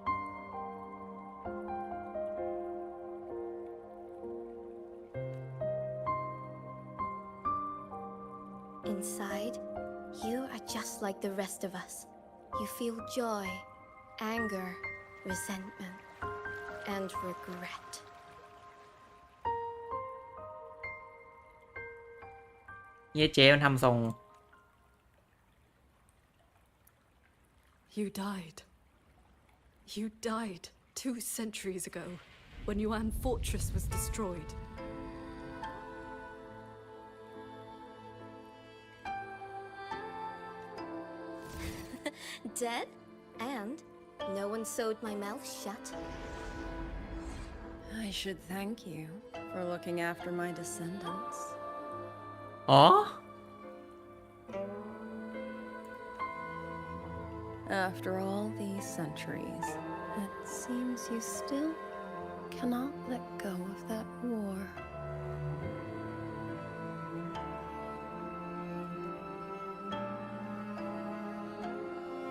Inside, you are just like the rest of us. You feel joy, anger, resentment, and regret. เย้เจ๊มันทำทรง You died. You died 2 centuries ago, when Yuan Fortress was destroyed. Dead? And no one sewed my mouth shut. I should thank you for looking after my descendants. อ๋อ After all these centuries, it seems you still cannot let go of that war.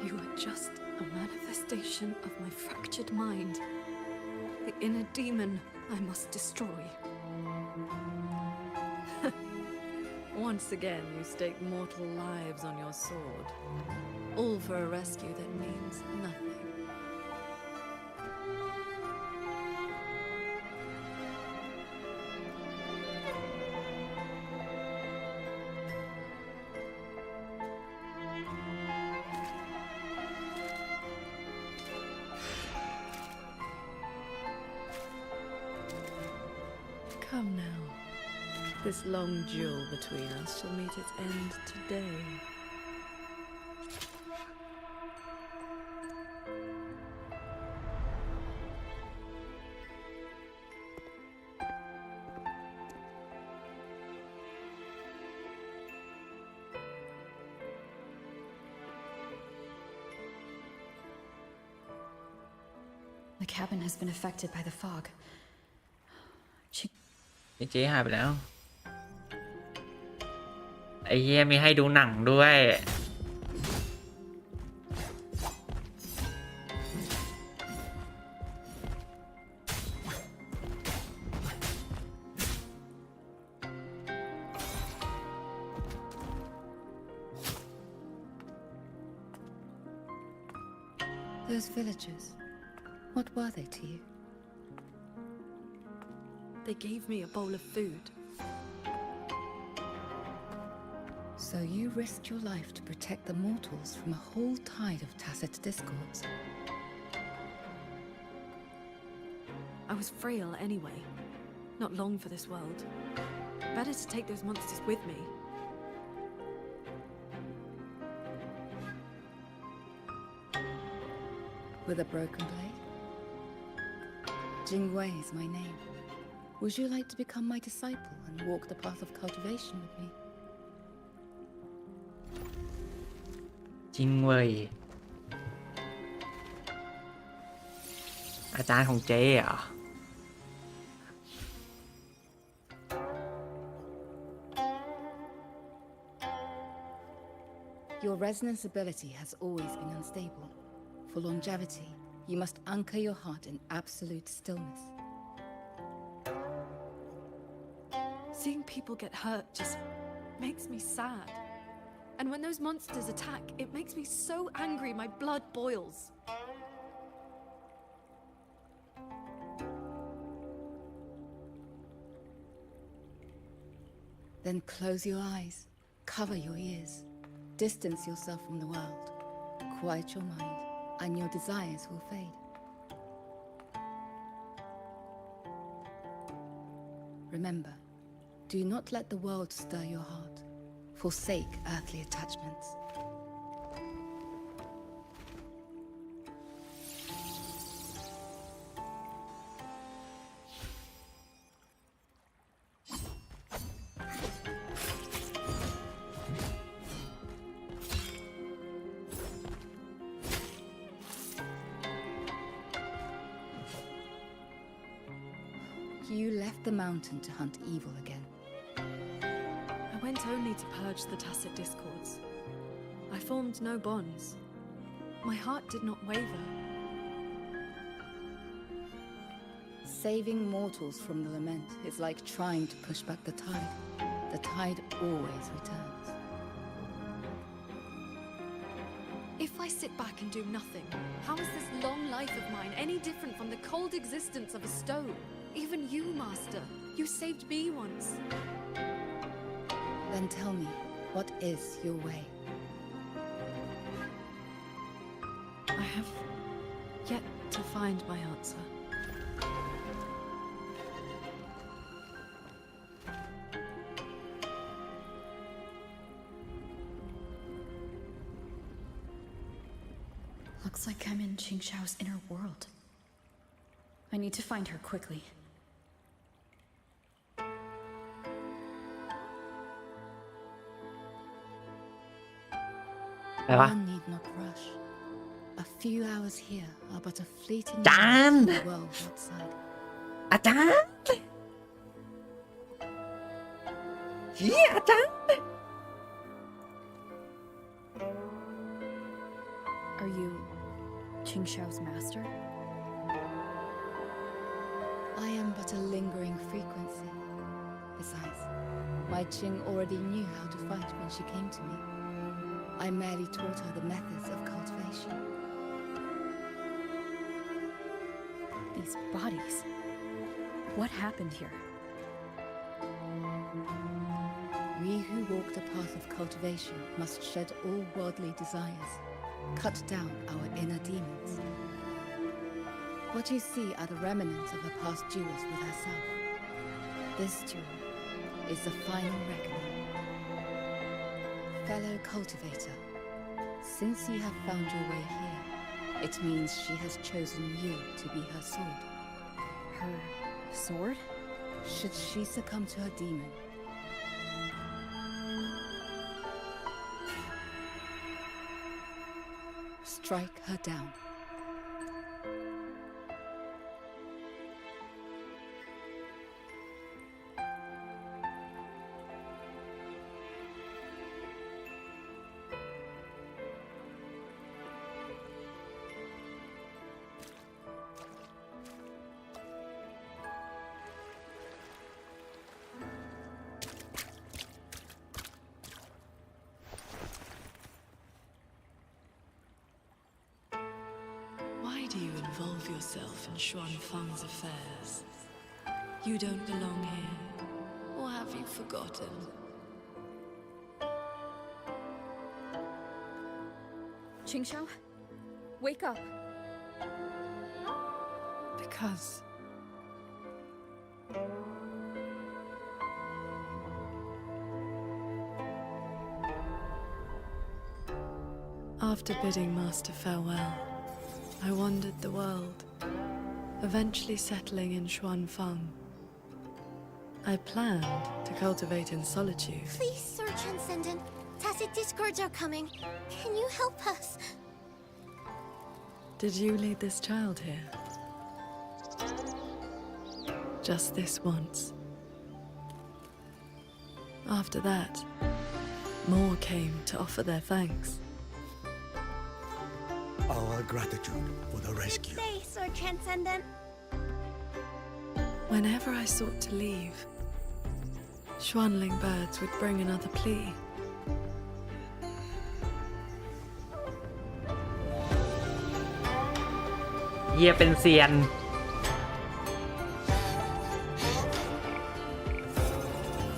You are just a manifestation of my fractured mind. The inner demon I must destroy. Once again, you stake mortal lives on your sword. All for a rescue that means nothing. Come now. This long duel between us shall meet its end today. The cabin has been affected by the fog. เจ๊หายไปแล้ว ไอ้เหี้ยมีให้ดูหนังด้วย Those villagers, what were they to you? They gave me a bowl of food. So you risked your life to protect the mortals from a whole tide of tacit discords. I was frail anyway. Not long for this world. Better to take those monsters with me. With a broken blade? Jingwei is my name. Would you like to become my disciple and walk the path of cultivation with me? จริงเว้ย อาจารย์ของเจ๊เหรอ Your resonance ability has always been unstable. For longevity, you must anchor your heart in absolute stillness. Seeing people get hurt just makes me sad. And when those monsters attack, it makes me so angry my blood boils. Then close your eyes, cover your ears, distance yourself from the world, quiet your mind, and your desires will fade. Remember, do not let the world stir your heart. Forsake earthly attachments. You left the mountain to hunt evil again. I went only to purge the tacit discords. I formed no bonds. My heart did not waver. Saving mortals from the lament is like trying to push back the tide. The tide always returns. If I sit back and do nothing, how is this long life of mine any different from the cold existence of a stone? Even you, Master, you saved me once. Then tell me, what is your way? I have yet to find my answer. Looks like I'm in Qingxiao's inner world. I need to find her quickly. One need not rush. A few hours here are but a fleeting Chan! moment to the world outside. อาจารย์เฮียอาจารย์ Are you Qingxiao's master? I am but a lingering frequency. Besides, my Qing already knew how to fight when she came to me. I merely taught her the methods of cultivation. These bodies. What happened here? We who walk the path of cultivation must shed all worldly desires, cut down our inner demons. What you see are the remnants of her past duels with herself. This duel is the final reckoning. Fellow cultivator, since you have found your way here, it means she has chosen you to be her sword. Her sword? Should she succumb to her demon, strike her down. Why do you involve yourself in Xuanfang's affairs? You don't belong here, or have you forgotten? Qingxiao, wake up. Because after bidding Master farewell, I wandered the world, eventually settling in Xuanfang. I planned to cultivate in solitude. Please, Sir Transcendent. Tacit discords are coming. Can you help us? Did you lead this child here? Just this once. After that, more came to offer their thanks. Our gratitude for the rescue. Stay, Sir Transcendent. Whenever I sought to leave, Xuanling birds would bring another plea.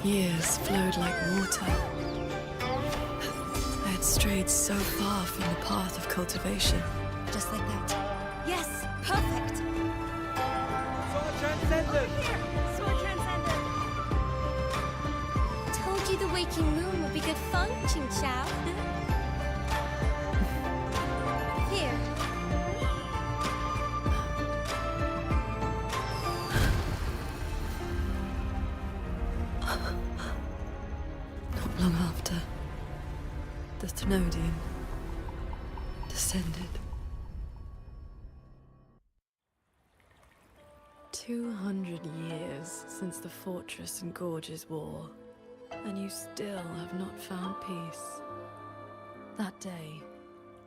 Years flowed like water. I had strayed so far from the path of cultivation. Just like that. Yes, perfect. Sword Transcendent! Here, Sword Transcendent. Told you the waking moon would be good fun, Qingxiao. Here. Not long after, the Thenodian descended. 200 years since the Fortress and Gorges War, and you still have not found peace. That day,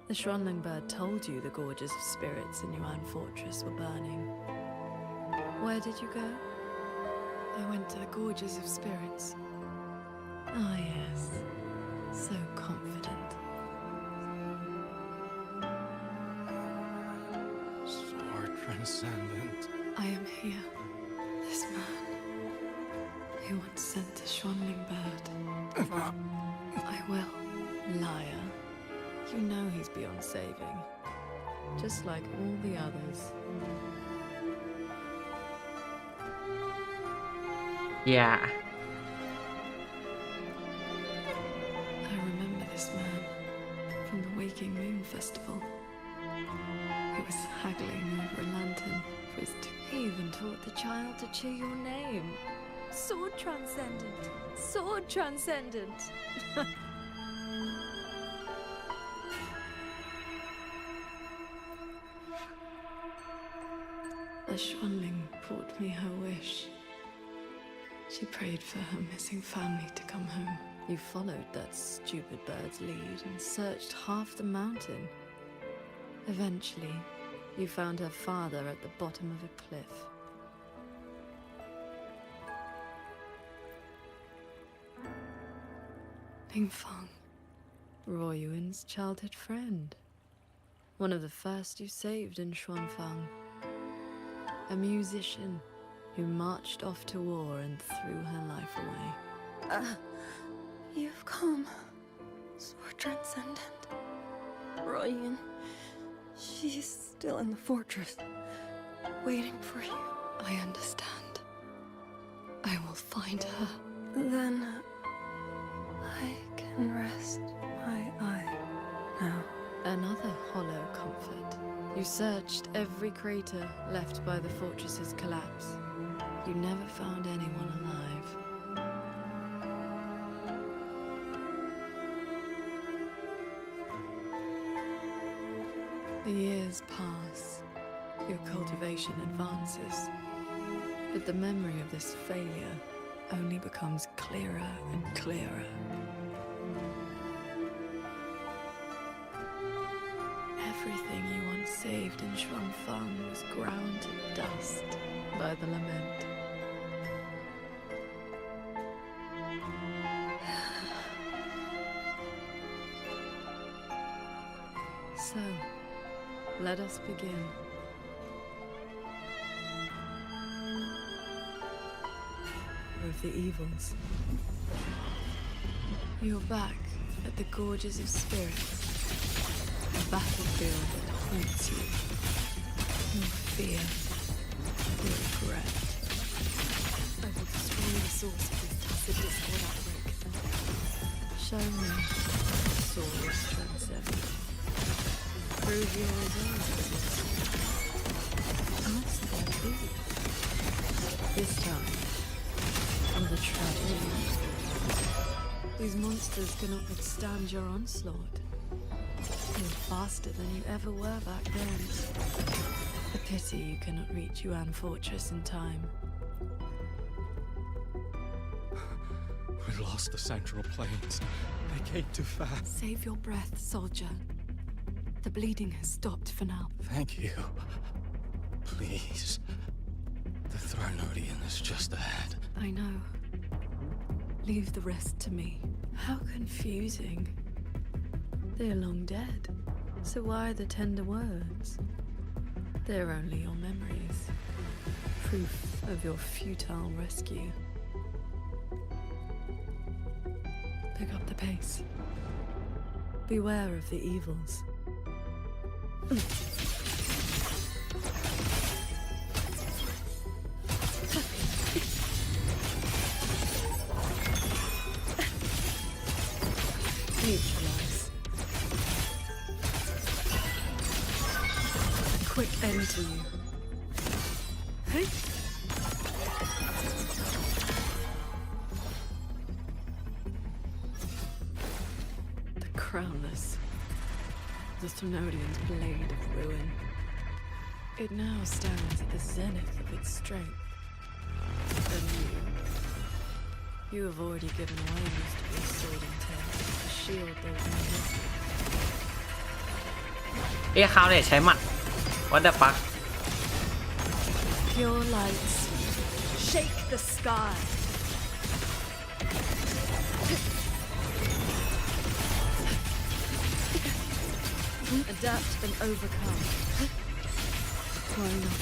the Schwanling bird told you the Gorges of Spirits in Yuan Fortress were burning. Where did you go? I went to the Gorges of Spirits. Ah, yes. So confident. Sword transcendent. I am here. This man. He once sent a Schwanling bird. I will. Liar. You know he's beyond saving. Just like all the others. Yeah. I remember this man from the Waking Moon Festival. He was haggling over a lantern for his He even taught the child to cheer your name. Sword transcendent. Sword transcendent. The Schwanling brought me her wish. She prayed for her missing family to come home. You followed that stupid bird's lead and searched half the mountain. Eventually, you found her father at the bottom of a cliff. Pingfang, Royuan's childhood friend. One of the first you saved in Xuanfang. A musician who marched off to war and threw her life away. You've come. Sword Transcendent. Royan. She's still in the fortress, waiting for you. I understand. I will find her. Then I can rest my eye now. Another hollow comfort. You searched every crater left by the fortress's collapse. You never found anyone alive. The years pass. Your cultivation advances. But the memory of this failure only becomes clearer and clearer. Everything you once saved in Xuanfang was ground to dust by the lament. So, let us begin. With the evils. You're back at the Gorges of Spirits. A battlefield that haunts you. Your fear. Your regret. I will destroy the source of this tacit discord outbreak. Show me Swords Transcendent. Prove your resilience. Must there be? This time, for the tragedy. These monsters cannot withstand your onslaught. You're faster than you ever were back then. A pity you cannot reach Yuan Fortress in time. We lost the Central Plains. They came too fast. Save your breath, soldier. The bleeding has stopped for now. Thank you. Please. The Thronodian is just ahead. I know. Leave the rest to me. How confusing. They're long dead. So why the tender words? They're only your memories. Proof of your futile rescue. Pick up the pace. Beware of the evils. Neutralize. A quick end to you. Hey. The crownless. The Thronodian's blade of ruin. It now stands at the zenith of its strength. And you have already given away most of your sword and tail to shield those in need. คราวเนี่ยใช้หมัด What the fuck Pure lights, shake the sky. Adapt and overcome. Why not?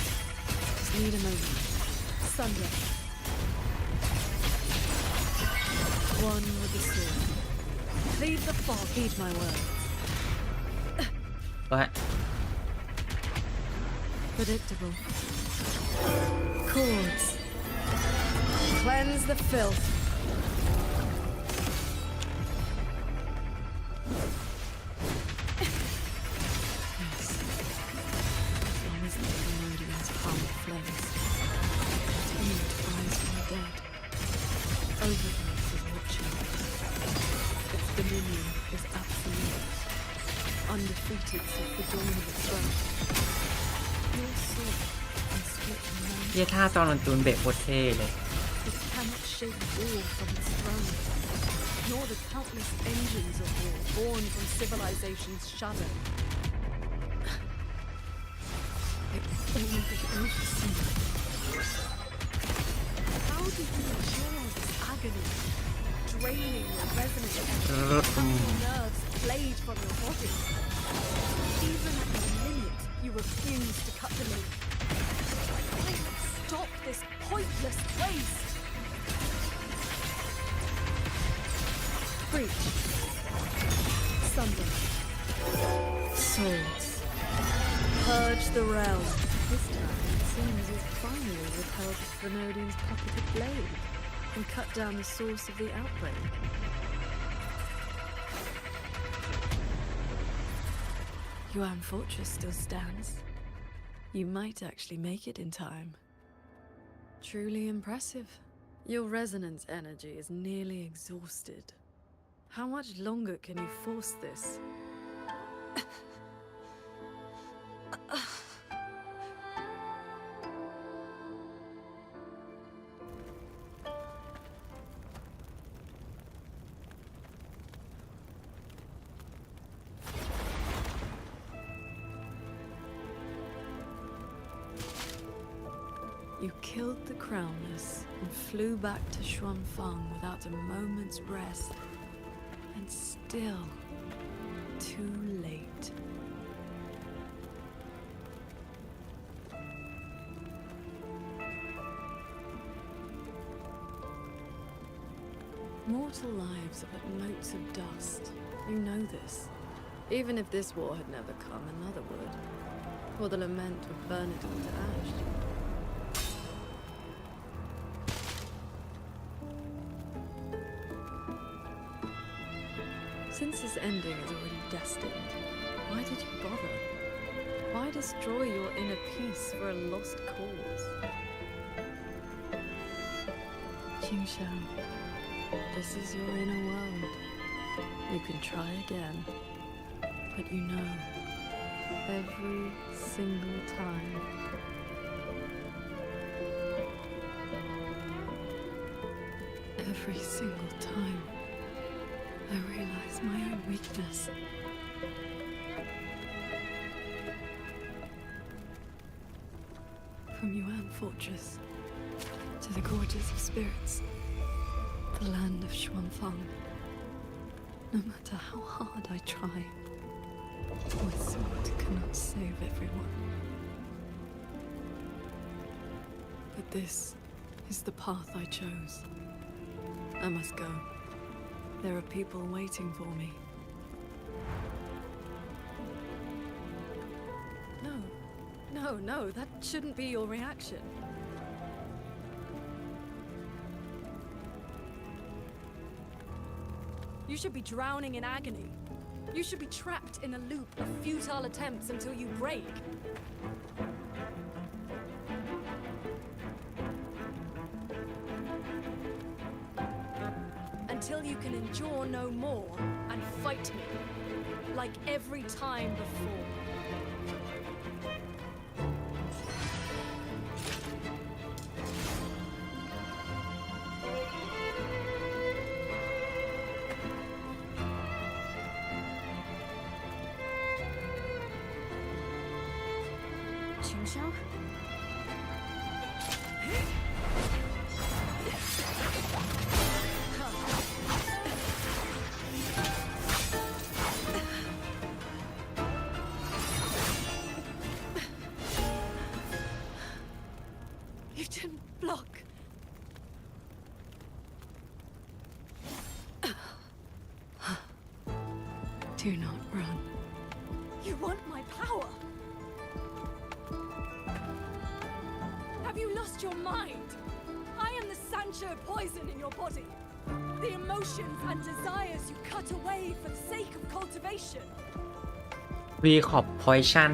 Just need a moment. Sunday. One with the sword. Leave the fog. Heed my words. What? Predictable. Chords. Cleanse the filth. Overgrowth is watching. Its dominion is absolute. Undefeated since the dawn of its throne. Your sword can split mountains. เหี้ยท่าตอนมันจูนเบรกโคตรเท่เลย It cannot shake war from its throne, nor the countless engines of war born from civilization's shadow. It will be overseen. How do you endure this agony, draining your resonant nerves played from your body? Even at the limit, you refuse to cut the link. Why not stop this pointless waste? Breach. Sunder. Swords. Purge the realm. This time it seems you've finally withheld Thenodian's puppeted blade and cut down the source of the outbreak. Yuan Fortress still stands. You might actually make it in time. Truly impressive. Your resonance energy is nearly exhausted. How much longer can you force this? You killed the Crownless and flew back to Xuanfang without a moment's rest. And still, too late. Mortal lives are but motes of dust. You know this. Even if this war had never come, another would. Or the lament would burn it all to ash. Since this ending is already destined, why did you bother? Why destroy your inner peace for a lost cause? Qingshao, this is your inner world. You can try again, but you know, every single time, I realize my own weakness. From Yuan Fortress to the gorges of spirits, the land of Xuanfang. No matter how hard I try, my sword cannot save everyone. But this is the path I chose. I must go. There are people waiting for me. No, that shouldn't be your reaction. You should be drowning in agony. You should be trapped in a loop of futile attempts until you break. Until you can endure no more and fight me, like every time before. Qingxiao? You didn't block. Do not run. You want my power? Have you lost your mind? I am the Sancho poison in your body. The emotions and desires you cut away for the sake of cultivation. We ขอบ poison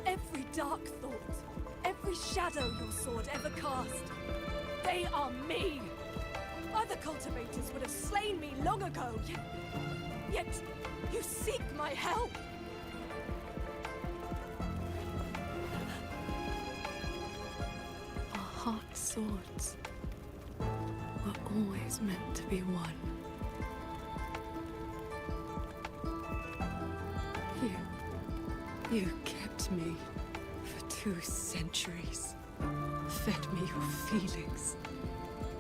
Every dark thought, every shadow your sword ever cast, they are me. Other cultivators would have slain me long ago, yet you seek my help. Our heart swords were always meant to be one. You kept me for 2 centuries, fed me your feelings,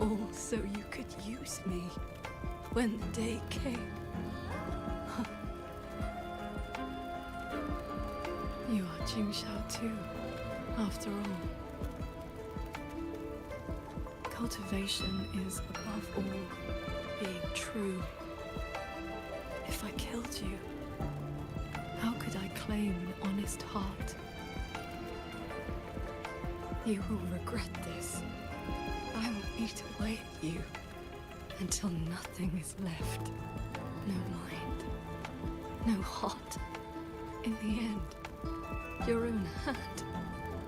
all so you could use me when the day came. You are Qingxiao too, after all. Cultivation is above all being true. If I killed you, how could I claim an honest heart? You will regret this. I will eat away at you until nothing is left. No mind, no heart. In the end, your own hand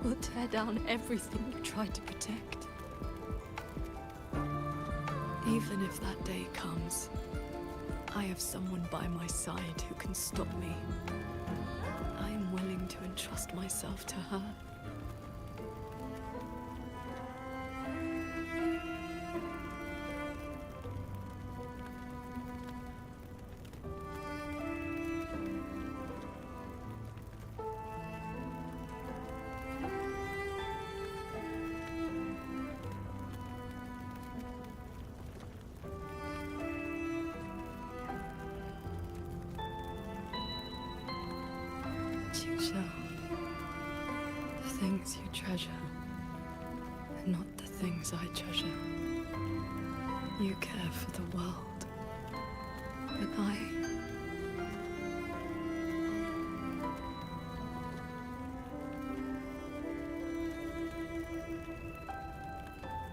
will tear down everything you tried to protect. Even if that day comes, I have someone by my side who can stop me. I am willing to entrust myself to her. Qingxiao, the things you treasure are not the things I treasure. You care for the world, but I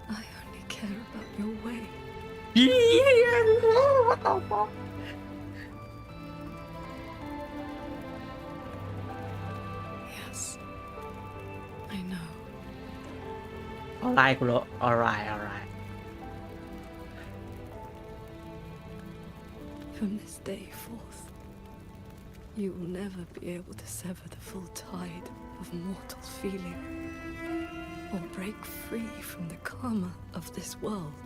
only care about your way. Yes, I know. alright กูรู้ alright alright From this day forth, you will never be able to sever the full tide of mortal feeling or break free from the karma of this world.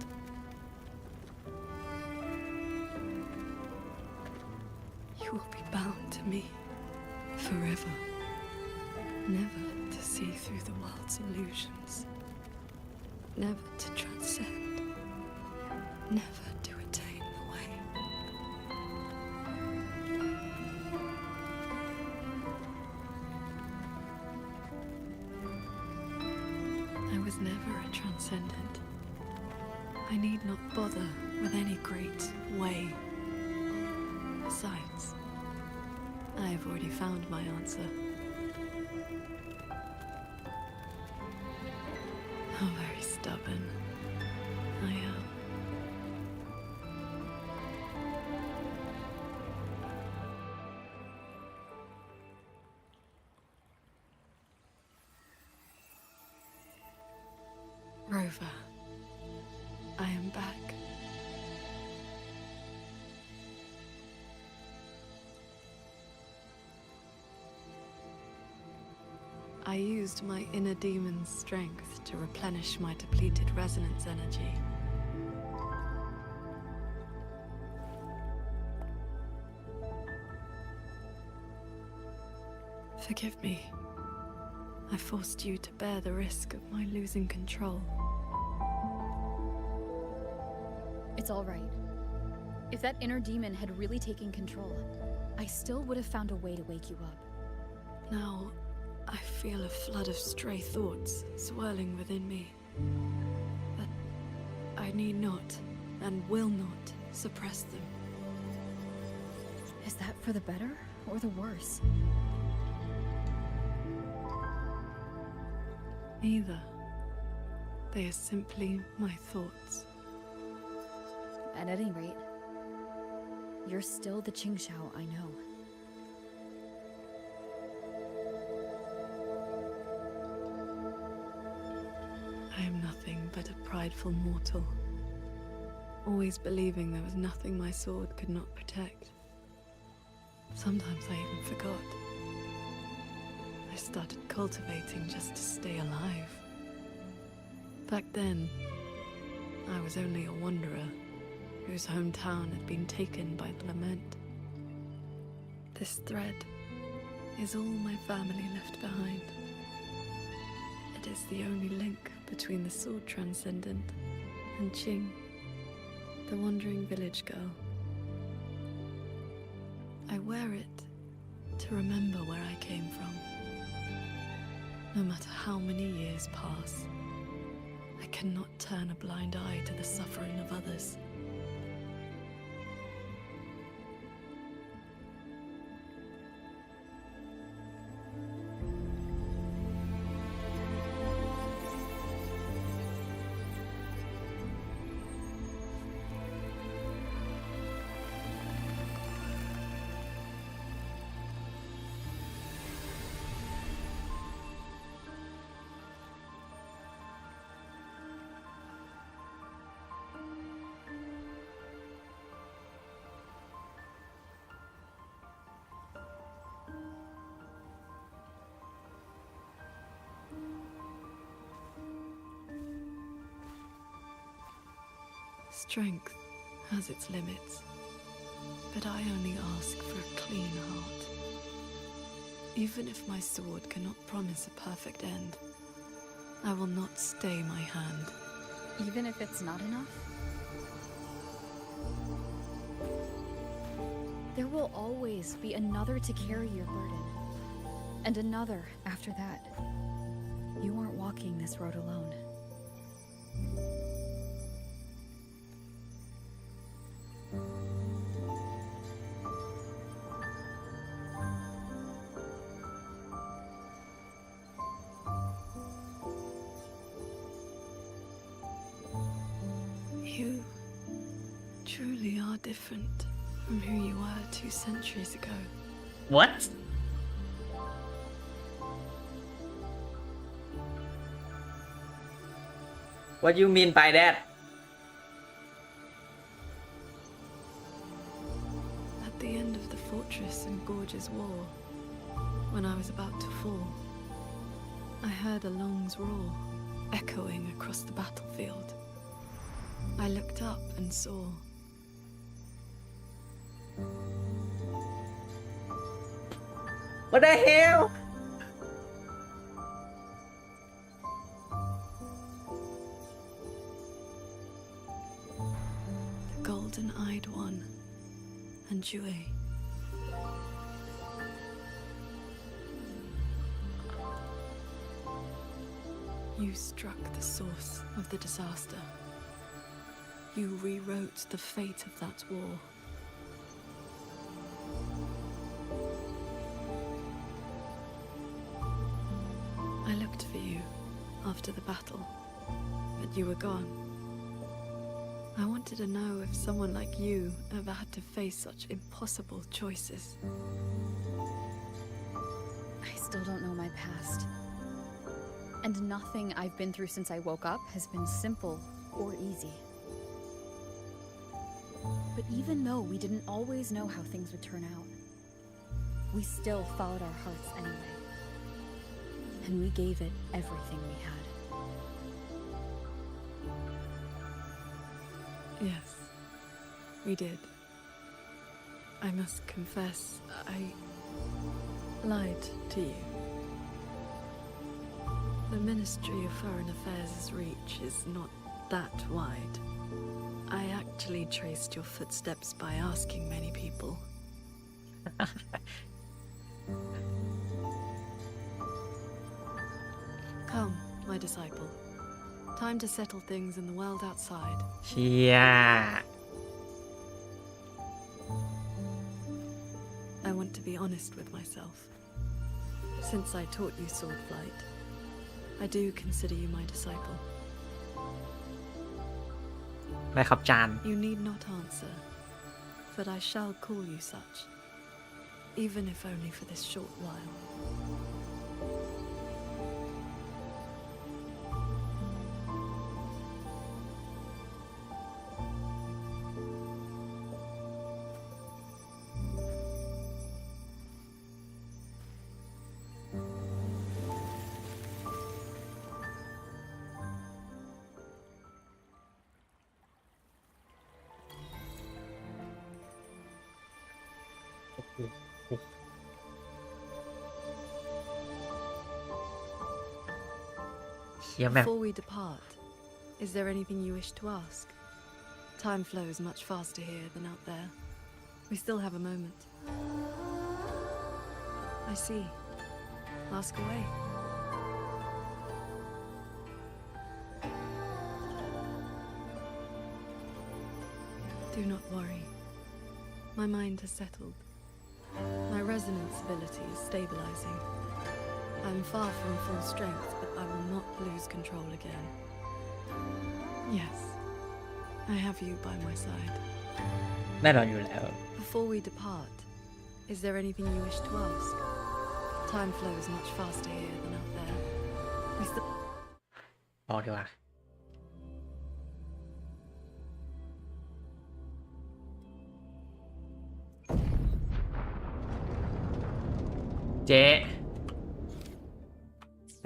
You will be bound to me forever, never to see through the world's illusions, never to transcend, never to attain the way. I was never a transcendent. I need not bother with any great way. Besides, I have already found my answer. How very stubborn I am. Rover, I am back. I used my inner demon's strength to replenish my depleted resonance energy. Forgive me. I forced you to bear the risk of my losing control. It's all right. If that inner demon had really taken control, I still would have found a way to wake you up. Now, I feel a flood of stray thoughts swirling within me. But I need not and will not suppress them. Is that for the better or the worse? Neither. They are simply my thoughts. At any rate, you're still the Qingxiao I know. I am nothing but a prideful mortal, always believing there was nothing my sword could not protect. Sometimes I even forgot. I started cultivating just to stay alive. Back then, I was only a wanderer whose hometown had been taken by the lament. This thread is all my family left behind. It is the only link between the sword transcendent and Qing, the wandering village girl. I wear it to remember where I came from. No matter how many years pass, I cannot turn a blind eye to the suffering of others. Strength has its limits, but I only ask for a clean heart. Even if my sword cannot promise a perfect end, I will not stay my hand. Even if it's not enough? There will always be another to carry your burden. And another after that. You aren't walking this road alone. You truly are different from who you were 2 centuries ago. What? What you mean by that? At the end of the fortress and gorge's war, when I was about to fall, I heard Along's roar echoing across the battlefield. I looked up and saw. What the hell? The golden-eyed one and Jue. You struck the source of the disaster. You rewrote the fate of that war. I looked for you after the battle, but you were gone. I wanted to know if someone like you ever had to face such impossible choices. I still don't know my past. And nothing I've been through since I woke up has been simple or easy. But even though we didn't always know how things would turn out, we still followed our hearts anyway. And we gave it everything we had. Yes, we did. I must confess, lied to you. The Ministry of Foreign Affairs' reach is not that wide. I actually traced your footsteps by asking many people. Come, my disciple. Time to settle things in the world outside. เชีย I want to be honest with myself. Since I taught you sword flight, I do consider you my disciple. ได้ครับจาน You need not answer, but I shall call you such, even if only for this short while. Before we depart, is there anything you wish to ask? Time flows much faster here than out there. We still have a moment. I see. Ask away. Do not worry. My mind has settled. My resonance ability is stabilizing. I'm far from full strength, but I will not lose control again. Yes, I have you by my side. แน่นอนอยู่แล้ว Before we depart, is there anything you wish to ask? Time flows much faster here than out there. We still บอกดีกว่าเจ๊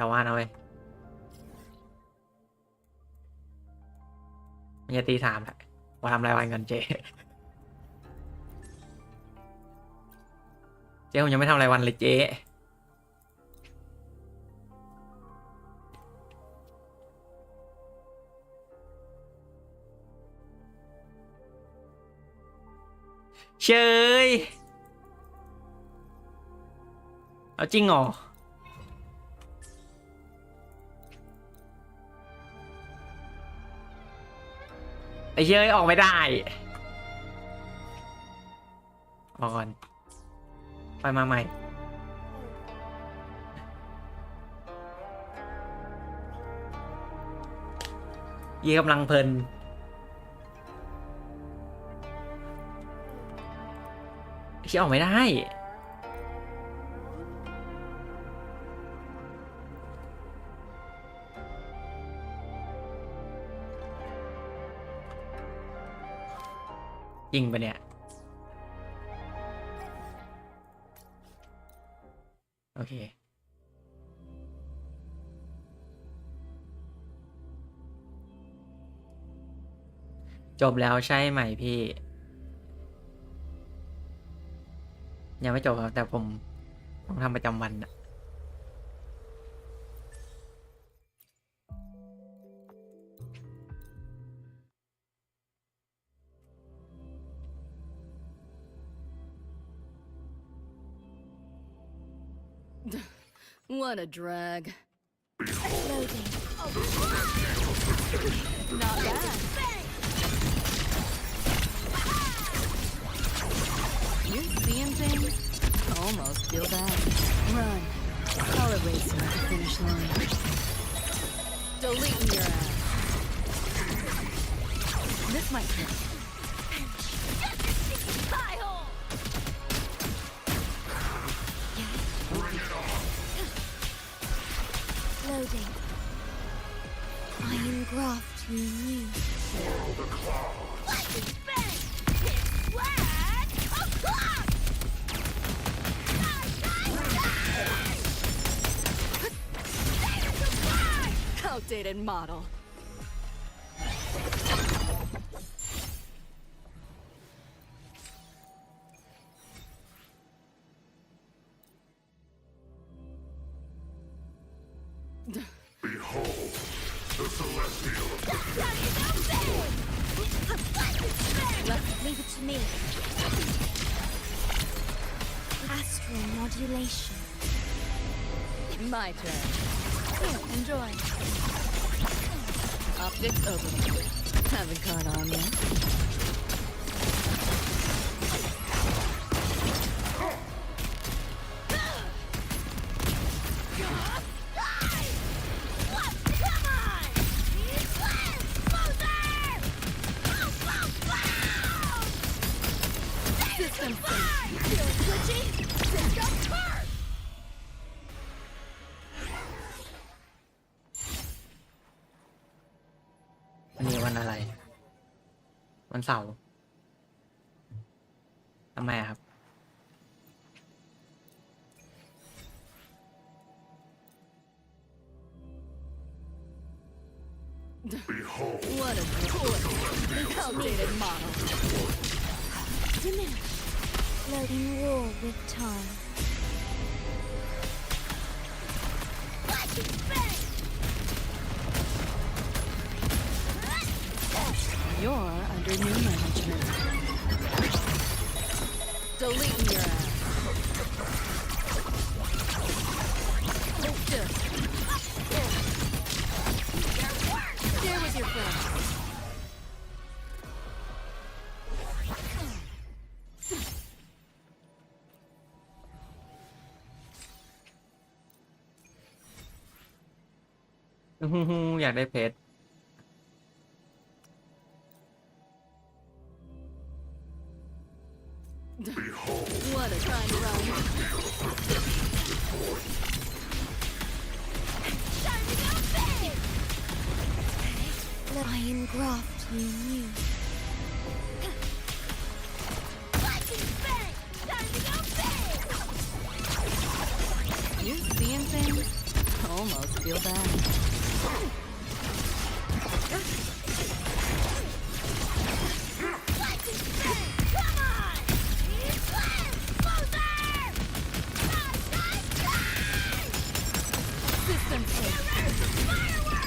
จะว่านะเว้ยมันจะตีถามแหละว่าทำรายวันกันเจ๊ผมยังไม่ทำรายวันเลยเจ๊เชยเอาจริงเหรอไอ้เชยออกไม่ได้ออกก่อนไปมาใหม่ยี่กำลังเพลินไอ้เชยออกไม่ได้จริงปะเนี่ยโอเคจบแล้วใช่ไหมพี่ยังไม่จบครับแต่ผมต้องทำประจำวันอะWhat a drag. Loading. Not bad. You seeing things? Almost feel bad. Run. I'll erase you at the finish line. Deleting your ass. This might hurt. Loading. I engraft you anew. Outdated model. Leave it to me. Astral modulation. My turn. Here, enjoy. Optics open. Haven't caught on yet. System sync. Feel twitchy? System turn. วันนี้วันอะไร วันเสาร์ทำไมครับ What a cool, outdated model. Diminish. Floating wool with time. You're under new management. Deleting your ass. Hold still. Share with your friends. Ừm, อยากได้เพชร What a time run. Let I engraft you new. You seeing things? Almost feel bad. System sync.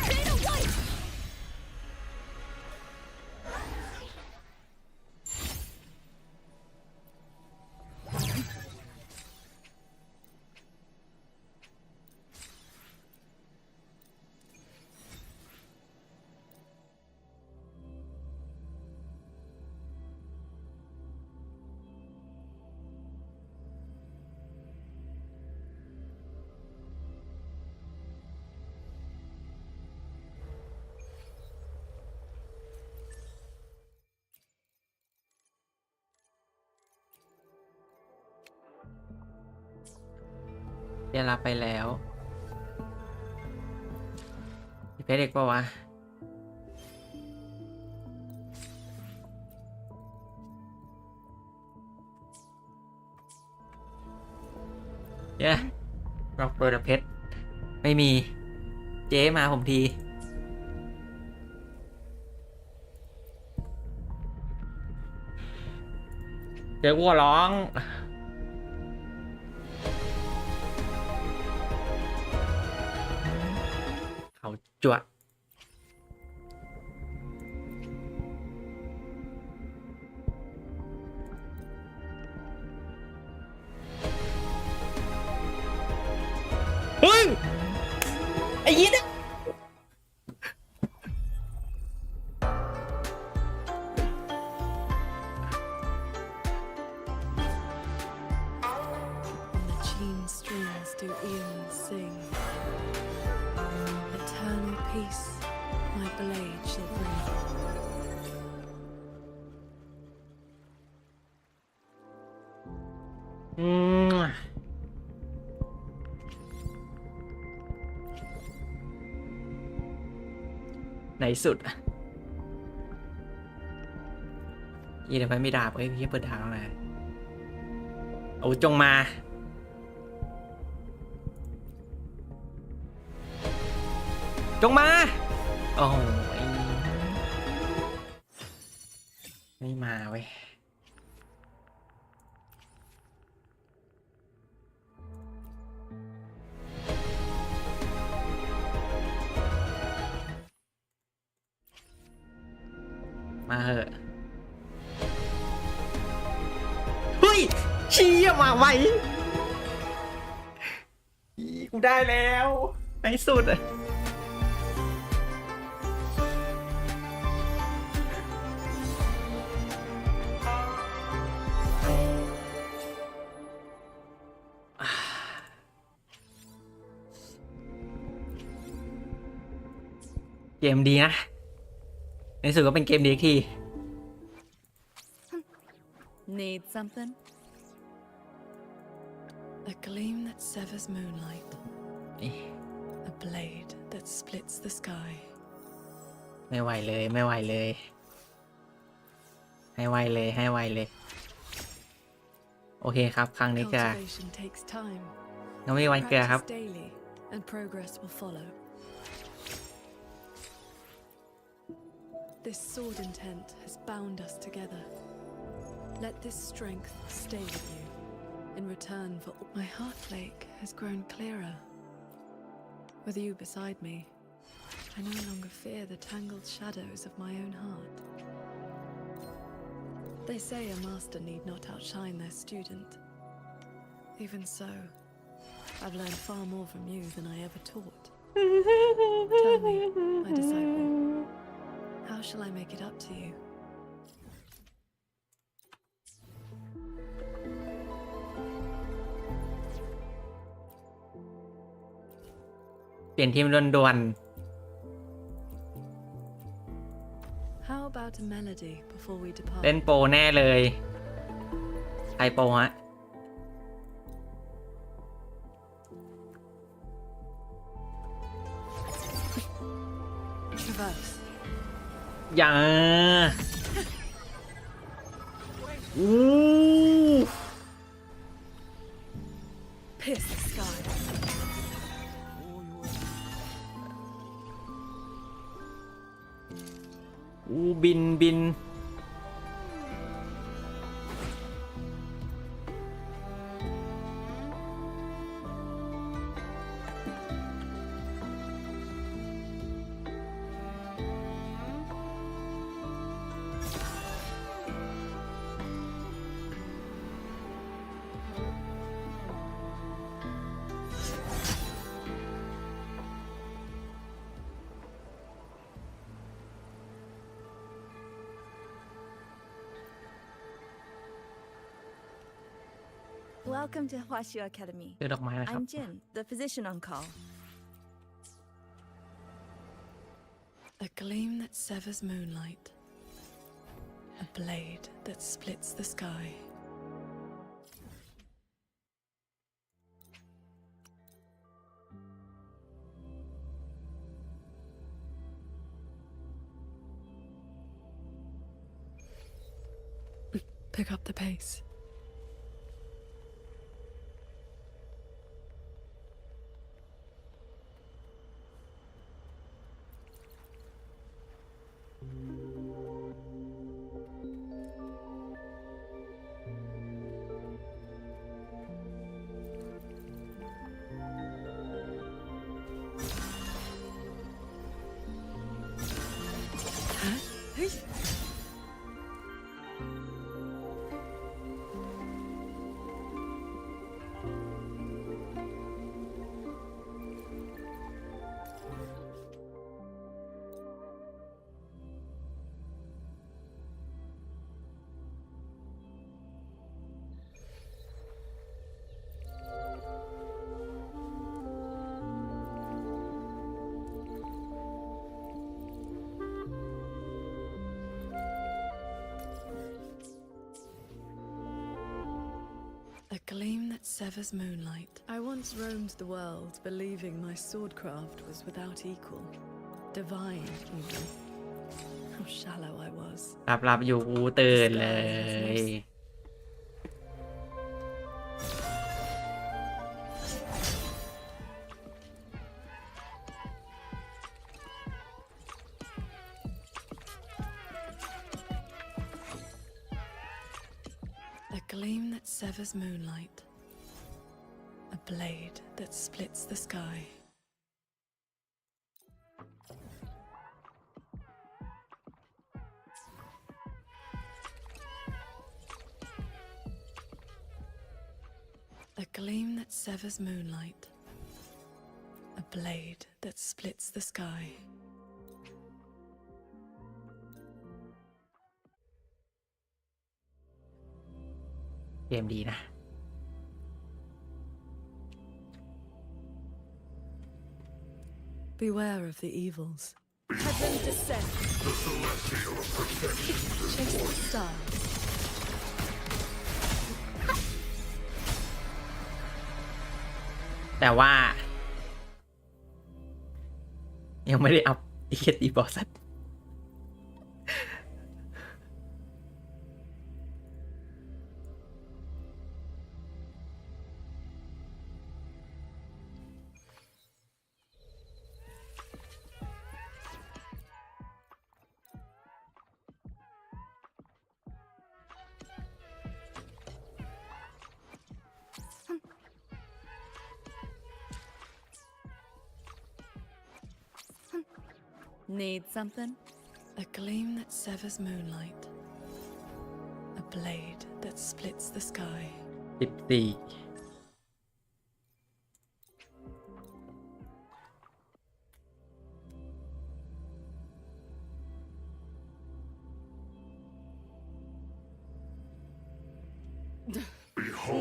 Data white. เดี๋ยวลาไปแล้วมีเพชรอีกปะวะเย้เราเปิดเพชรไม่มีเจ๊มาผมทีเจ๊กูร้องเขาจวดเฮ้ยไอ้ยี่นะPeace, my blade shall bring. ไหนสุดยี่ทำไมไม่ดาบเอ้ยพี่เปิดดาบแล้วไงเอาจงมาจงมาโอ้ยไม่มาเว้ย เชี่ยมาไวกูได้แล้วในสุดเกมดีนะในสุดก็เป็นเกมดีอีกที Need something? A gleam that severs moonlight. A blade that splits the sky. ไม่ไหวเลยไม่ไหวเลยให้ไวเลยให้ไวเลยโอเคครับครั้งนี้ก็ Cultivation takes time. ยังไม่มีวันเกลือครับ Practice daily, and progress will follow. This sword intent has bound us together. Let this strength stay with you. In return for my heart lake has grown clearer. With you beside me, I no longer fear the tangled shadows of my own heart. They say a master need not outshine their student. Even so, I've learned far more from you than I ever taught. Tell me, my disciple, how shall I make it up to you?เปลี่ยนทีมด่วน How about a melody before we depart? เล่นโปรแน่เลยใครโปรฮะ Traverse. อย่าอู้ Pierce the sky. อู้บินWelcome to Huaxu Academy. เจอดอกไม้นะครับ I'm Jin, the physician on call. A gleam that severs moonlight. A blade that splits the sky. Pick up the pace. A gleam that severs moonlight. I once roamed the world believing my swordcraft was without equal. Divine, even. How shallow I was. หลับอยู่กูตื่นเลย A gleam that severs moonlight. A blade that splits the sky. A gleam that severs moonlight. A blade that splits the sky. เกมดีนะ Beware of the evils. Heaven descend. Chase the stars. แต่ว่า ยังไม่ได้อัพอีเคตีบอสสัตNeed something? A gleam that severs moonlight. A blade that splits the sky. 14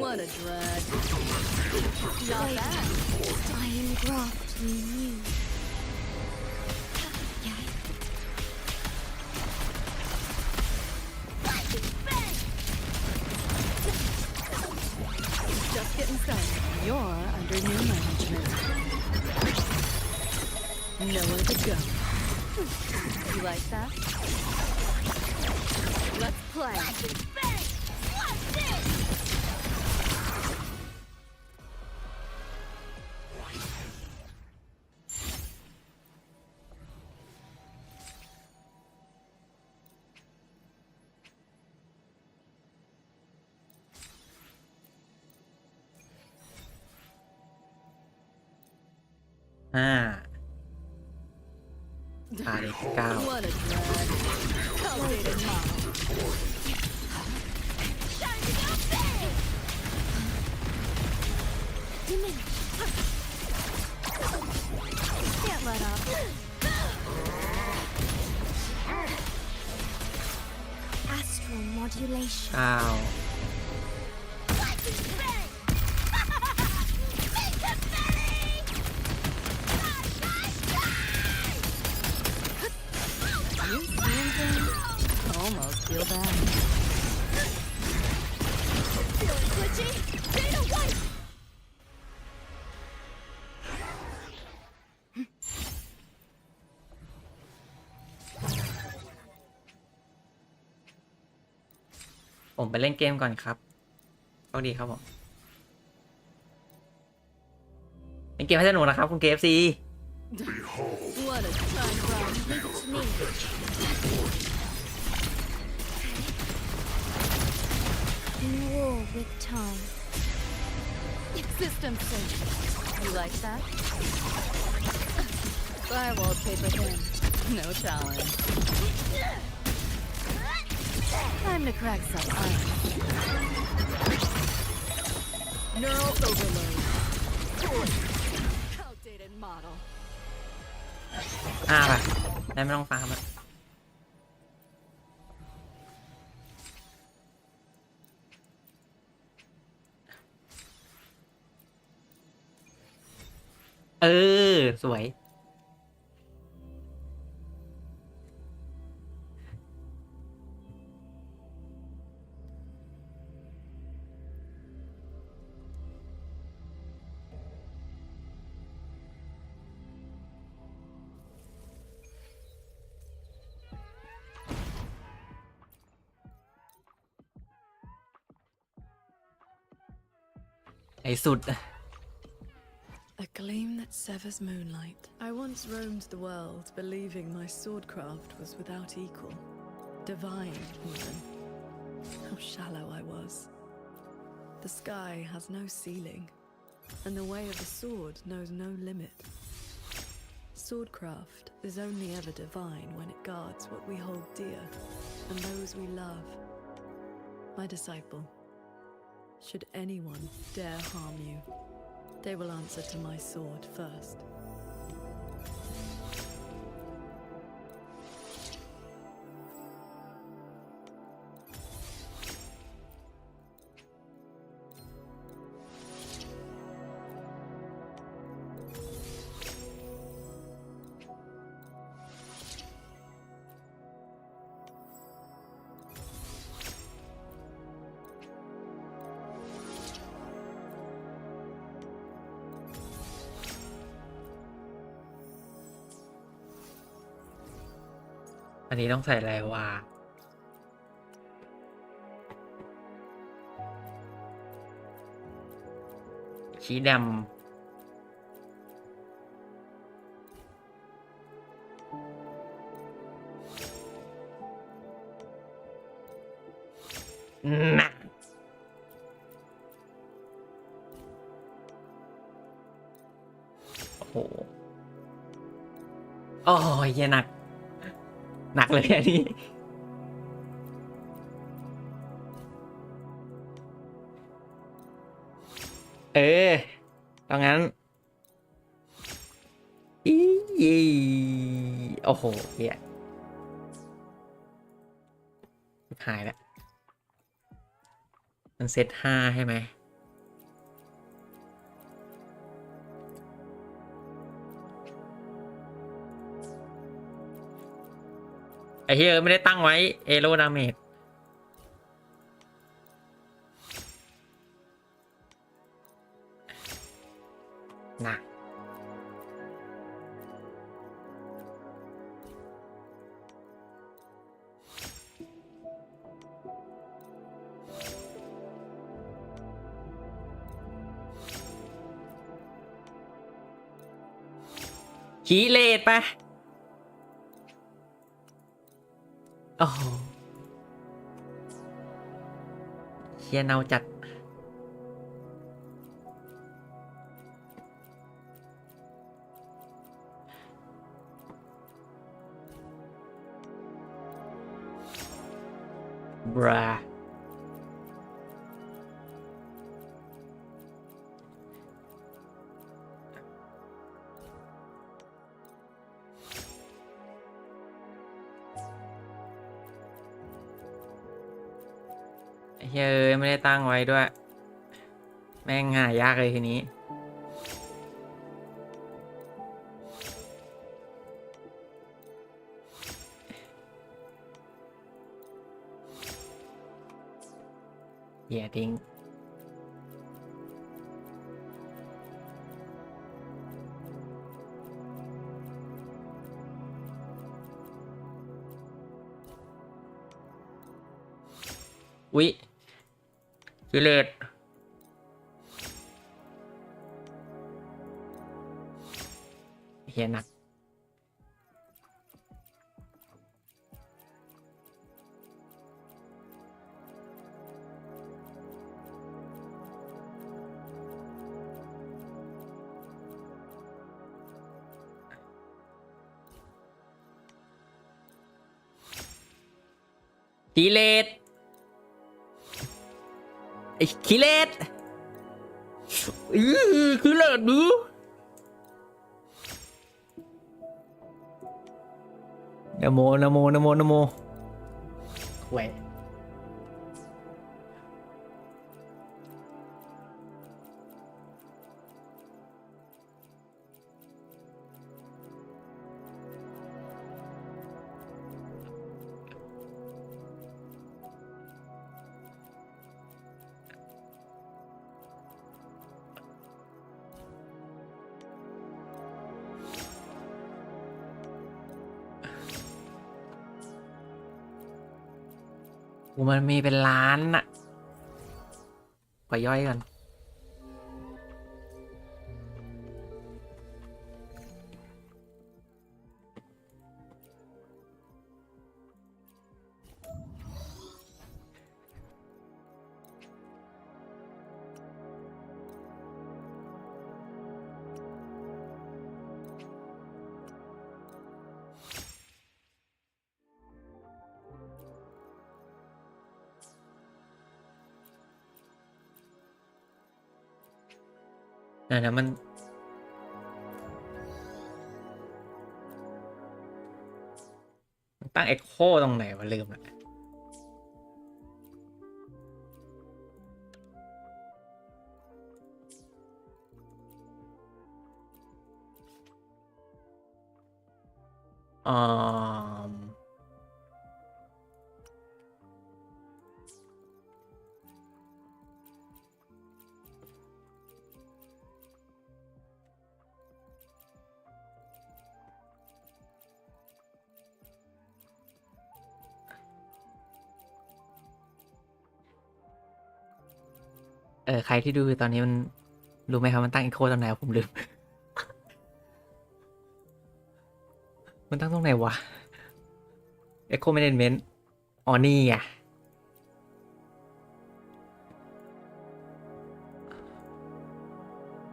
What a drag. Not bad. I am graft renew. Just getting started. You're under new management. Nowhere to go. You like that? Let's play. What a drag. Cultivated model. Shining up big! Can't let up. Astral modulation. อ้าว Almost feel bad. Feeling glitchy? Data white! ผมไปเล่นเกมก่อนครับโชคดีครับผมเล่นเกมให้สนุกนะครับคุณ KFC What a time run. In war with time. System sync. You like that? Firewall paper thin. No challenge. Time to crack some ice. Neural overload. Outdated model. ป่ะได้ไม่ต้องฟาร์มอ่ะสวยไอ้สุด A gleam that severs moonlight. I once roamed the world believing my swordcraft was without equal. Divine, even. How shallow I was. The sky has no ceiling, and the way of the sword knows no limit. Swordcraft is only ever divine when it guards what we hold dear and those we love. My disciple, Should anyone dare harm you, they will answer to my sword first. อันนี้ต้องใส่อะไรวะชี้ดำนะโอ้โหโอ้ยเหี้ยหนักเลยอันนี้ตรงนั้นโอ้โหเหี้ยหายแล้วมันเซต5ใช่ไหมไอ้เหี้ยไม่ได้ตั้งไว้เอโรดาเมจนะขี้เลดปะโอ้โหเฮียเนาจัดบราเฮ้ยไม่ได้ตั้งไว้ด้วยแม่งหายากเลยทีนี้เหี้ยทิ้งอุ๊ยกิเลสเฮียหนักกิเลสไอ้กิเลสกิเลสดูนะโมนะโมนะโมนะโมเว้ยมันมีเป็นล้านอะขอย่อยกัน นะมันตั้งเอ็กโคตรงไหนวะลืมละใครที่ดูตอนนี้มันรู้ไหมครับมันตั้งเอ็กโคตรงไหนผมลืม มันตั้งตรงไหนวะ Echo Management อ๋อนี่ไง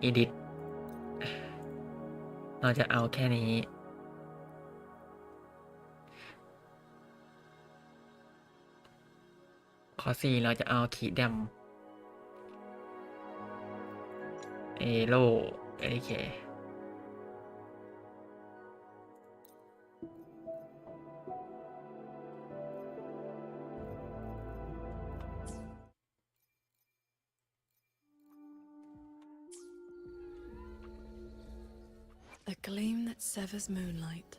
Edit เราจะเอาแค่นี้ข้อ4เราจะเอาขีดดำเอโลโอเคA gleam that severs moonlight.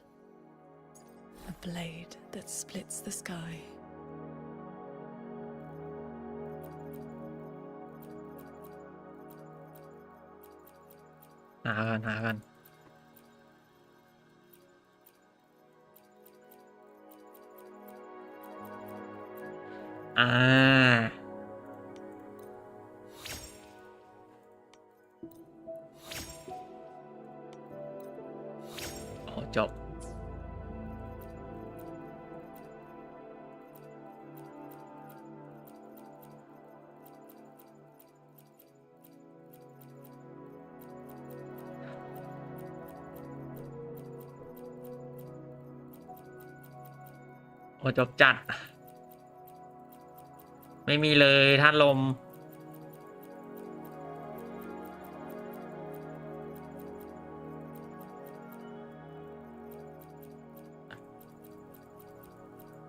A blade that splits the sky. หากันจบจบจัดไม่มีเลยธาตุลม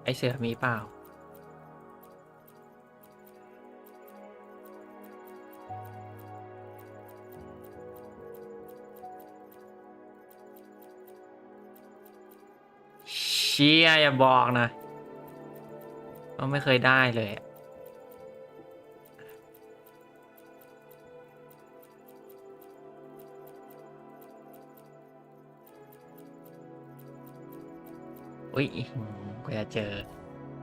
ไอเสือมีเปล่าเชี่ยอย่าบอกนะก็ไม่เคยได้เลยอุ้ยก็จะเจอ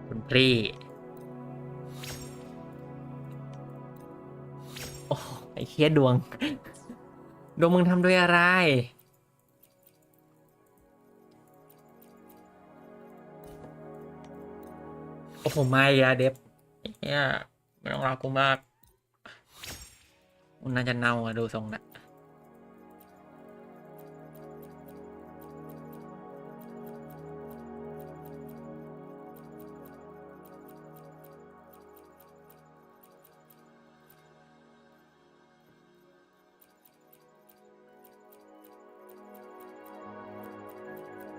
คุณพรีโอ้ไอ้เคียดวงมึงทำด้วยอะไรโอ้โหไม่อะเดฟเนี่ยไม่ต้องรักกูมากมันน่าจะเน่าอะดูทรงนะ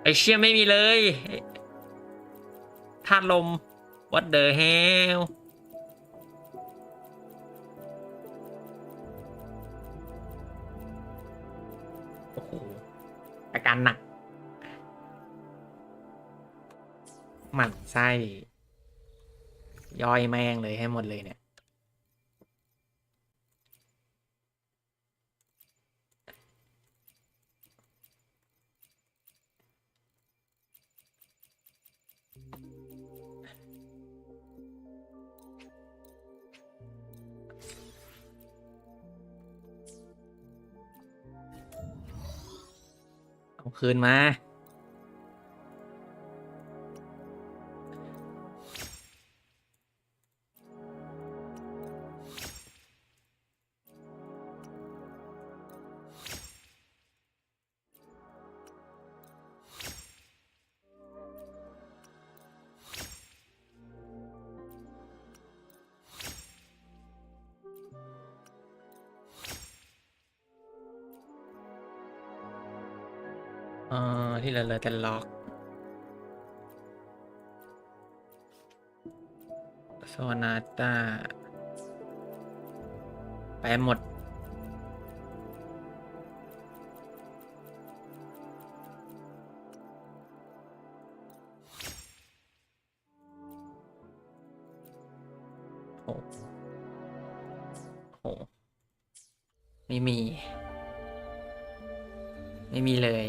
ไอเชี่ยไม่มีเลยธาตุลมWhat the hell โอ้โหอาการหนักหมั่นไส้ย่อยแม่งเลยให้หมดเลยเนี่ยเอาคืนมา ที่เหลือแต่ล็อกโซนาต้าไปหมดโอ้ไม่มีเลย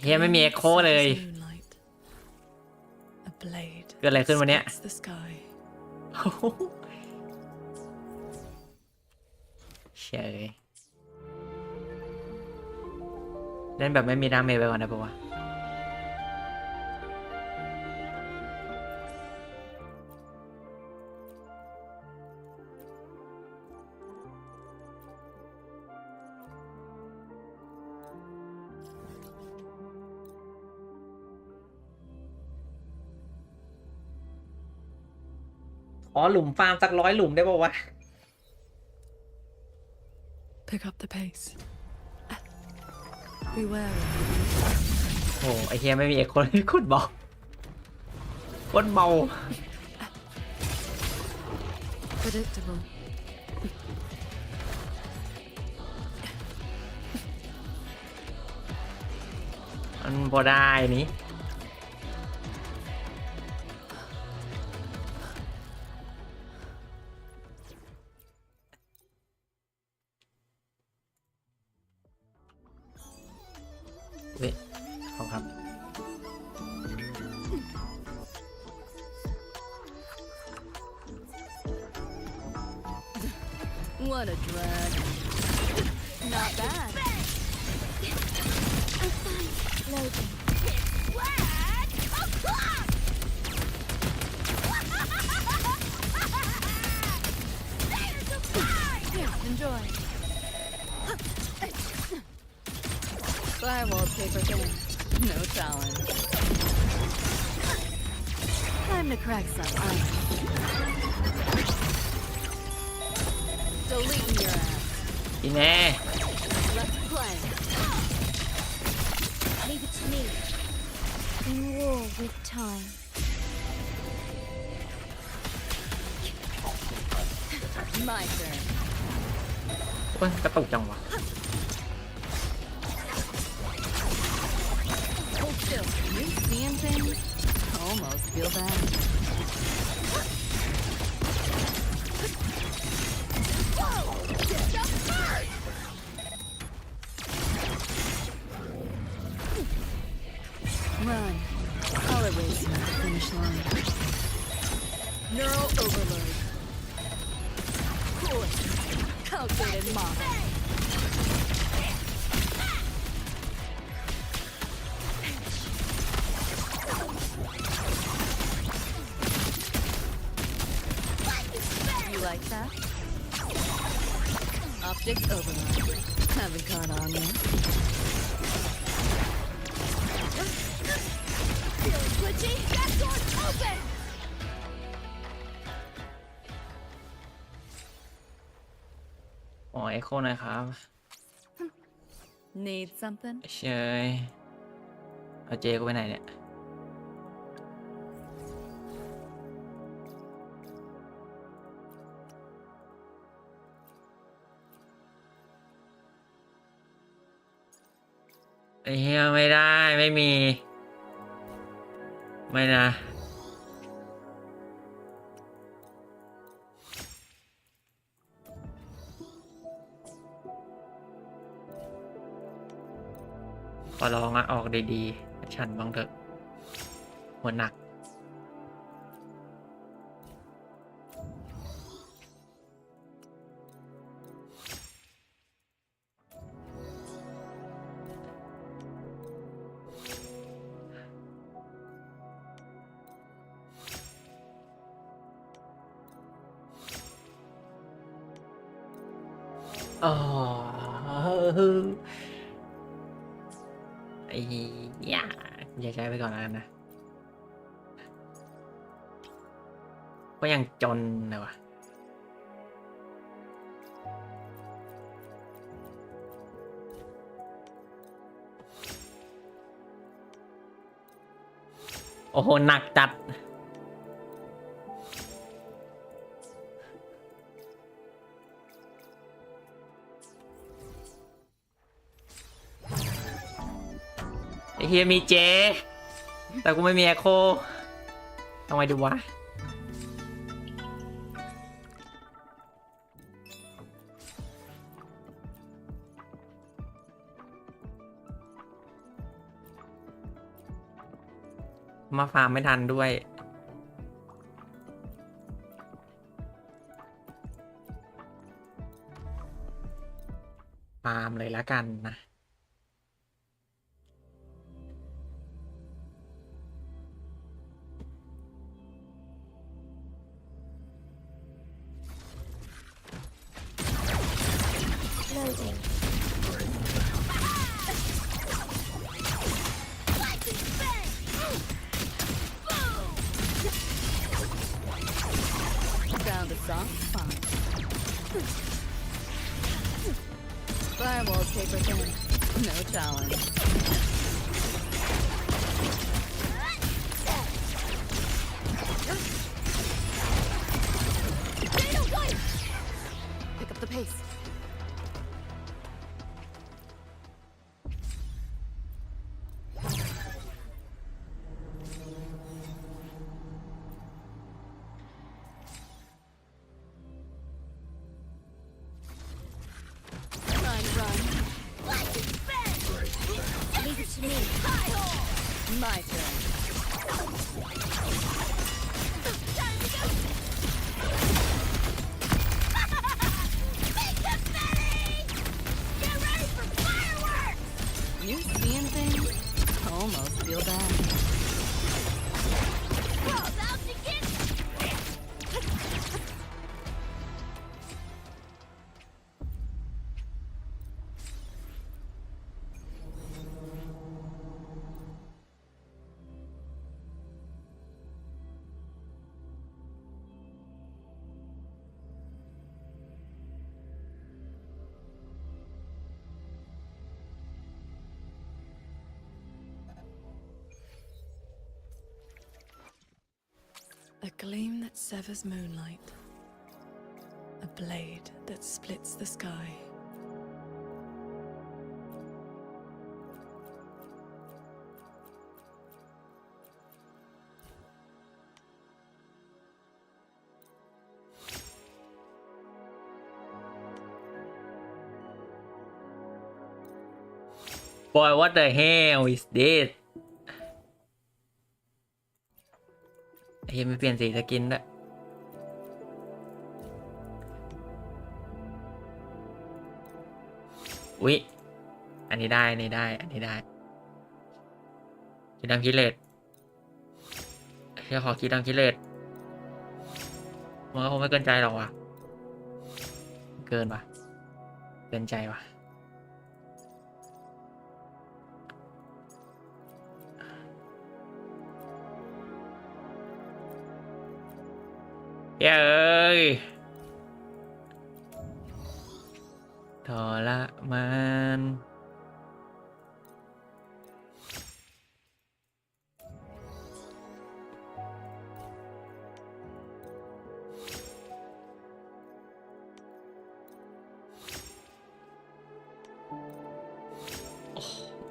เฮียไม่มีเอ็กโคเลยเกิดอะไรขึ้นวันเนี้ยเฉยเล่นแบบไม่มีดาเมจไปก่อนนะปะวะหลุมฟาร์มสัก100 หลุมได้ป่าวะ Pick up the pace. Beware. โอ้ไอเฮียไม่มีเอกคนคนเบาคนเบา Predictable. มันพอได้นี่เว้ยขอบครับ What a drag. Not bad. I'm fine. Loading. Here, enjoy. Fire wallpaper thing. No challenge. Time to crack some ice. Deleting your ass. อีแน่ Let's play. Leave it to me. In war with time. My turn. โอ้ยกระตุกจังวะ Hold still. You seeing things? Almost feel bad. Run. I'll erase you at the finish line. Neural overload. Cool it. Calculated mob. You like that? Optics overload. Haven't caught on yet. Feeling glitchy? That door's open! อ๋อเอ็กโคหน่อยครับ Need something? เชยเอาเจกูไปไหนเนี่ยไอ้เหี้ยไม่ได้ไม่มีไม่นะขอลองอะออกดีๆฉันบ้างเถอะหัวหนักอ๋อไอ้อย่าใช้ไปก่อนแล้วกันนะก็ยังจนเลยวะ โอ้โหหนักจัดไอเฮียมีเจแต่กูไม่มีแอโคทำไมดูวะมาฟาร์มไม่ทันด้วยฟาร์มเลยแล้วกันนะFound a soft spot. Firewall paper thin. No challenge. Pick up the pace. Leave it to me. My turn. Get ready for fireworks! You seeing things? Almost feel bad. We're about to get A gleam that severs moonlight. A blade that splits the sky. Boy, what the hell is this? เฮ้ยไม่เปลี่ยนสีสกินด้วยอุ๊ยอันนี้ได้อันนี้ได้อันนี้ได้คิดดังคิดเลสเฮียขอคิดดังคิดเลสมันก็คงไม่เกินใจหรอกว่ะเกินว่ะเกินใจว่ะเย้ยทรมาน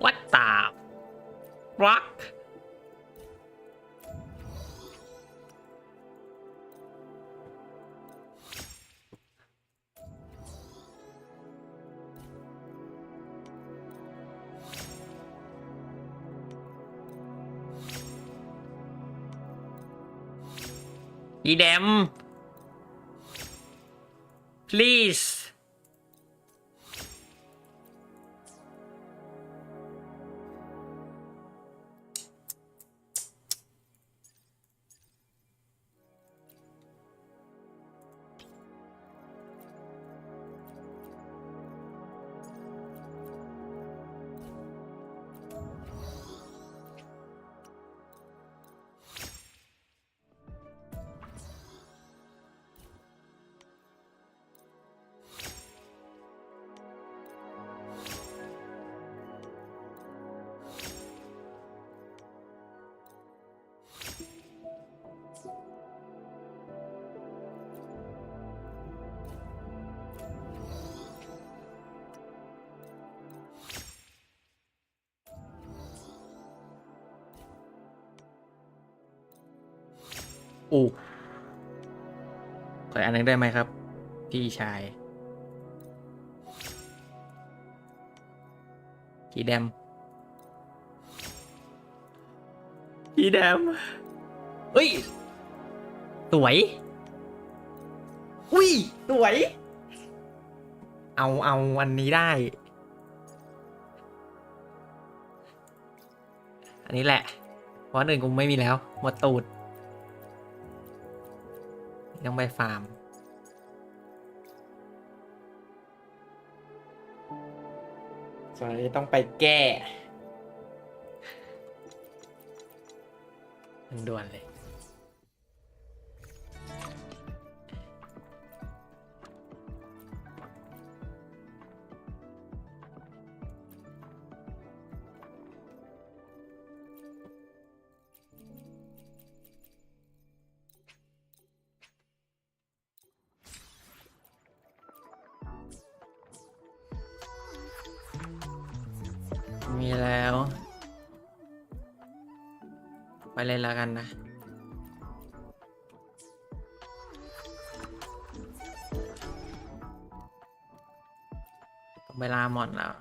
What the fuck Idem please อู้ขออันนึงได้ไหมครับพี่ชายกีแดมเฮ้ยสวยอุ้ยสวยเอาวันนี้ได้อันนี้แหละเพราะหนึ่งกูไม่มีแล้วหมดตูดต้องไปฟาร์มส่วนนี้ต้องไปแก้ด่วนเลยมีแล้วไปเลยแล้วกันนะเวลาหมดแล้ว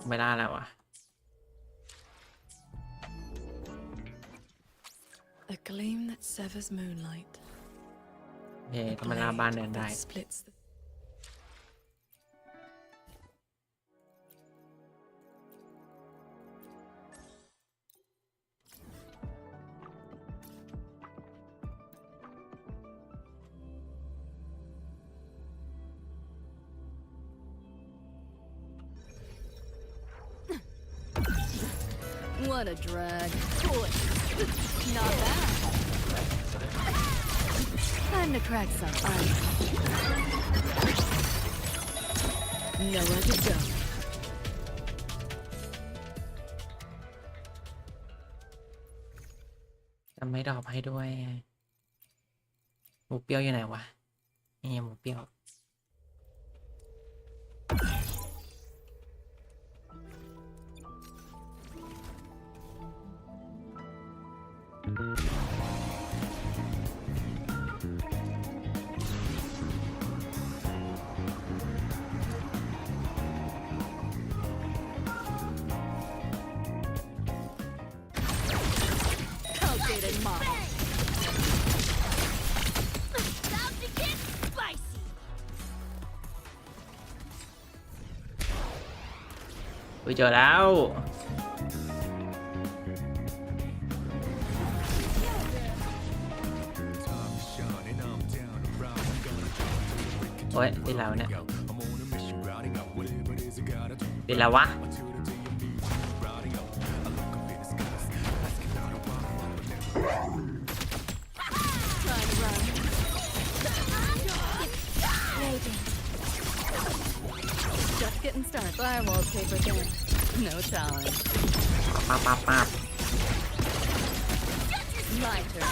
เวลาแล้ววะ A gleam that severs moonlight. เฮ้ทำเวลาบ้านเดินได้ Splits the What a drag. Not bad. Time to crack some ice. Nowhere to go. จะไม่ดรอปให้ด้วยหมูเปรี้ยวอยู่ไหนวะนี่หมูเปรี้ยวOutdated model. About to get spicy. เจอแล้วโอ้ยติดแล้วเนี่ยติดแล้ววะJust getting started. Fire wallpaper again. No challenge. ปั๊บ My turn.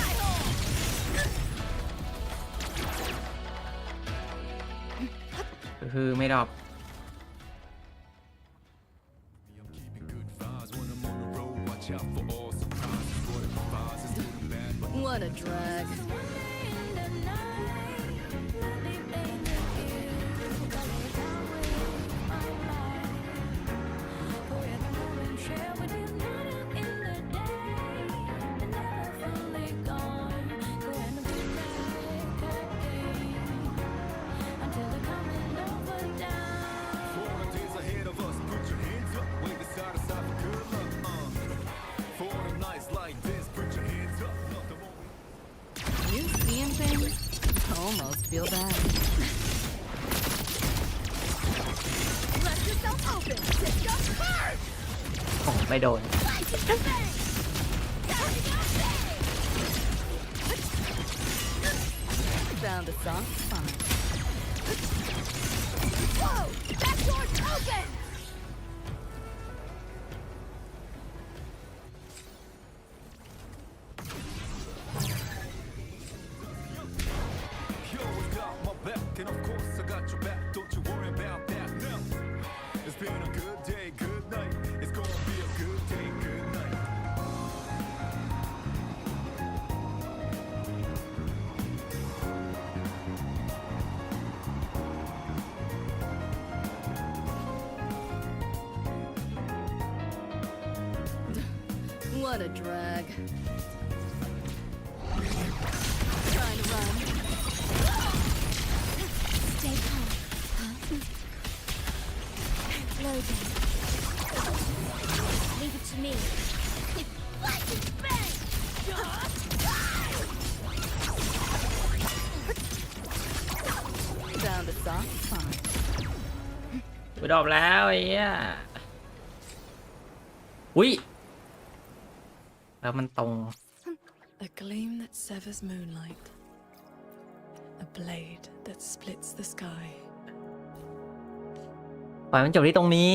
คือไม่ดรอป What a drag. You seeing things? Almost feel bad. Let yourself open. Take up first. โอ้ไม่โดน Found a soft spot. Whoa! That door's open. And of course I got your back, don't you worry about that now. It's been a good day, good night. It's gonna be a What a drag. Trying to run. Stay calm. Loading. Leave it to me. Found a soft spot. ไปดรอปแล้วไอ้เหี้ยอุ้ยแล้วมันตรง A gleam that severs moonlight. A blade that splits the sky. ปล่อยมันจบที่ตรงนี้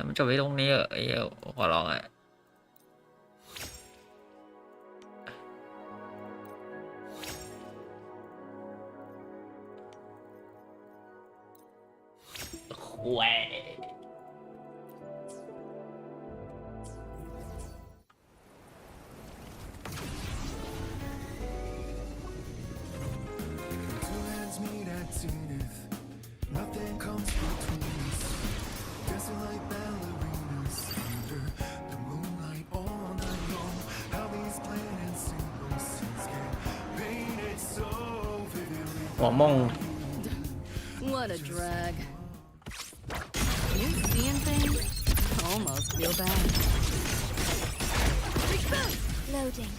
มันจบที่ตรงนี้ไอ้เหี้ยขอร้องอ่ะแหว Two hands meet at zenith. Nothing comes between us. Dancing like ballerinas under the moonlight all night long. How these planets symbols get painted so vividly. หัวมง What a drag. You seeing things? Almost feel bad. Loading.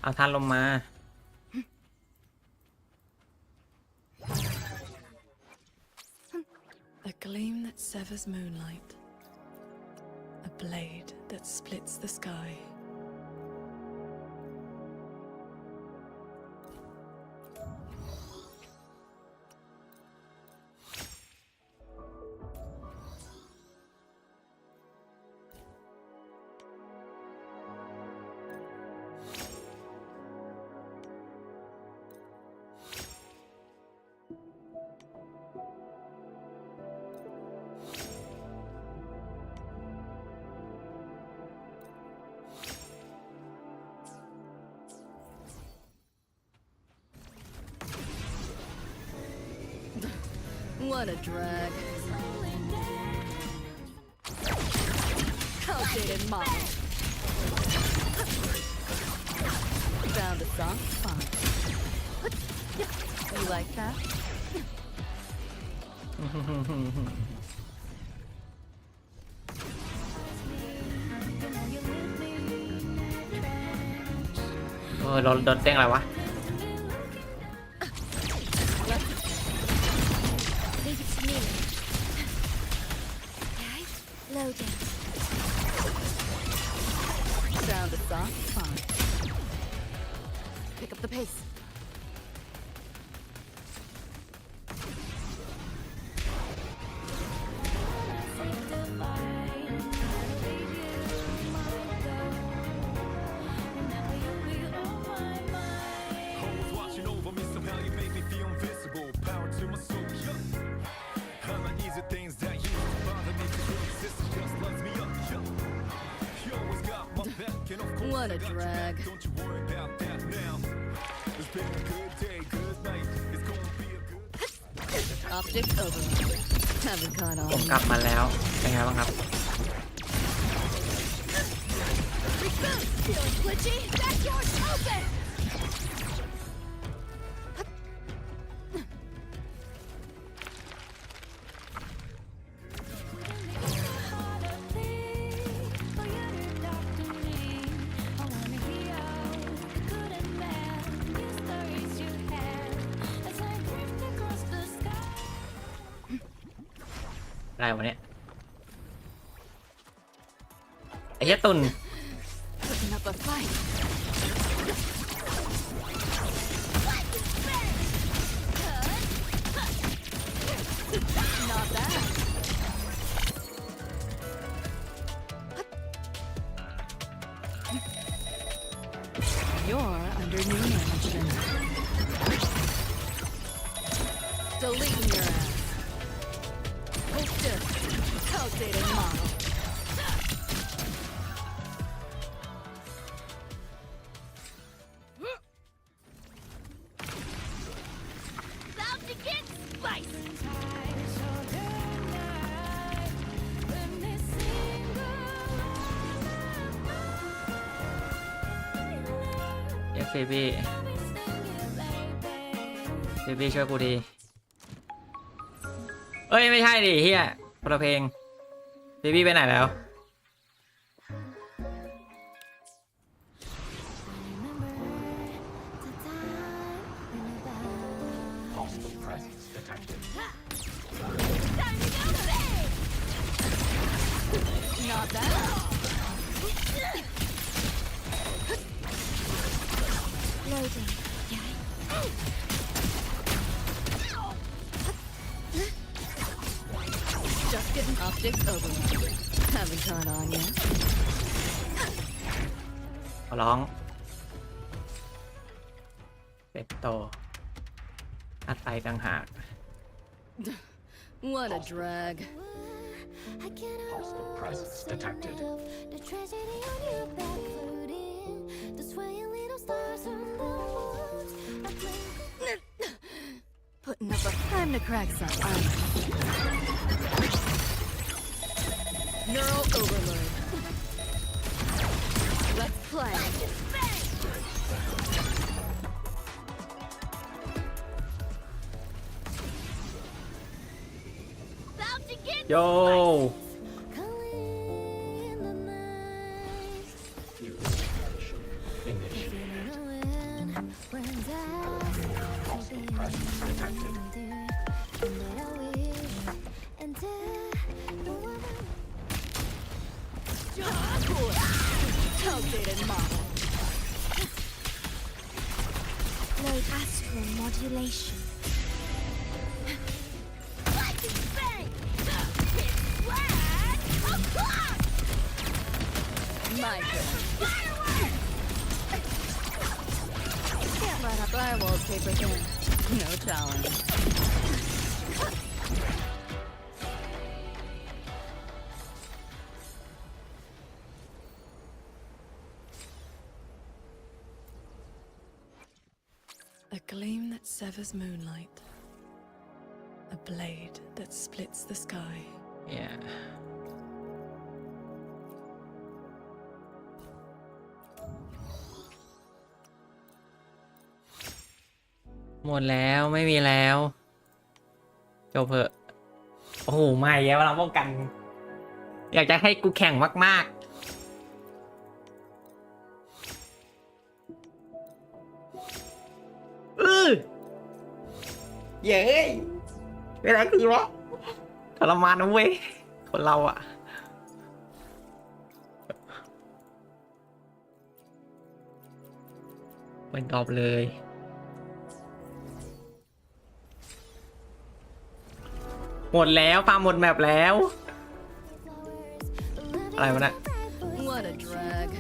เอาทานลมมา A gleam that severs moonlight. A blade that splits the sky. What a drag. Outdated model. Found a soft spot. You like that? โดนเต้งอะไรวะ Leave it to me. Okay. Loading. Found a soft spot. Pick up the pace. Always watching over me, somehow you make me feel invisible. Power to my soul, yeah. All I need are things that used to bother me to exist. Just loves me up, yeah. You always got my back, and of course What I a got your drag. back. Don't you worry about that now. It's been a good day, good night. It's gonna be a good. Optic over. Haven't caught ผม on. กลับมาแล้วเป็นไงบ้างครับ Feeling glitchy? That door's open! Sky. อะไรวะเนี่ยไอ้เหี้ยตุ่น Putting up a fight. Not bad. You're under new management. Deleting your ass. Hold still. Outdated model. get spicy. เรียกเฟบี้ช่วยกูดีเอ้ยไม่ใช่ดิเฮียคนละเพลงเฟบี้ไปไหนแล้ว Not bad. Loading. Just getting optics over. Haven't caught on yet. ขอร้องเป็ดโตอัดไปต่างหาก What a drag. Hostile presence detected. The tragedy on your back floating. The swaying little stars on the walls. Putting up a time to crack some ice. Neural overload. Let's play. About to get โย Outdated model. Load astral modulation. Lightning bang! Hit flag! O'clock! My turn. Can't let up our wallpaper thing. No challenge. A gleam that severs moonlight. A blade that splits the sky. yeah หมดแล้วไม่มีแล้วจบเถอะโอ้โหไม่แล้วเราป้องกัน อยากจะให้กูแข่งมากๆเย้ยเป็นอะไรกูวะทรมานนะเว้ยคนเราอะเป็นตอบเลยหมดแล้วฟาร์มหมดแมปแล้วอะไรวะเนี่ย What a drag.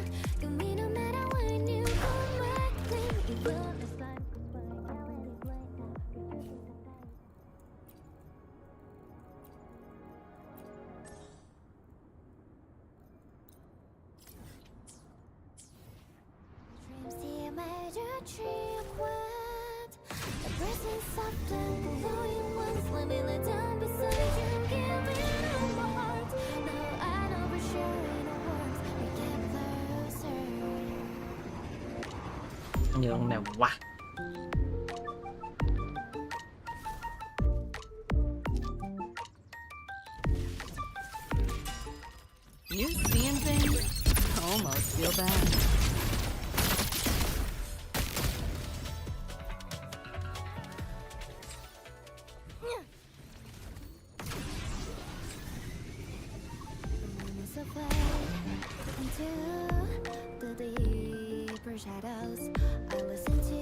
มันอยู่ตรงไหนวะ You seeing things? Almost feel bad. Shadows, I listen to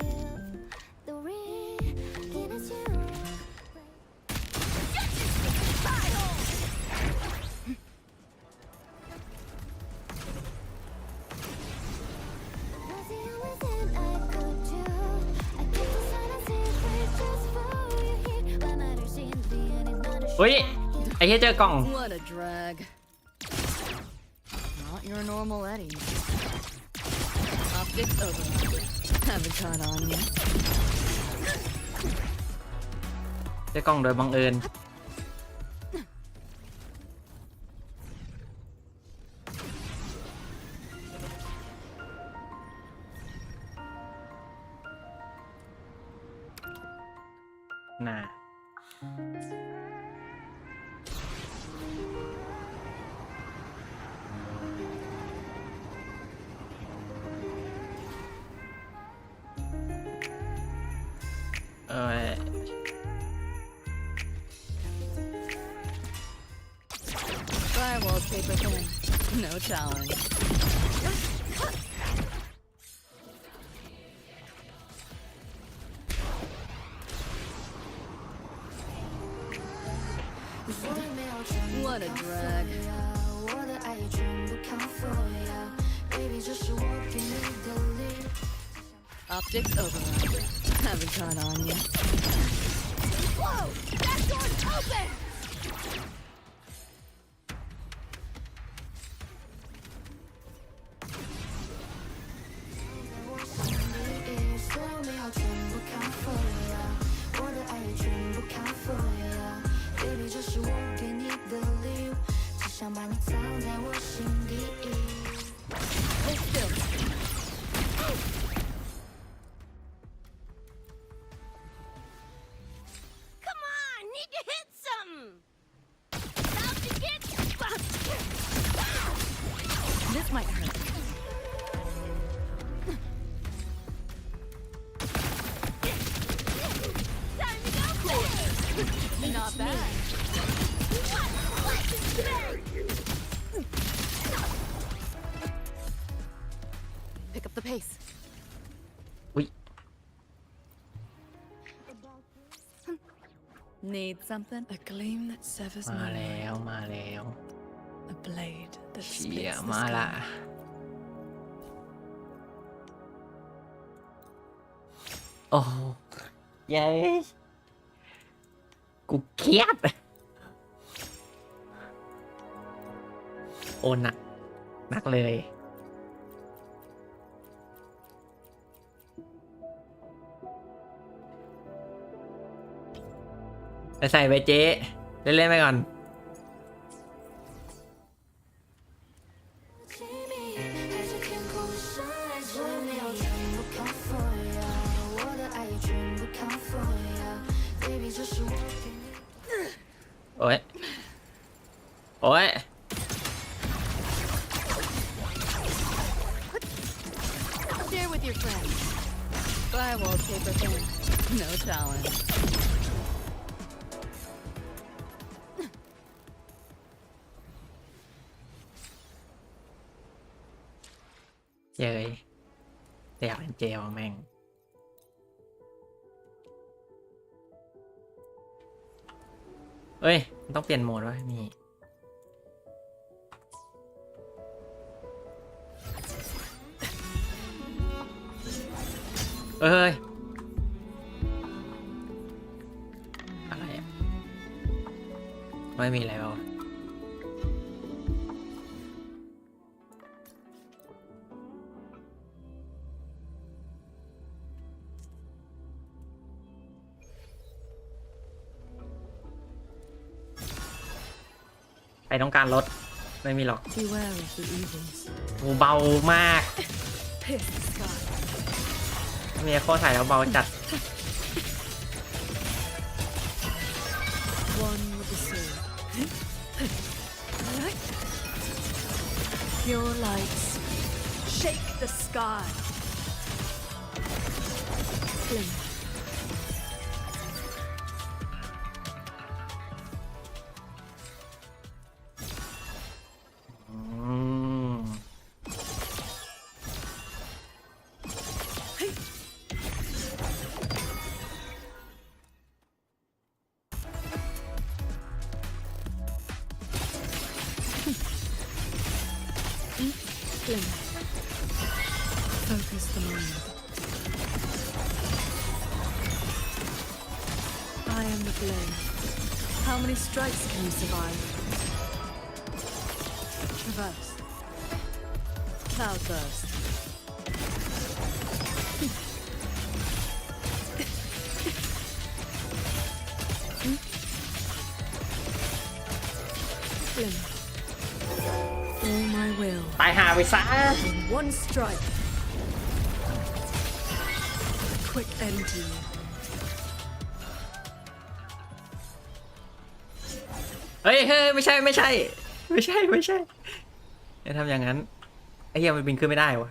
the ring. Ui, I hit your gong. What a drag. Not your normal Eddie. Optics over. Haven't caught on yet. ได้กล้องโดยบังเอิญน่ะFirewall paper thin. No challenge. What a drag. Optics override. Haven't caught on yet. Whoa! That door's open! This might hurt. Not bad. Pick up the pace. Need something? A gleam that severs มา my แล้ว mind. มาแล้ว A blade that เชี่ย splits the มาละ sky. โอ้เย้กูเครียดโอ้หนักหนักเลยไปใส่ไปเจ๊เล่นๆไปก่อนโอ้ยโอ้ย Share with your friends. Firewall paper thin. No challenge. เย้ยแต่อยากเล่นเจลแม่งเอ้ยต้องเปลี่ยนโหมดวะนี่เอ้ยอะไรอ่ะไม่มีอะไรแล้วใครต้องการรถไม่มีหรอก Beware of the evils. โอ้เบามาก Pierce the sky. เมียโคตรถ่ายแล้วเบาจัด One with the sword. Pure lights. Shake the sky. Fling. Fling. Focus the mind. I am the blade. How many strikes can you survive? Traverse. Cloud burst. flint. All my will. ตายหาไปซะ In one strike. Quick end to you. เฮ้ยไม่ใช่อย่าทำอย่างนั้นไอ้เหี้ยมันบินขึ้นไม่ได้วะ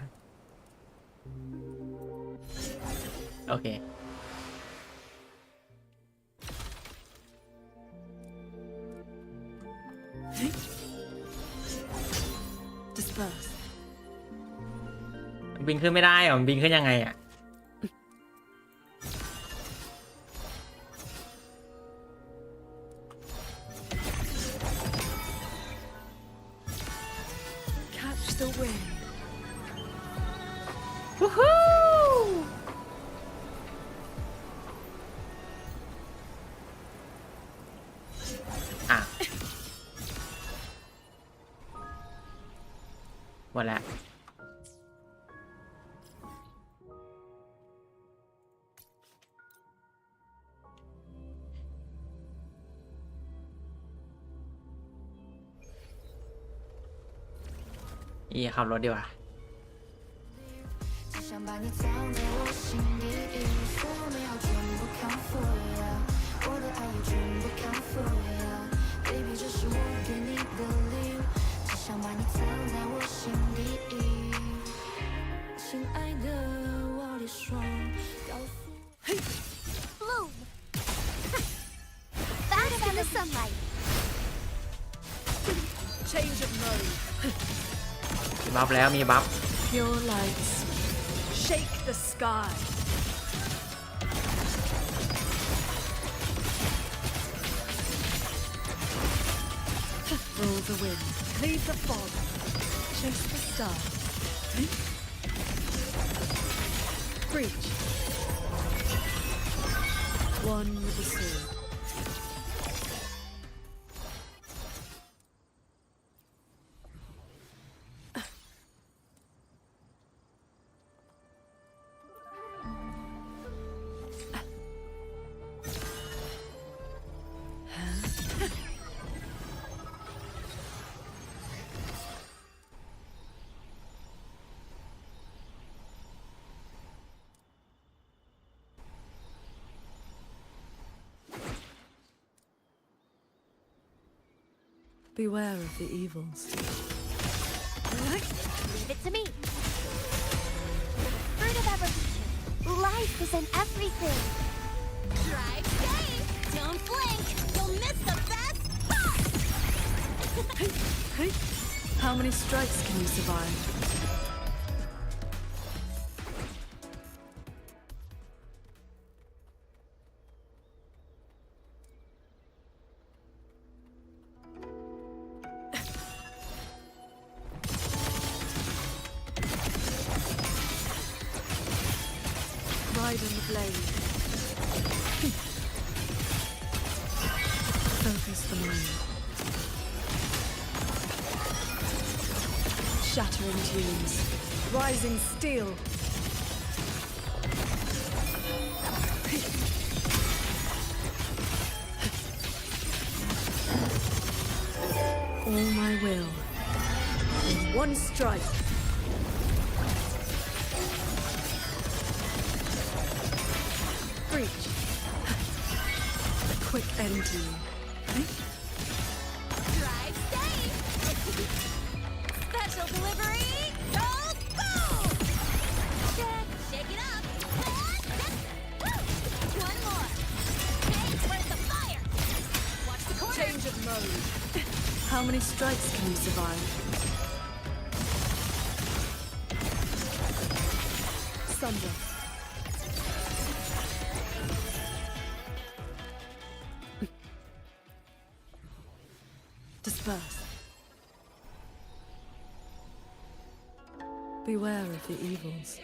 โอเค Disperse. มันบินขึ้นไม่ได้มันบินขึ้นยังไงอ่ะ Catch the wind. Woohoo! อ่ะหมดแล้วอีขับรถดีกว่าBloom! Faster than the sunlight. Change of mode. มีบัฟแล้วมีบัฟ Pure lights. Shake the sky. Roll the wind. Cleave the fog. Chase the stars. Preach. One with the sword. Beware of the evils. Leave it to me. Fruit of evolution. Life is in everything. Drive safe. Don't blink. You'll miss the best part. How many strikes can you survive? Ride on the blade. Focus the mind. Shattering tunes. Rising steel. All my will. In one strike. Breach. A quick end to you. Drive safe. Special delivery. Go, go. Shake it up. One more. Hey, where's the fire? Watch the corner. Change of mode. How many strikes can you survive? Thunder. Disperse. Beware of the evils.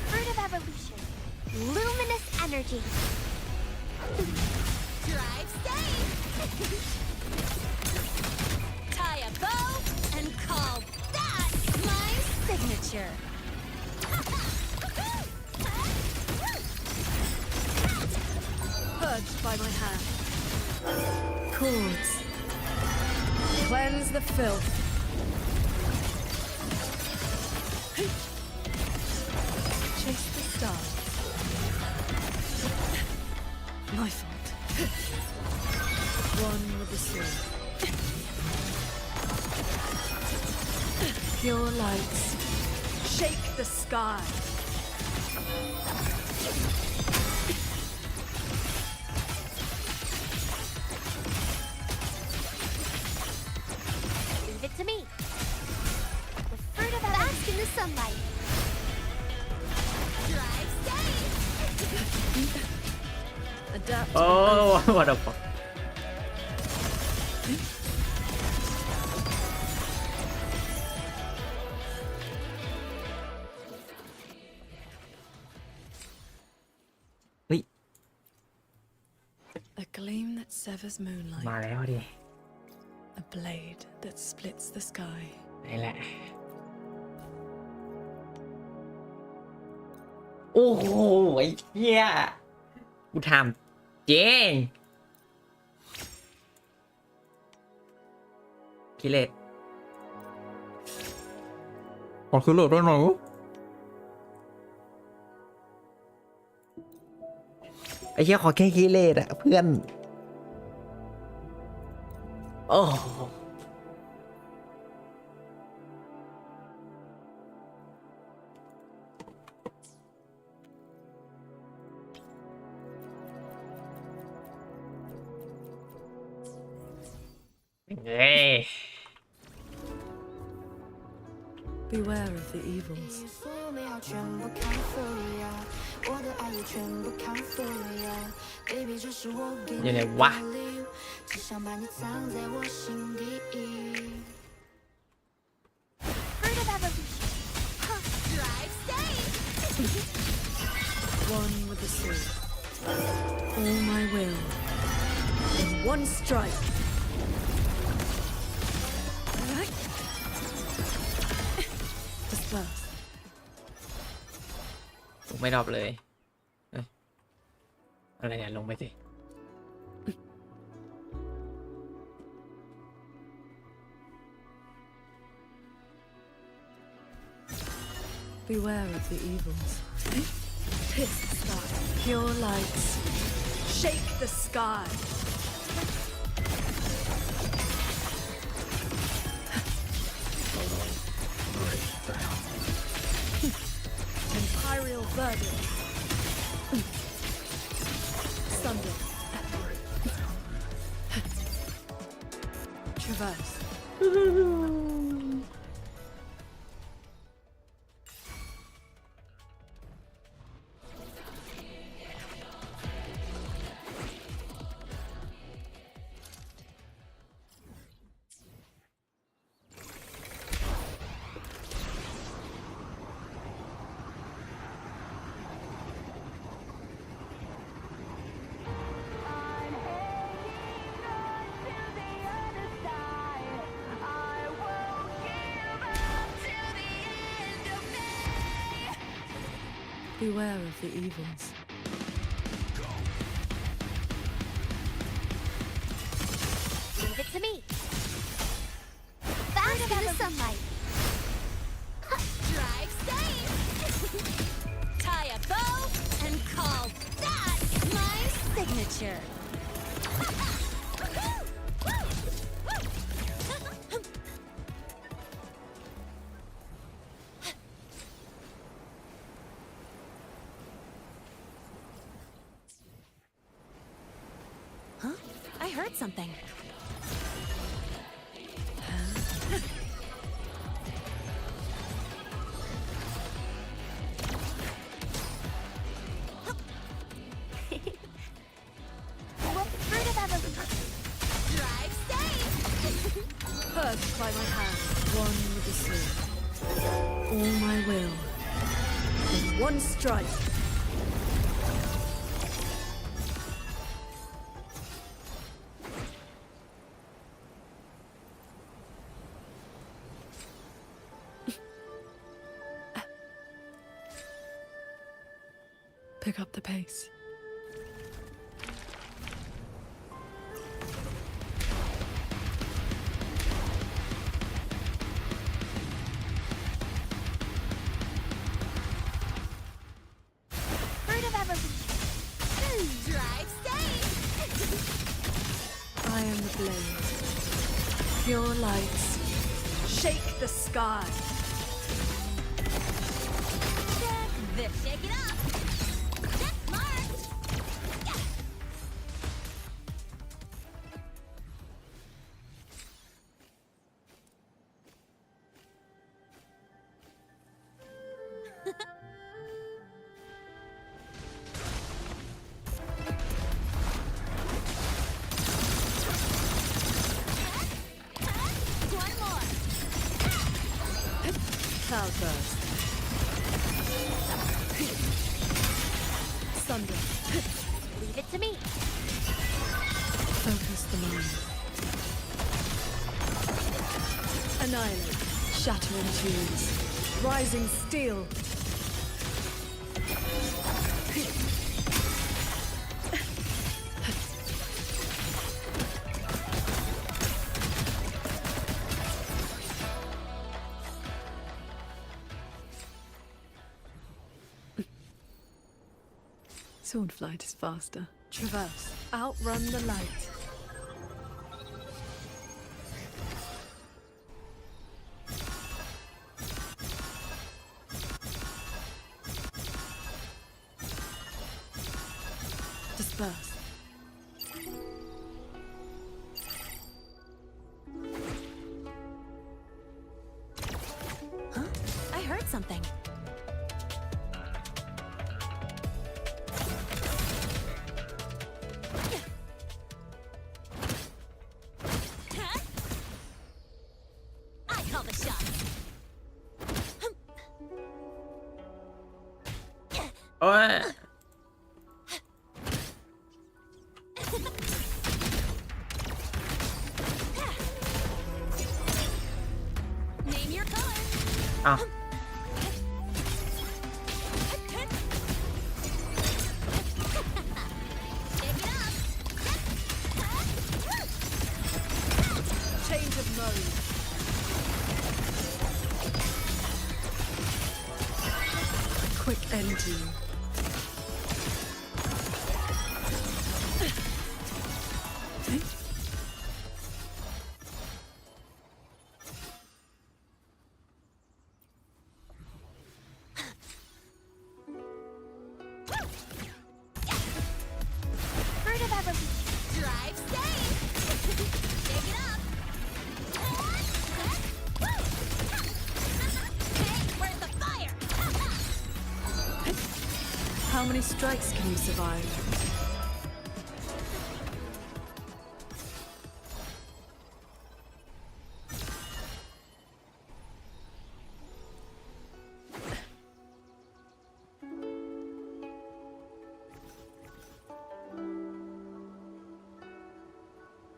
Fruit of evolution. Luminous energy. Drive stay. Tie a bow and call that my signature. Purged by my hand. Chords. Cleanse the filth. Chase the stars. My fault. One with the sword. Pure lights. Shake the sky. Leave it to me. The fruit of bask in the sunlight. Drive stay. Adapt. Oh what the fuck เฮ้ย A gleam that severs moonlight. มาแล้วดิ A blade that splits the sky. นี่แหละ โอ้โหไอ้เหี้ยกูถามเจ๊งกิเลสขอคือโหลดด้วยหน่อยไอ้เหี้ยขอแค่กิเลสอะเพื่อนโอ้เย้ Beware of the evils. อยู่ไหนวะ Fruit of evolution. Drive stay. One with the sword. All my will. In one strike. Disperse. ไม่ดรอปเลยเอ้ยอะไรเนี่ยลงไปสิ Beware of the evils. Pierce the sky. Pure lights. Shake the sky. Imperial verdict. Sunder. Traverse. Beware of the evils. Leave it to me. Bask in the sunlight. Drive stay. Tie a bow and call that my signature. Huh? I heard something. by my hand, one with the sword. All my will. In one strike. Pick up the pace. Fruit of everything. Drive safe. I am the blade. Pure lights. Shake the sky. Shake it up. Check marked. One more. Cloudburst. Thunder. Leave it to me. Focus the mind. Annihilate. Shattering tunes. Rising steel. Sword flight is faster. Traverse. Outrun the light. Disperse. Huh? I heard something. I call the shots. โอ้ย Name your color. อ้าว Shake it up. Change of mode. Quick end to you. Fruit of everything. Drive safe. Shake it up. Hey, where's the fire? How many strikes can you survive?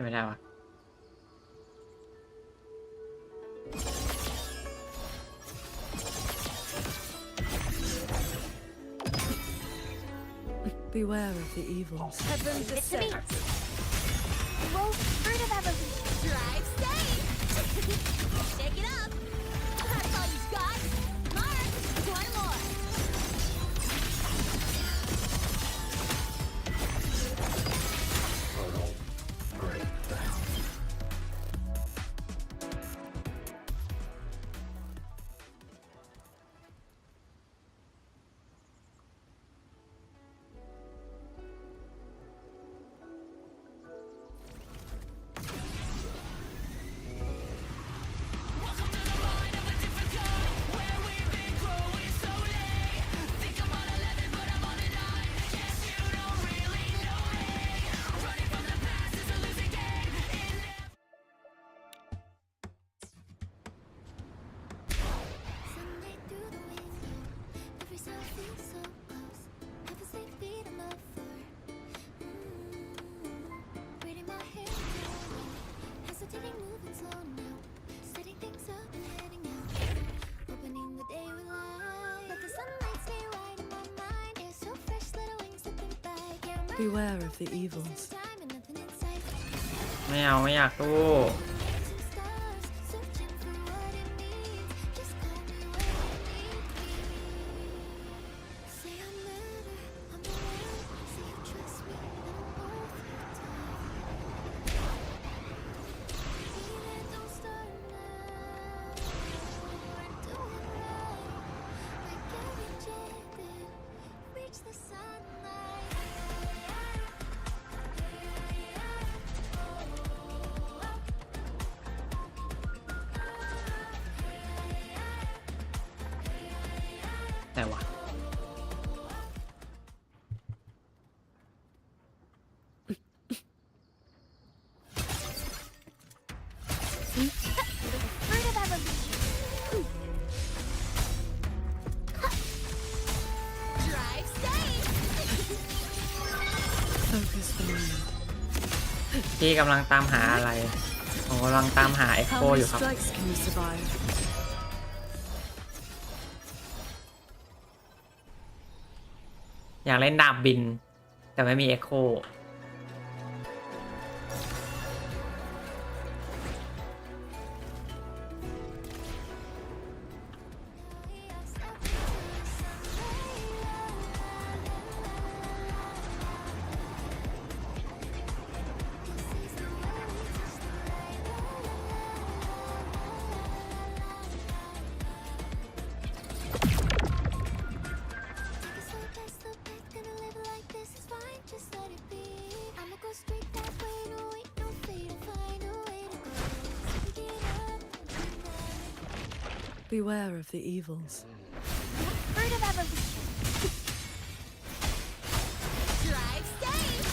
ไม่ได้วะ Beware of the evils. Heaven descends. Roll fruit of everything. Drive safe. Shake it up. That's all you've got. Mark, one more. Great, thanks. Beware of the evils. ไม่เอาไม่อยากตู้ ไหนวะ Fruit of evolution. Drive safe. Focus the mind. พี่กำลังตามหาอะไร ผมกำลังตามหาเอ็กโค How อ many ยู่ครับ strikes can you survive? อยากเล่นดาบบิน แต่ไม่มีเอ็กโค Beware of the evils. Fruit of evolution. Drive safe.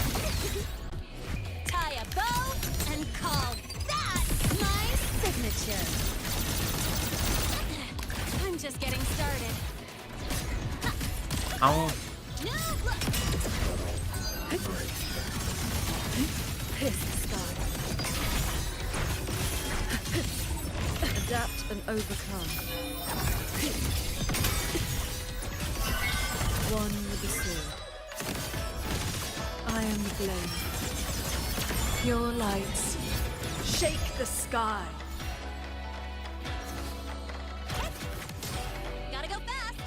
Tie a bow and call that my signature. I'm just getting started. เอา No look. Pierce the sky. Adapt and overcome. One with the sword. I am the blade. Pure lights. Shake the sky. Gotta go fast.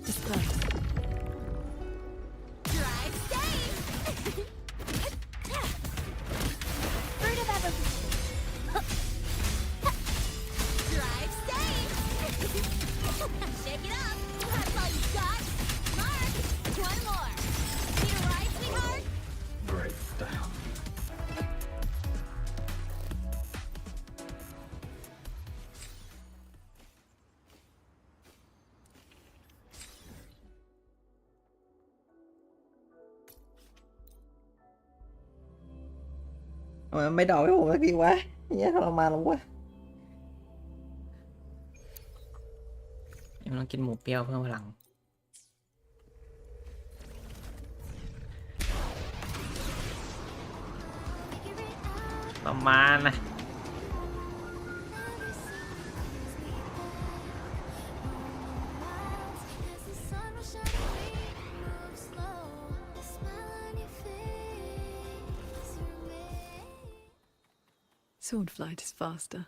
Disperse. Drive safe. Fruit of evolution. Drive safe. Shake it up. That's all you got. Mark, one more. Need a ride, sweetheart? Great. The hell. ทำไมไม่ดอกให้ผมสักทีวะเนี่ยทรมานแล้ววะยังต้องกินหมูเปรี้ยวเพิ่มพลัง ประมาณนะ Sword flight is faster.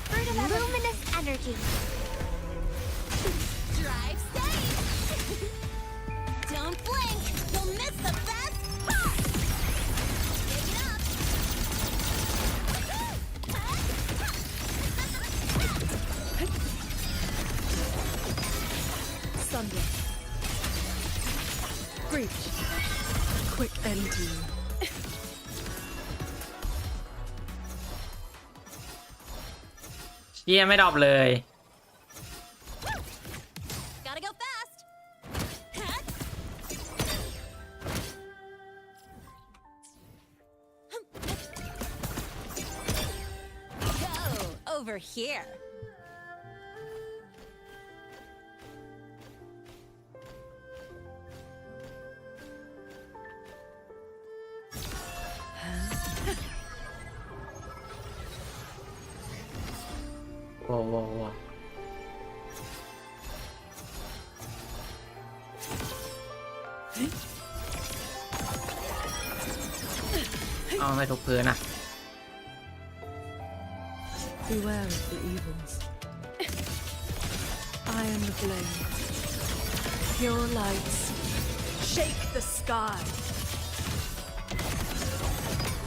Fruit of luminous energy. Drive safe. Don't blink. You'll miss the best part. Shake it up. Thunder. Breach. Quick end to you. เยี่ยไม่ดรอปเลย Gotta go fast. Go over here. โว้โว้โว้เอาไม่ทุกพื้นอ่ะ Beware of the evils. I am the blade. Pure lights. Shake the sky.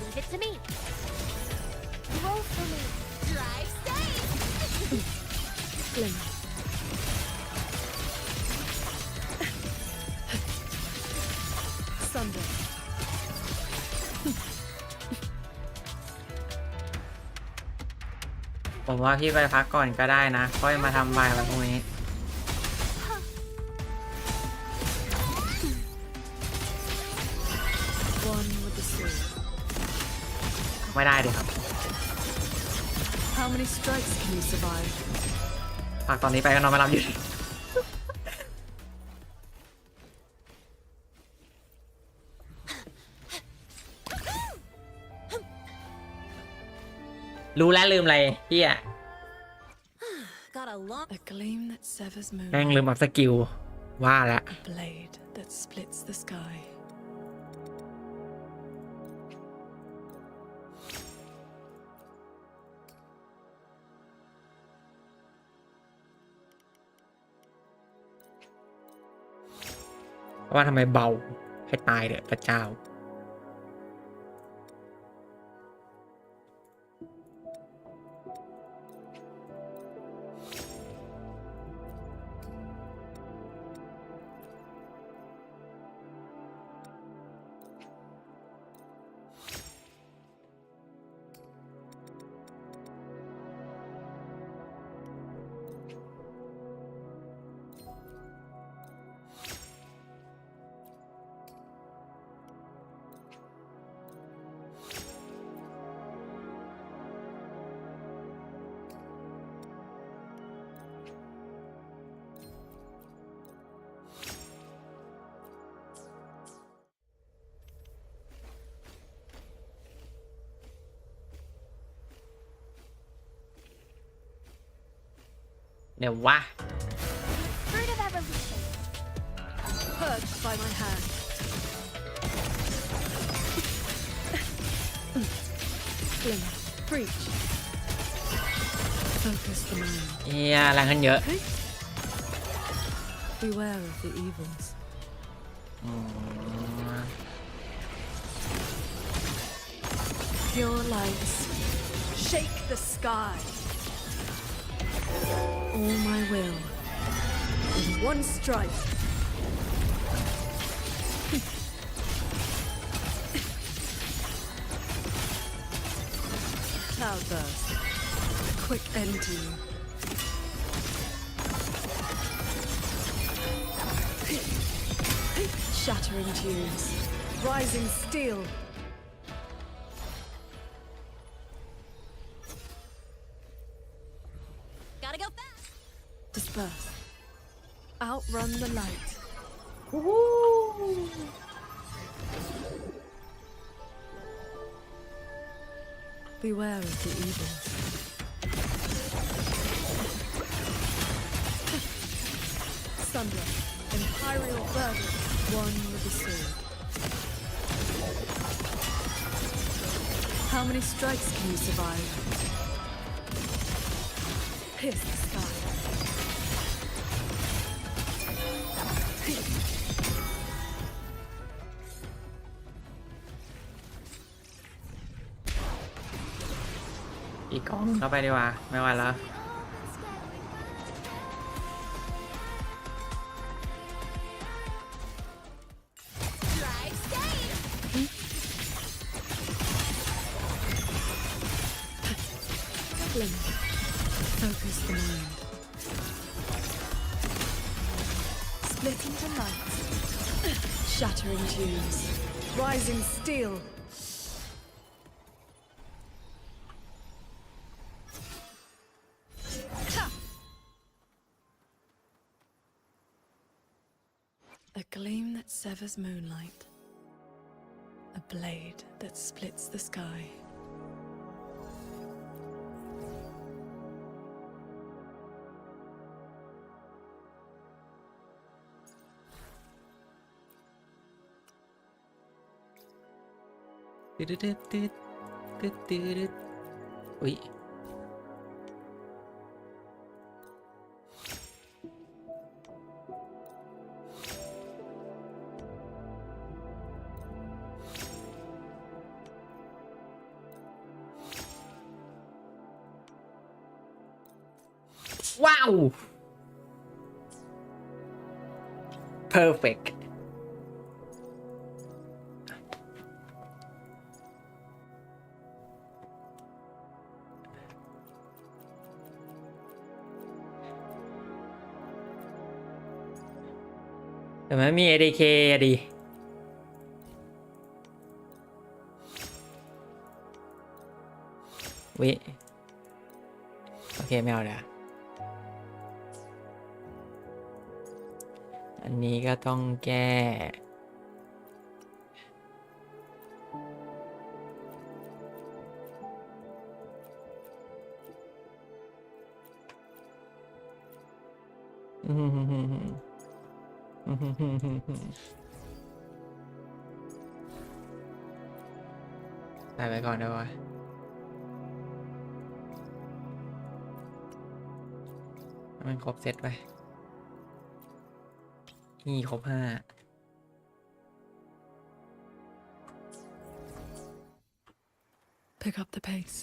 Leave it to me. Roll for me. Drive safe. Glimmer. Thunder. ผมว่าพี่ไปพักก่อนก็ได้นะค่อยมาทำบ่ายวันพรุ่งนี้ One with the sword. ไม่ได้ดิครับ How many strikes can you survive? พักตอนนี้ไปก็นอนไม่หลับอยู่ รู้แล้วลืมอะไรพี่อะ Got a lot. A gleam that severs moon. แม่งลืมอัพสกิลว่าแล้ว A blade that splits the sky. ว่าทำไมเบาให้ตายเด้อพระเจ้า เดี๋ยววะ Fruit of evolution. Purged by my hand. Glimmer. Breach. Focus the mind. เฮียแรงขึ้นเยอะ Beware of the evils. อ๋อ Pure lights. Shake the sky. All my will. In one strike. Cloudburst. Quick end to you. Shattering dunes. Rising steel. Gotta go fast. Disperse. Outrun the light. Beware of the evils. Thunder. Imperial burden. One with the sword. How many strikes can you survive? Pierce the sky. อีกกองเข้าไปดีกว่าไม่ไหวแล้ว Drive safe. Glimmer. Focus the mind. Split into light. Shattering dunes. Rising steel. A gleam that severs moonlight. A blade that splits the sky. ตึ๊ดตึ๊ดตึ๊ดตึ๊ดตึ๊ดตึ๊ดอุ๊ยว้าว perfect แต่มันมี ADK อะดิวิโอเคไม่เอาแล้วอันนี้ก็ต้องแก้ได้ไปก่อนได้ปะมันครบเซตไปนี่ครบ5 Pick up the pace.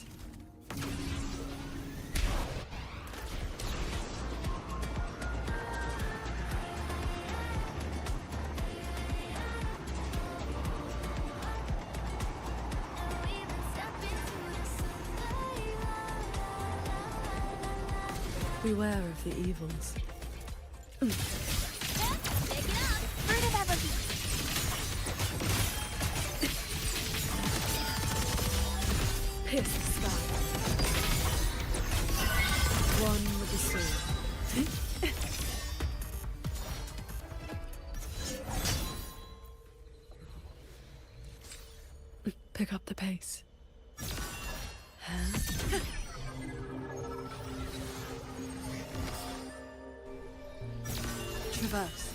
Beware of the evils. Take it up! Fruit of everything! Pierce the sky. One with the sword. Pick up the pace. Traverse.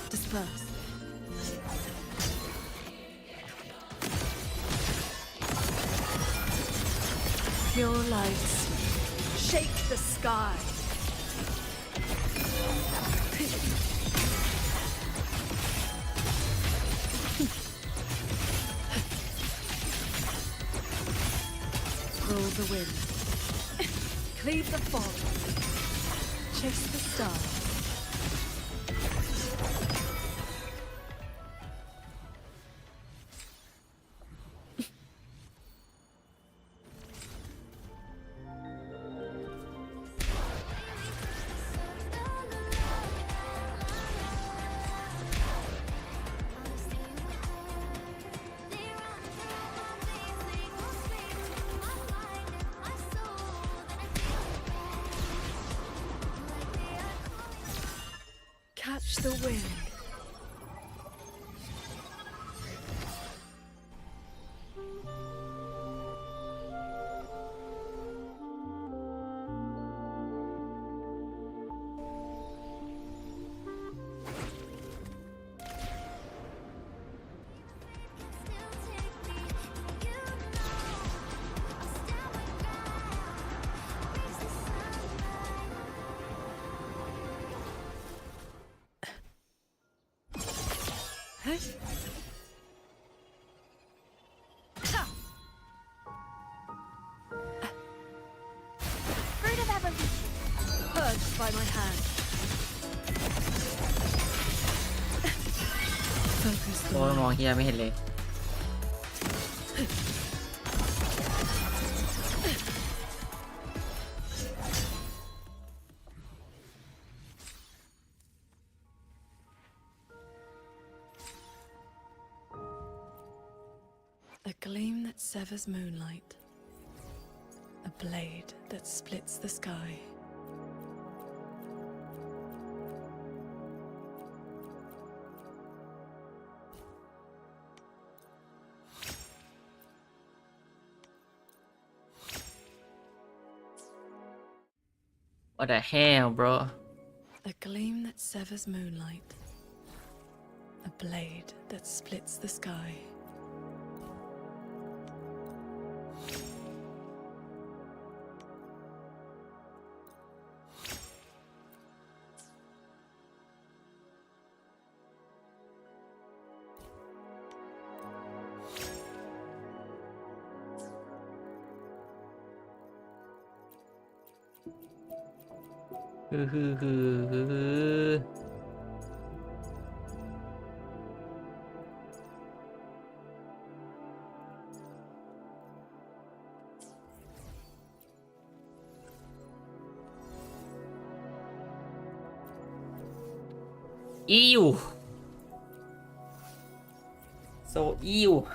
Disperse. Pure lights. Shake the sky. Roll the wind. Cleave the fog. Chase the stars. Catch the wind. Hey. Fruit of evolution! Purged by my hand. Focus โอ้ยมองเฮียไม่เห็นเลย A gleam that severs moonlight. A blade that splits the sky. What the hell bro A gleam that severs moonlight. A blade that splits the sky. Ew. So ew.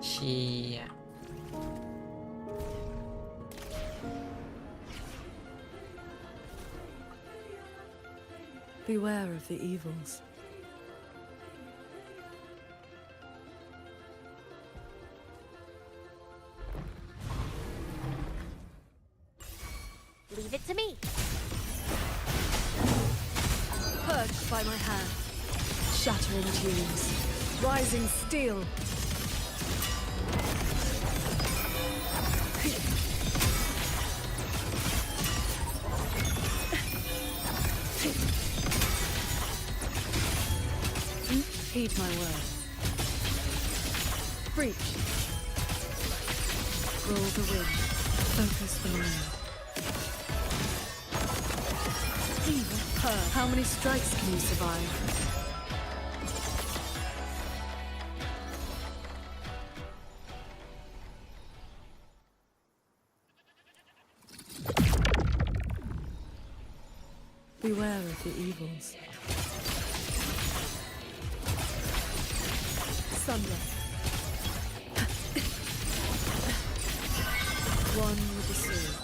Shit. Beware of the evils. Leave it to me. Purged by my hand. Shattering tunes. Rising steel. Heed my words. Breach. Roll the wind. Focus the mind. How many strikes can you survive? Beware of the evils. Thunder. One with the sword.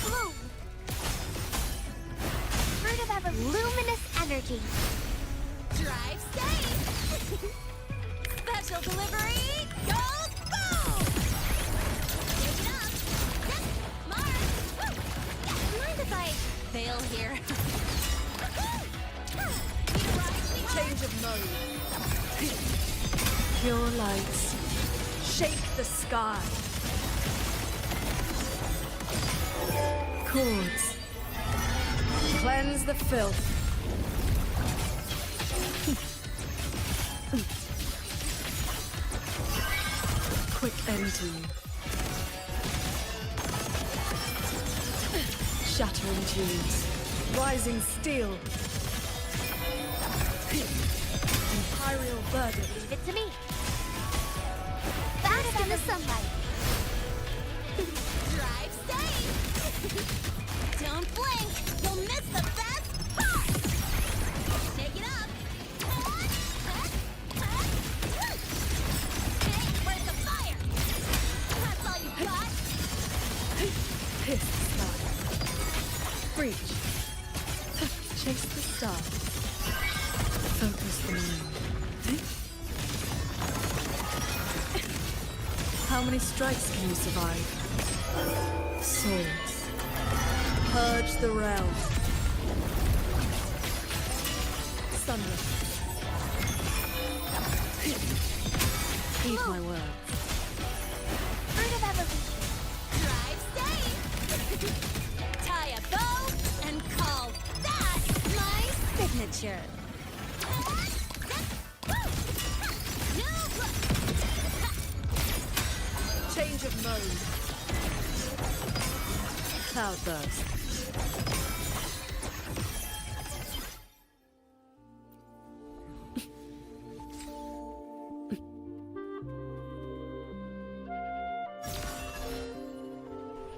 Bloom. Fruit of ever luminous energy. Drive safe. Special delivery. Go boom. Take it up. Yes, Mara. Mind if I fail here? Change of mode. Pure lights. Shake the sky. Chords. Cleanse the filth. Quick end to you. Shattering tunes. Rising steel. Imperial verdict. Leave it to me. Bask in the sunlight. Drive safe. Don't blink. You'll miss the best part. Shake it up. Hey, where's the fire? That's all you got? Hiss the sky. Breach. Chase the star. Focus the mind. How many strikes can you survive? Swords. Purge the realm. Thunder. Heed my words. Fruit of evolution. Drive safe. Tie a bow. share it. Change of mode. Cloud burst.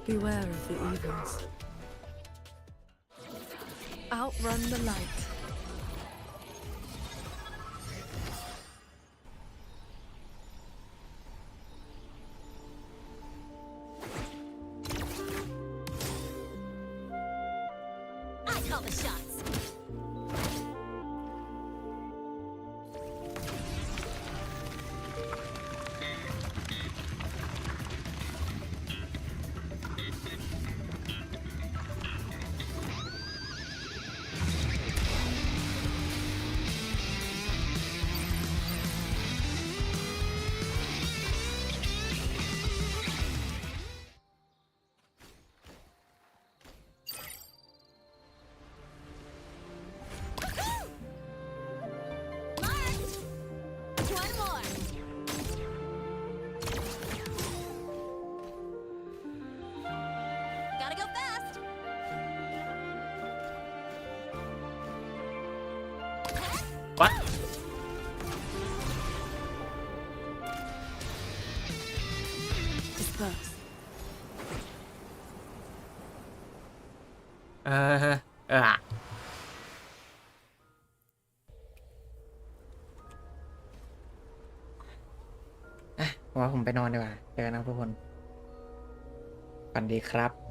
Beware of the evils. Outrun the light. I call the shots. One more. Gotta go fast. What? Disperse. ว่าผมไปนอนดีกว่าเจอกันนะทุกคนฝันดีครับ